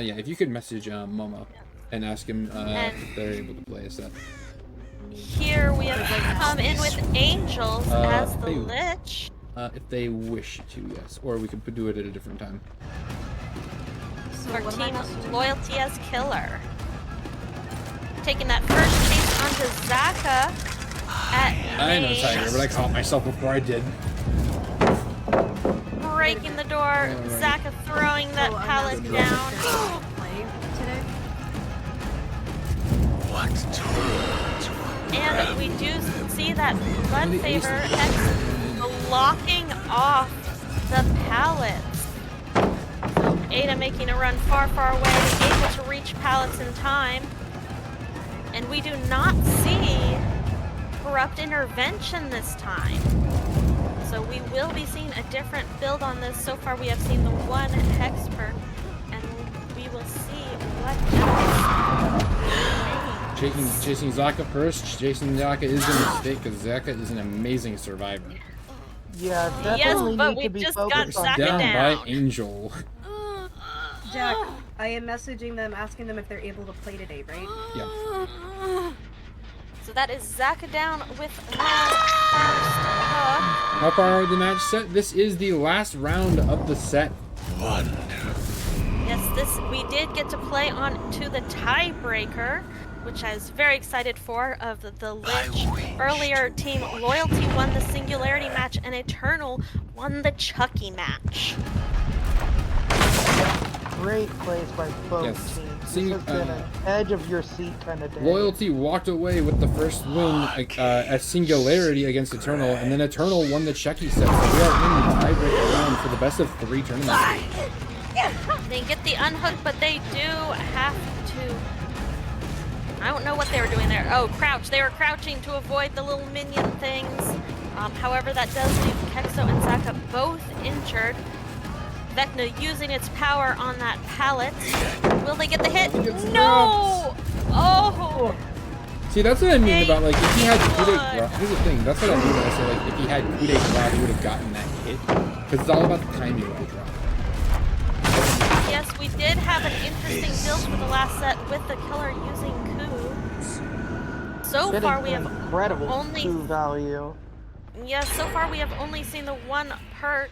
Yeah, if you could message Momo and ask him if they're able to play a set. Here we have come in with Angels as the hey. Lich. If they wish to, yes. Or we could do it at a different time. So For what am I Team supposed to do? Loyalty as Killer. Taking that first chase onto Zaka at I know, Mage. Tiger, but I caught myself before I did. breaking the door. Zaka throwing that pallet down. Play today. What turn? And we do see that Bloodfavor Hex blocking off the pallets. So Ada making a run far, far away, able to reach pallets in time. And we do not see Corrupt Intervention this time. So we will be seeing a different build on this. So far we have seen the one Hex perk, and we will see what else. Chasing Zaka first. Chasing Zaka is a mistake because Zaka is an amazing survivor. Yeah, Yes, definitely but need we to be just got focused on Zaka Down down. by Angel. Jack, I am messaging them, asking them if they're able to play today, right? Yeah. So that is Zaka down with round first hook. How far are the match set? This is the last round of the set. Yes, we did get to play on to the tiebreaker, which I was very excited for, of the Lich. Earlier, Team Loyalty won the Singularity match, and Eternal won the Chucky match. Great plays by both Yes. teams. Sing- This has been an edge of your seat kind of day. Loyalty walked away with the first win at Singularity against Eternal, and then Eternal won the Chucky set. So we are in the tiebreaker round for the best of 3 tournaments. They get the unhook, but they do have to... I don't know what they were doing there. Oh, crouch. They were crouching to avoid the little minion things. However, that does leave Kexo and Zaka both injured. Vecna using its power on that pallet. Will they get the hit? No! Oh! See, that's what I mean They about, like, if he had coup would. de grace. Here's the thing, that's what I mean when I say, like, if he had coup de grace, he would have gotten that hit. Because it's all about the timing of the drop. Yes, we did have an interesting build for the last set with the killer using coup. So Getting far, we have incredible only... coup value. Yes, so far we have only seen the one perk.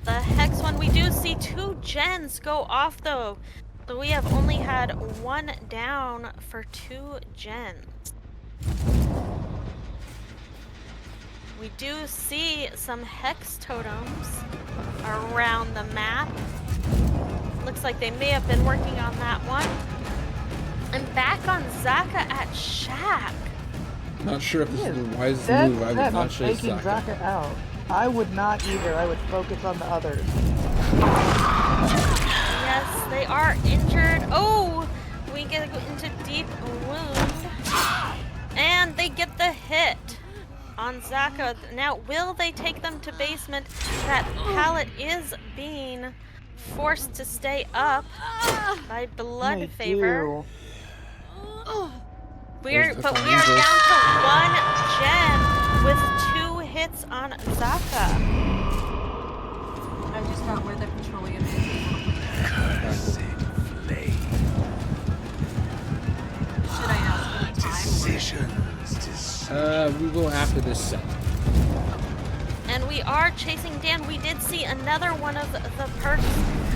The Hex one. We do see 2 gens go off though. So we have only had 1 down for 2 gens. We do see some Hex totems around the map. Looks like they may have been working on that one. And back on Zaka at Shack. Not sure if this is the wisest Dead move. I set would on not chase taking Zaka. Zaka out. I would not either. I would focus on the others. Yes, they are injured. Oh, we get into deep wound. And they get the hit on Zaka. Now, will they take them to basement? That pallet is being forced to stay up by Bloodfavor. We are There's the down Angels. to 1 gen with 2 hits on Zaka. I just got where the petroleum is. Should I ask for the time? Decisions. We will after this set. And we are chasing Dan. We did see another one of the perks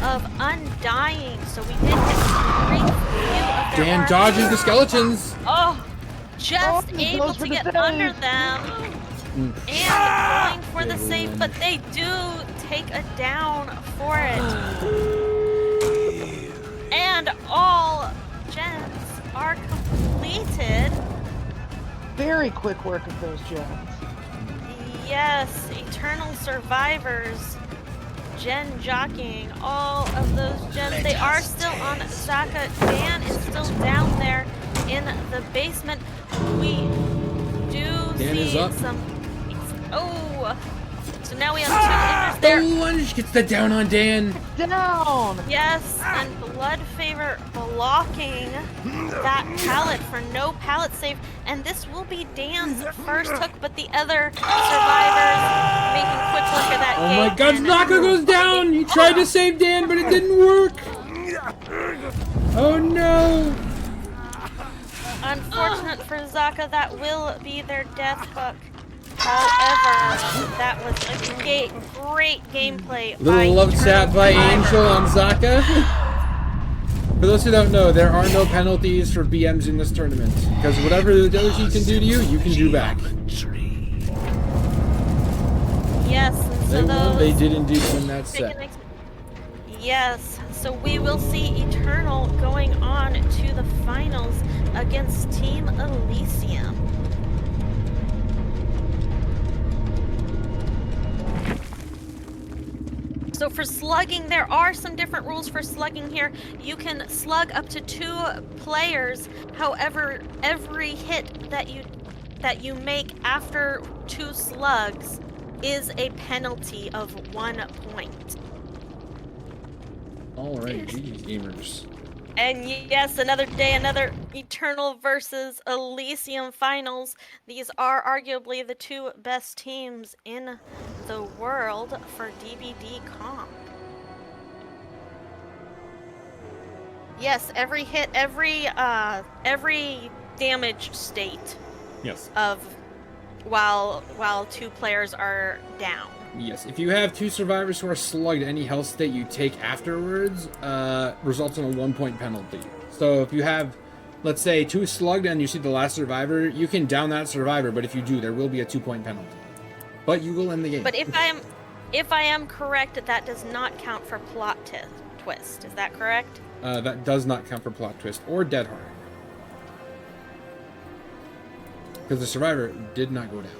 of Undying, so we did get a brief view of their Dan aura. dodges the skeletons. Oh, just he able goes to for the get save. under them. And going for the save, but they do take a down for it. And all gens are completed. Very quick work of those gens. Yes, Eternal Survivors, gen jockeying, all of those gens. They are still on Zaka. Dan is still down there in the basement. We do Dan see is up. some... Oh! So now we have 2 injured The there. lunge gets the down on Dan. Down! Yes, and Bloodfavor blocking that pallet for no pallet save. And this will be Dan's first hook, but the other survivors making quick look at that Oh gate. my god, and- Naka goes down! He tried to save Dan, but it didn't work! Oh no! Unfortunate for Zaka, that will be their death hook. However, that was a great gameplay by Little love Eternal chat by Survivor. Angel on Zaka. For those who don't know, there are no penalties for BMs in this tournament. Because whatever the other team can do to you, you can do back. Yes, They won. They did indeed win that Take set. Yes, so we will see Eternal going on to the finals against Team Elysium. So for slugging, there are some different rules for slugging here. You can slug up to 2 players. However, every hit that you make after 2 slugs is a penalty of 1 point. Alright, GG gamers. And yes, another day, another Eternal versus Elysium finals. These are arguably the 2 best teams in the world for DBD comp. Yes, every hit, every damage state Yes. of while 2 players are down. Yes, if you have 2 survivors who are slugged, any health state you take afterwards results in a 1-point penalty. So if you have, let's say, 2 slugged and you see the last survivor, you can down that survivor, but if you do, there will be a 2-point penalty. But you will end the game. But if I am correct, that does not count for plot twist. Is that correct? That does not count for plot twist or dead hard. Because the survivor did not go down.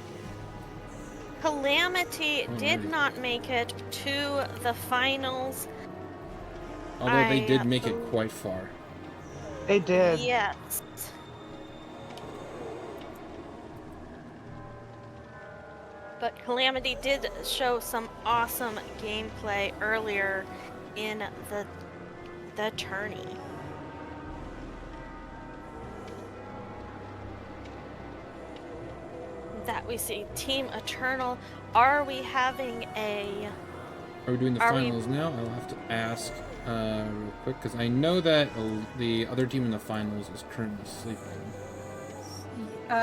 Calamity did not make it to the finals. Although they did make it quite far. They did. Yes. But Calamity did show some awesome gameplay earlier in the tourney. That we see Team Eternal. Are we having a... Are we doing the finals now? I'll have to ask real quick, because I know that the other team in the finals is currently sleeping.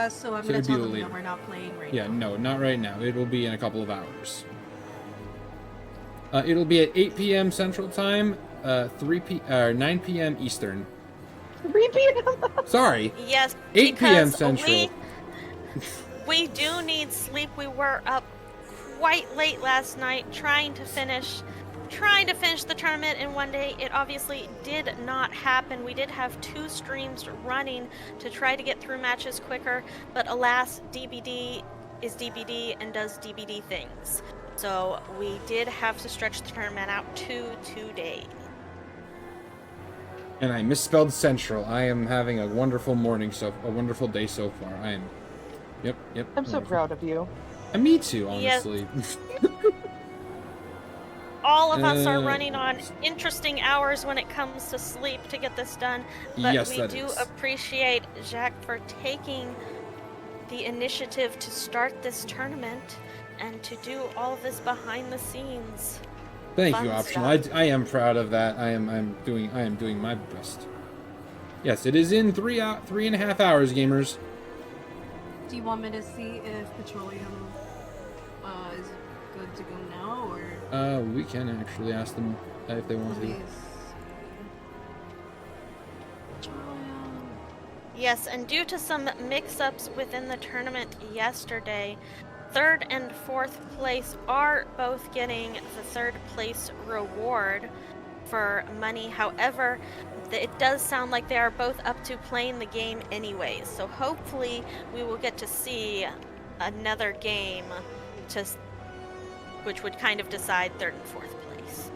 So I'm going to tell them that we're not playing right now. Yeah, no, not right now. It will be in a couple of hours. It'll be at 8 p.m. Central Time, 9 p.m. Eastern. 3 p.m. Sorry. Yes, 8 p.m. because Central. We do need sleep. We were up quite late last night trying to finish the tournament in one day. It obviously did not happen. We did have 2 streams running to try to get through matches quicker, but alas, DBD is DBD and does DBD things. So we did have to stretch the tournament out to 2 days. And I misspelled Central. I am having a wonderful wonderful day so far. I am. Yep. I'm so proud of you. And me too, honestly. Yes. All of us are running on interesting hours when it comes to sleep to get this done. But yes, we do appreciate Jacques for taking the initiative to start this tournament and to do all of this behind the scenes. Thank you, Optional. I am proud of that. I am doing my best. Yes, it is in 3.5 hours, gamers. Do you want me to see if Petroleum is good to go now, or? We can actually ask them if they want to. Yes, and due to some mix-ups within the tournament yesterday, 3rd and 4th place are both getting the 3rd place reward for money. However, it does sound like they are both up to playing the game anyways. So hopefully we will get to see another game which would kind of decide 3rd and 4th place.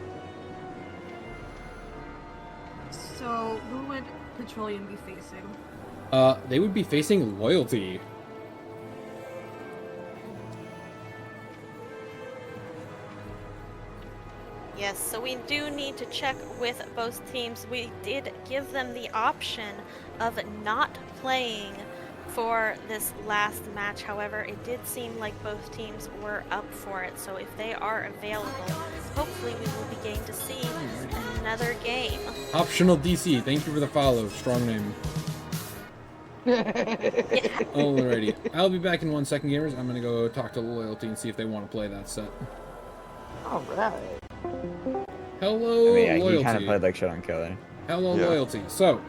So who would Petroleum be facing? They would be facing Loyalty. Yes, so we do need to check with both teams. We did give them the option of not playing for this last match. However, it did seem like both teams were up for it. So if they are available, hopefully we will be getting to see another game. Optional DC, thank you for the follow. Strong name. Alrighty. I'll be back in 1 second, gamers. I'm gonna go talk to Loyalty and see if they want to play that set. Alright. Hello, Loyalty. He kind of played like shit on Killer. Hello, Loyalty. So,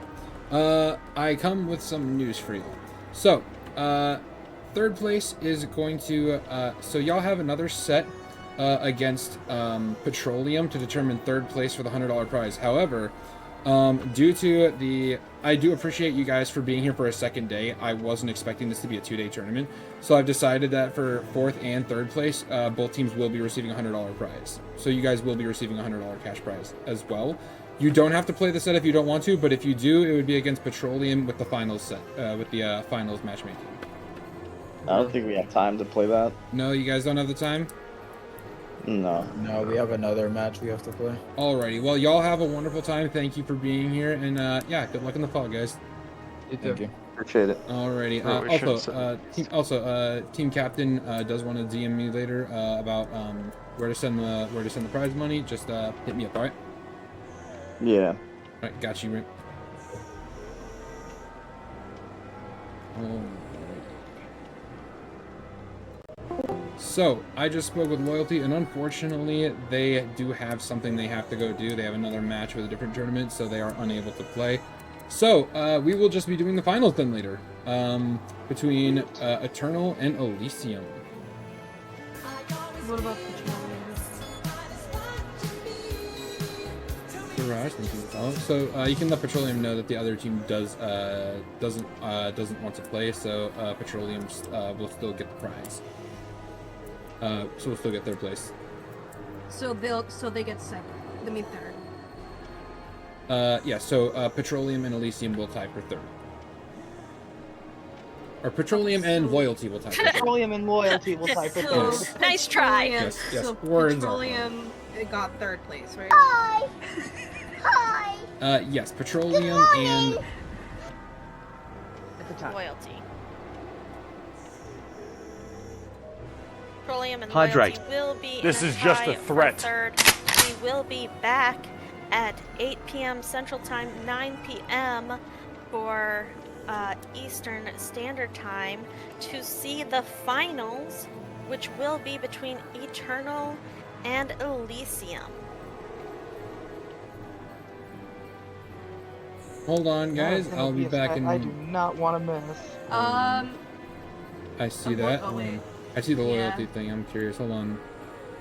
I come with some news for you. So, 3rd place is going to, so y'all have another set against Petroleum to determine third place for the $100 prize. However, due to I do appreciate you guys for being here for a second day. I wasn't expecting this to be a 2-day tournament, so I've decided that for fourth and third place, both teams will be receiving a $100 prize. So you guys will be receiving a $100 cash prize as well. You don't have to play the set if you don't want to, but if you do, it would be against Petroleum with the finals set, with the finals matchmaking. I don't think we have time to play that. No, you guys don't have the time? No. No, we have another match we have to play. Alrighty, well, y'all have a wonderful time. Thank you for being here, and yeah, good luck in the fall, guys. Thank you. Appreciate it. Alrighty. Oh, we shouldn't Team captain does want to DM me later about where to send the prize money. Just hit me up, alright? Yeah. Alright, got you, Rick. So, I just spoke with Loyalty, and unfortunately, they do have something they have to go do. They have another match with a different tournament, so they are unable to play. So, we will just be doing the finals then later, between Eternal and Elysium. What about Petroleum? Garage, thank you. Oh, so you can let Petroleum know that the other team doesn't want to play, so Petroleum will still get the prize. So we'll still get their place. So they get second. I mean third. Yeah. So Petroleum and Elysium will tie for third. Or Petroleum and Loyalty will tie for third. Petroleum and Loyalty will type it So, Yes. Nice try. Yes, yes. So Words are Petroleum got third place, right? Hi. Hi. Yes. Petroleum and at the top. Loyalty. Petroleum and Hydrate. Loyalty will be This in is just a tie for threat. third. We will be back at 8 p.m. Central Time, 9 p.m. for Eastern Standard Time to see the finals, which will be between Eternal and Elysium. hold on, guys. That is gonna I'll be a back fight in. I do not want to miss. I see that. Oh wait. I see the loyalty thing. I'm curious. Hold on.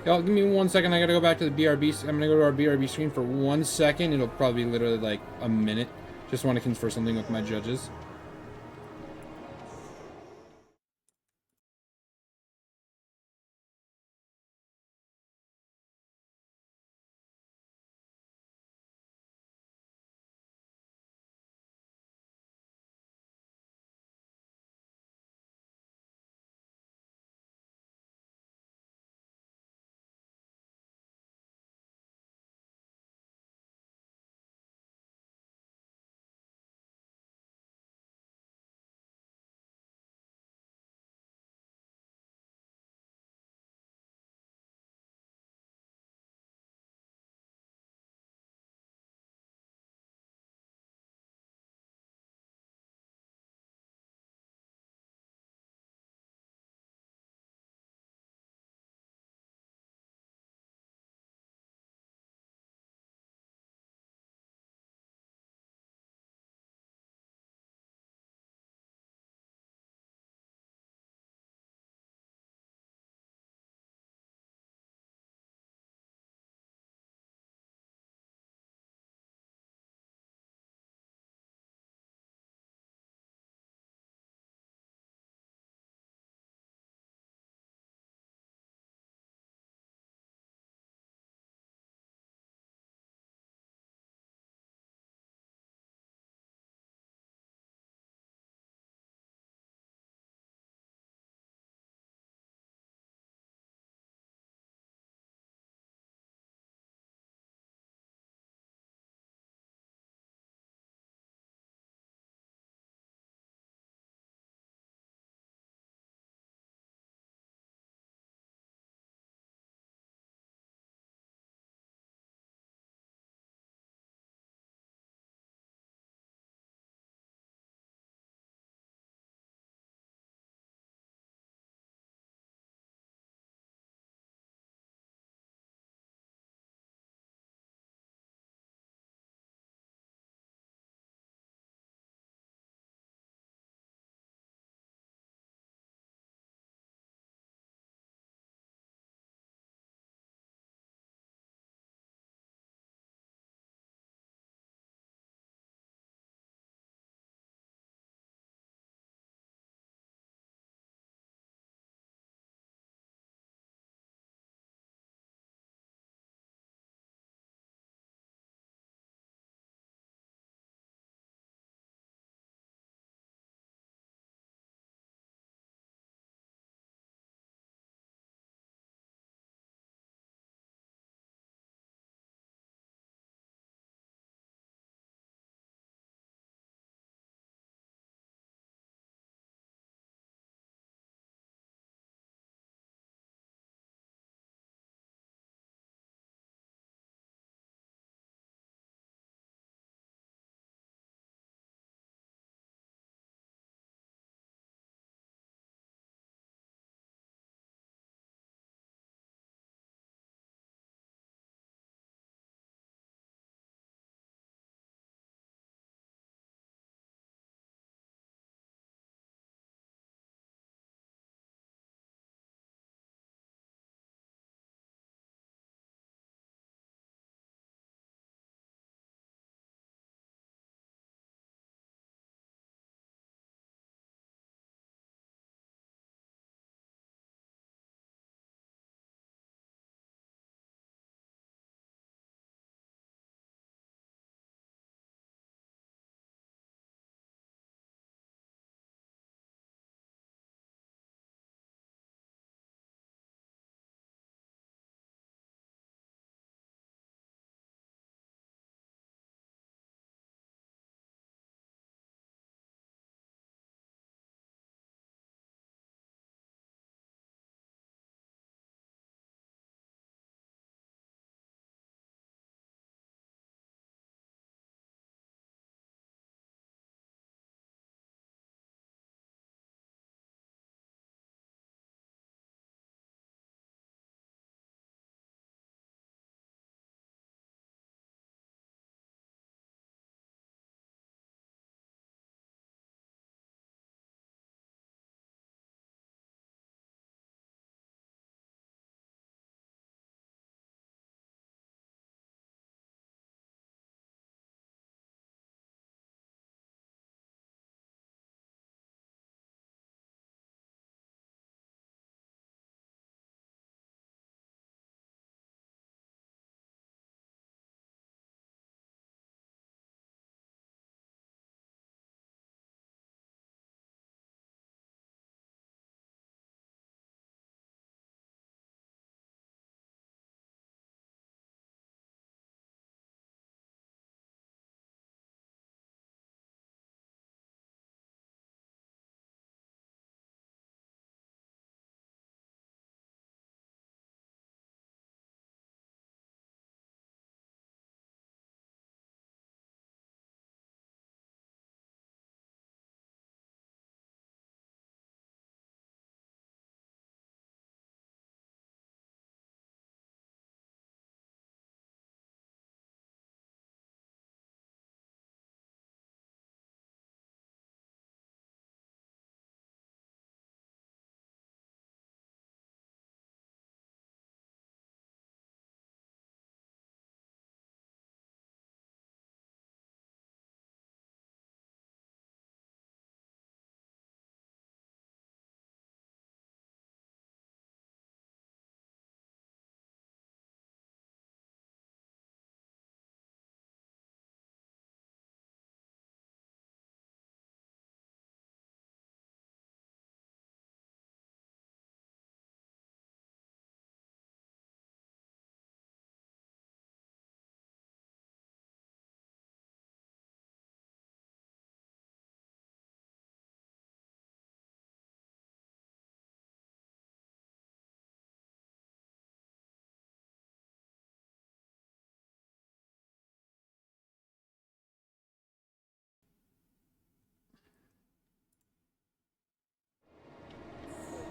Y'all, give me 1 second. I gotta go back to the BRB. I'm gonna go to our BRB screen for 1 second. It'll probably be literally like a minute. Just want to confer something with my judges.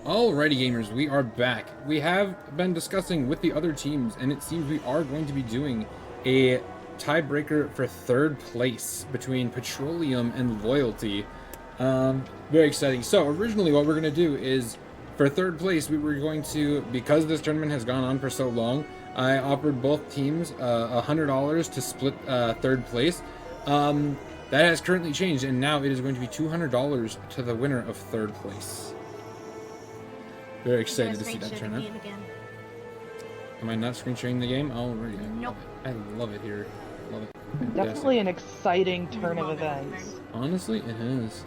Alrighty, gamers, we are back. We have been discussing with the other teams, and it seems we are going to be doing a tiebreaker for third place between Petroleum and Loyalty. Very exciting. So, originally what we're going to do is, for third place, we were going to, because this tournament has gone on for so long, I offered both teams $100 to split third place. That has currently changed, and now it is going to be $200 to the winner of third place. Very excited to see that turn out. Am I not screen sharing the game? Alrighty. Nope. I love it here. Love it. Fantastic. Definitely an exciting turn of events. Honestly, it is.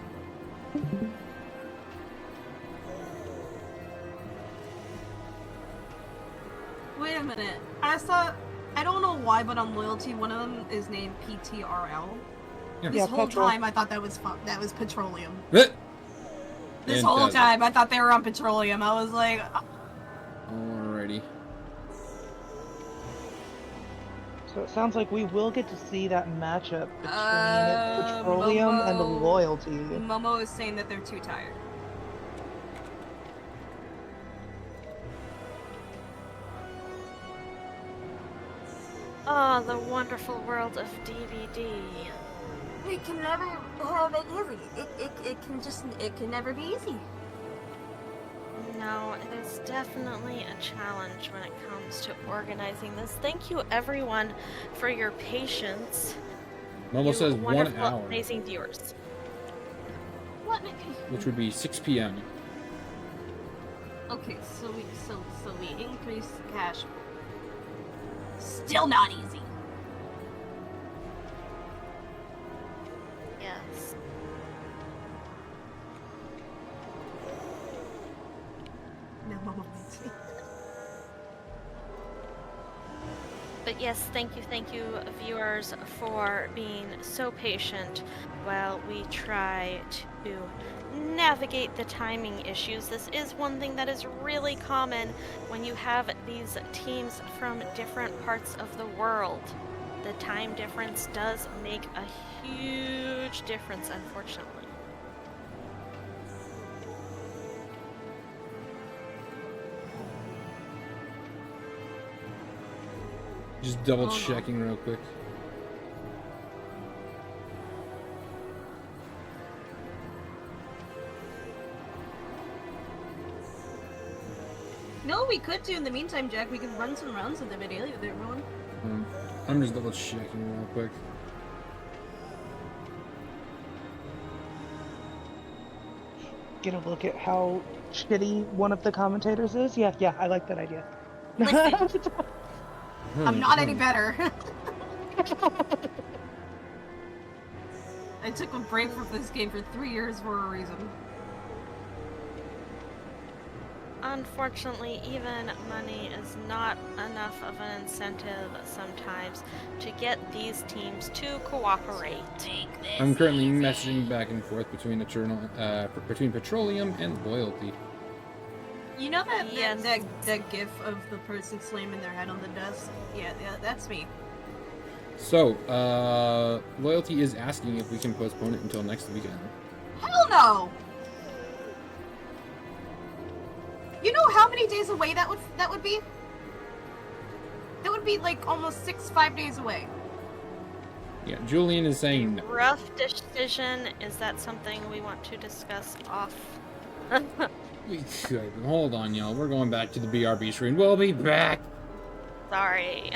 Wait a minute. I don't know why, but on Loyalty, one of them is named PTRL. Yeah. This whole Petrol. time, I thought that was Petroleum. But This whole time, I thought they were on Petroleum. I was like, alrighty. So it sounds like we will get to see that matchup between Petroleum and Loyalty. Momo is saying that they're too tired. Oh, the wonderful world of DVD. We can never have it easy. It can never be easy. No, it is definitely a challenge when it comes to organizing this. Thank you, everyone, for your patience. Momo You says 1 wonderful, hour, amazing viewers. which would be 6 p.m. Okay, so we increased the cash. Still not easy. Yes. No, Momo needs me. But yes, thank you, viewers, for being so patient while we try to navigate the timing issues. This is one thing that is really common when you have these teams from different parts of the world. The time difference does make a huge difference, unfortunately. Just double checking real quick. No, we could do in the meantime, Jack. We could run some rounds of the video with everyone. I'm just double checking real quick. Get a look at how shitty one of the commentators is. Yeah, I like that idea. Listen, I'm not any better. I took a break from this game for 3 years for a reason. Unfortunately, even money is not enough of an incentive sometimes to get these teams to cooperate. I'm currently messaging back and forth between between Petroleum and Loyalty. You know that Yes. that gif of the person slamming their head on the desk? Yeah, that's me. So, Loyalty is asking if we can postpone it until next weekend. Hell no! You know how many days away that would be? That would be like almost 5 days away. Yeah, Julian is saying no. Rough decision. Is that something we want to discuss off? We could. Hold on, y'all. We're going back to the BRB screen. We'll be back. Sorry.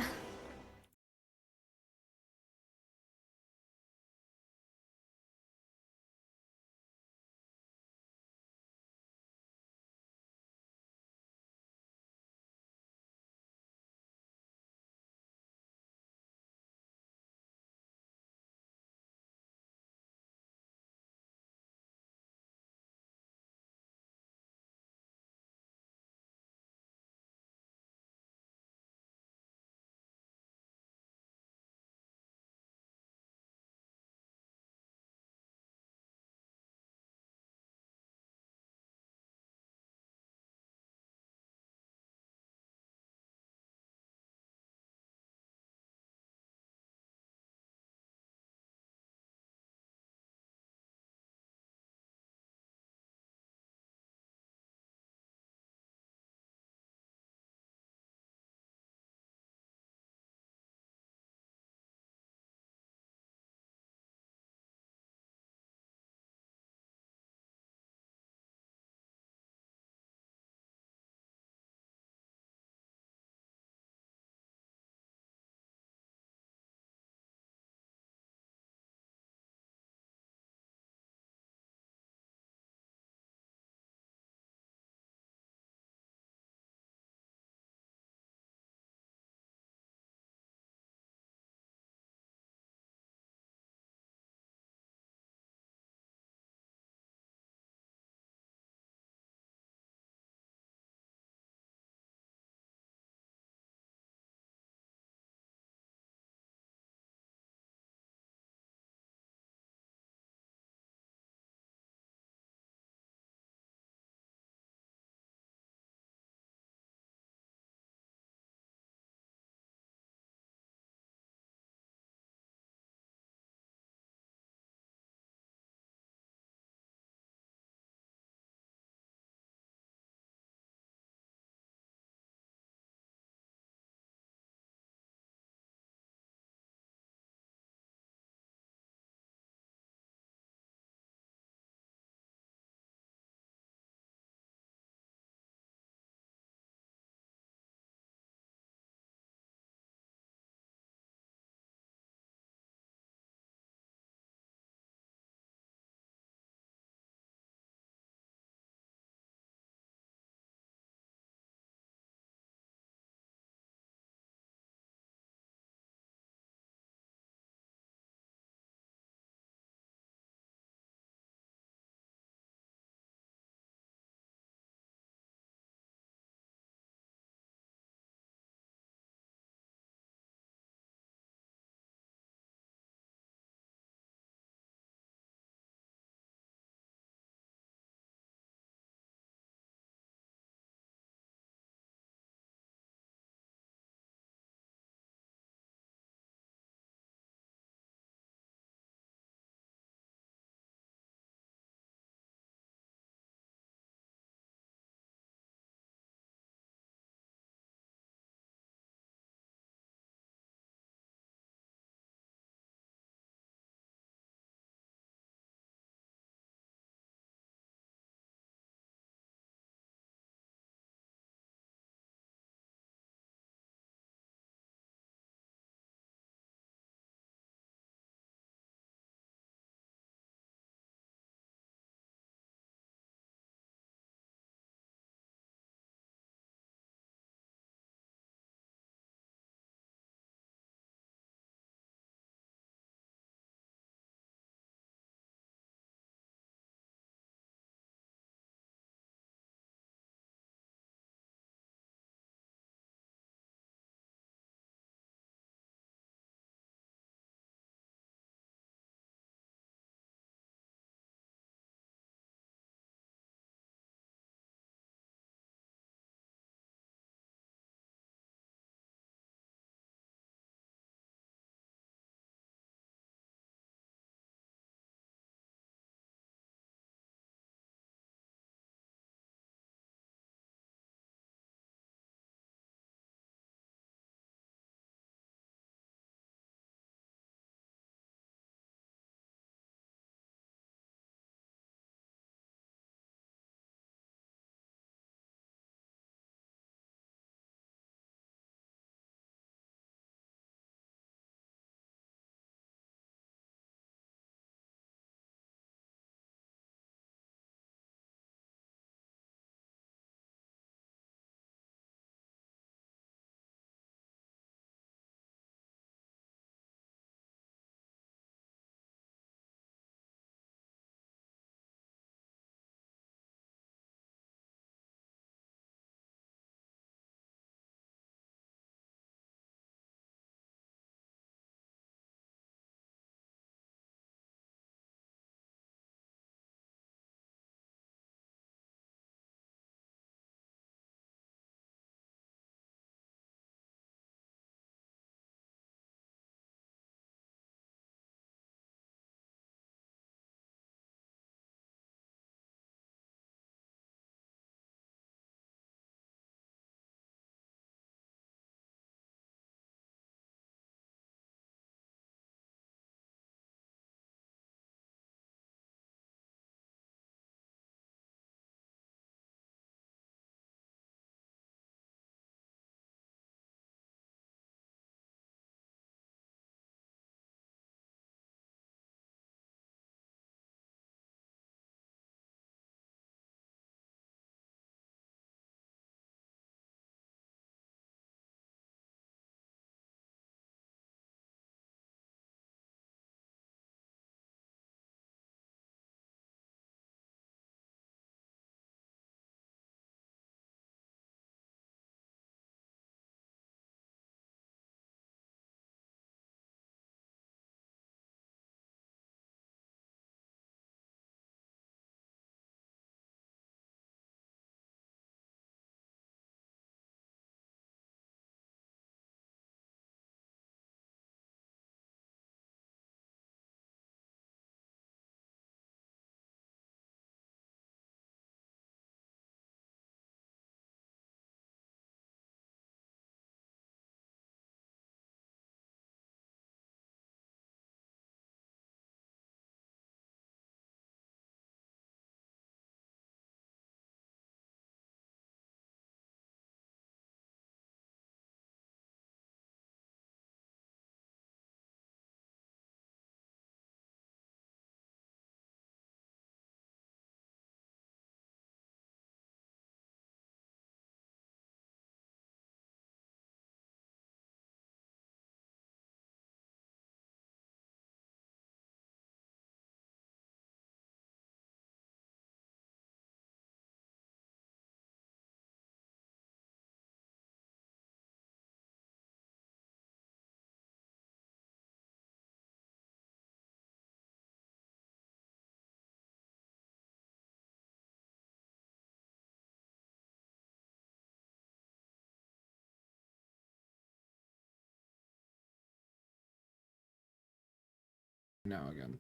Now again.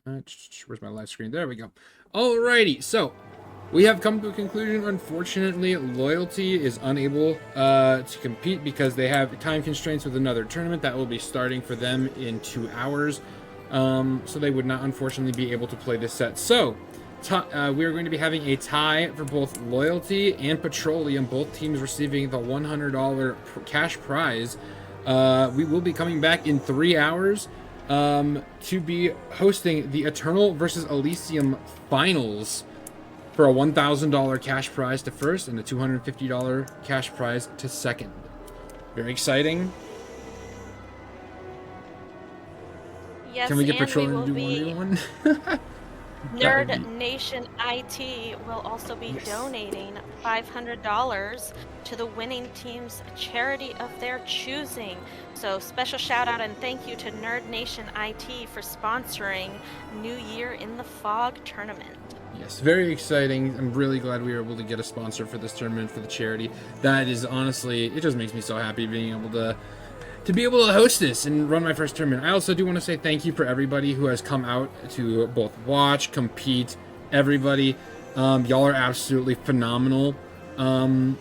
Where's my live screen? There we go. Alrighty, so we have come to a conclusion. Unfortunately, Loyalty is unable to compete because they have time constraints with another tournament that will be starting for them in 2 hours. So they would not, unfortunately, be able to play this set. So we are going to be having a tie for both Loyalty and Petroleum, both teams receiving the $100 cash prize. We will be coming back in 3 hours to be hosting the Eternal versus Elysium finals for a $1,000 cash prize to first and a $250 cash prize to second. Very exciting. Yes, Can we get and Petroleum to do be... 1v1? Nerd Nation IT will also be donating $500 to the winning team's charity of their choosing. So special shout out and thank you to Nerd Nation IT for sponsoring New Year in the Fog tournament. Yes, very exciting. I'm really glad we were able to get a sponsor for this tournament for the charity. That is honestly, it just makes me so happy being able to be able to host this and run my first tournament. I also do want to say thank you for everybody who has come out to both watch, compete, everybody. Y'all are absolutely phenomenal. I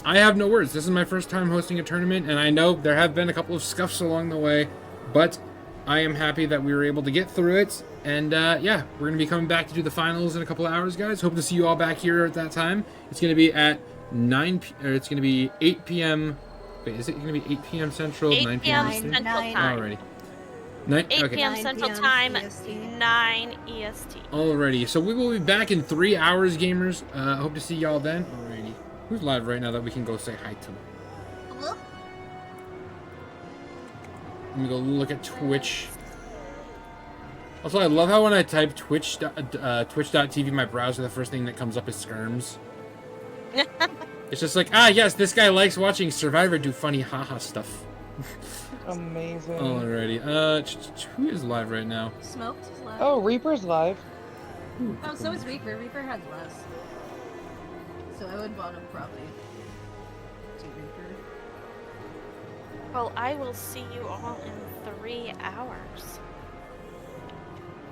have no words. This is my first time hosting a tournament, and I know there have been a couple of scuffs along the way, but I am happy that we were able to get through it. And yeah, we're going to be coming back to do the finals in a couple of hours, guys. Hope to see you all back here at that time. It's going to be at 8 p.m. Wait, is it going to be 8 p.m. Central, 9 p.m. Eastern? Central Time. Alrighty. 8 okay. p.m. Central 9 Time, EST. 9 EST. Alrighty, so we will be back in 3 hours, gamers. Hope to see y'all then. Alrighty. Who's live right now that we can go say hi to? Hello? Let me go look at Twitch. Also, I love how when I type twitch.tv in my browser, the first thing that comes up is Skirms. It's just like, yes, this guy likes watching Survivor do funny haha stuff. Amazing. Alrighty, who is live right now? Smoked is live. Oh, Reaper's live. Oh, so is Reaper. Reaper has less. So I would want to probably do Reaper. Well, I will see you all in 3 hours.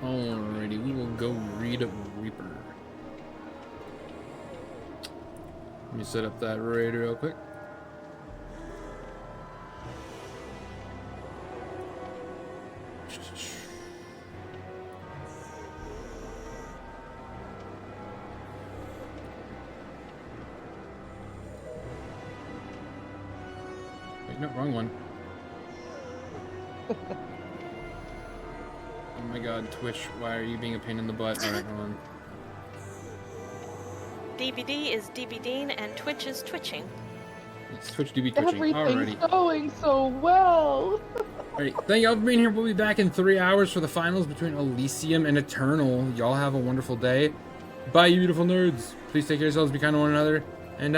Alrighty, we will go read Reaper. Let me set up that raid real quick. Wait, no, wrong one. Oh my god, Twitch, why are you being a pain in the butt? Alright, hold on. DBD is DBDing and Twitch is twitching. It's Twitch DB twitching. Everything's Alrighty. going so well. Alright, thank y'all for being here. We'll be back in 3 hours for the finals between Elysium and Eternal. Y'all have a wonderful day. Bye, you beautiful nerds. Please take care of yourselves, be kind to one another, and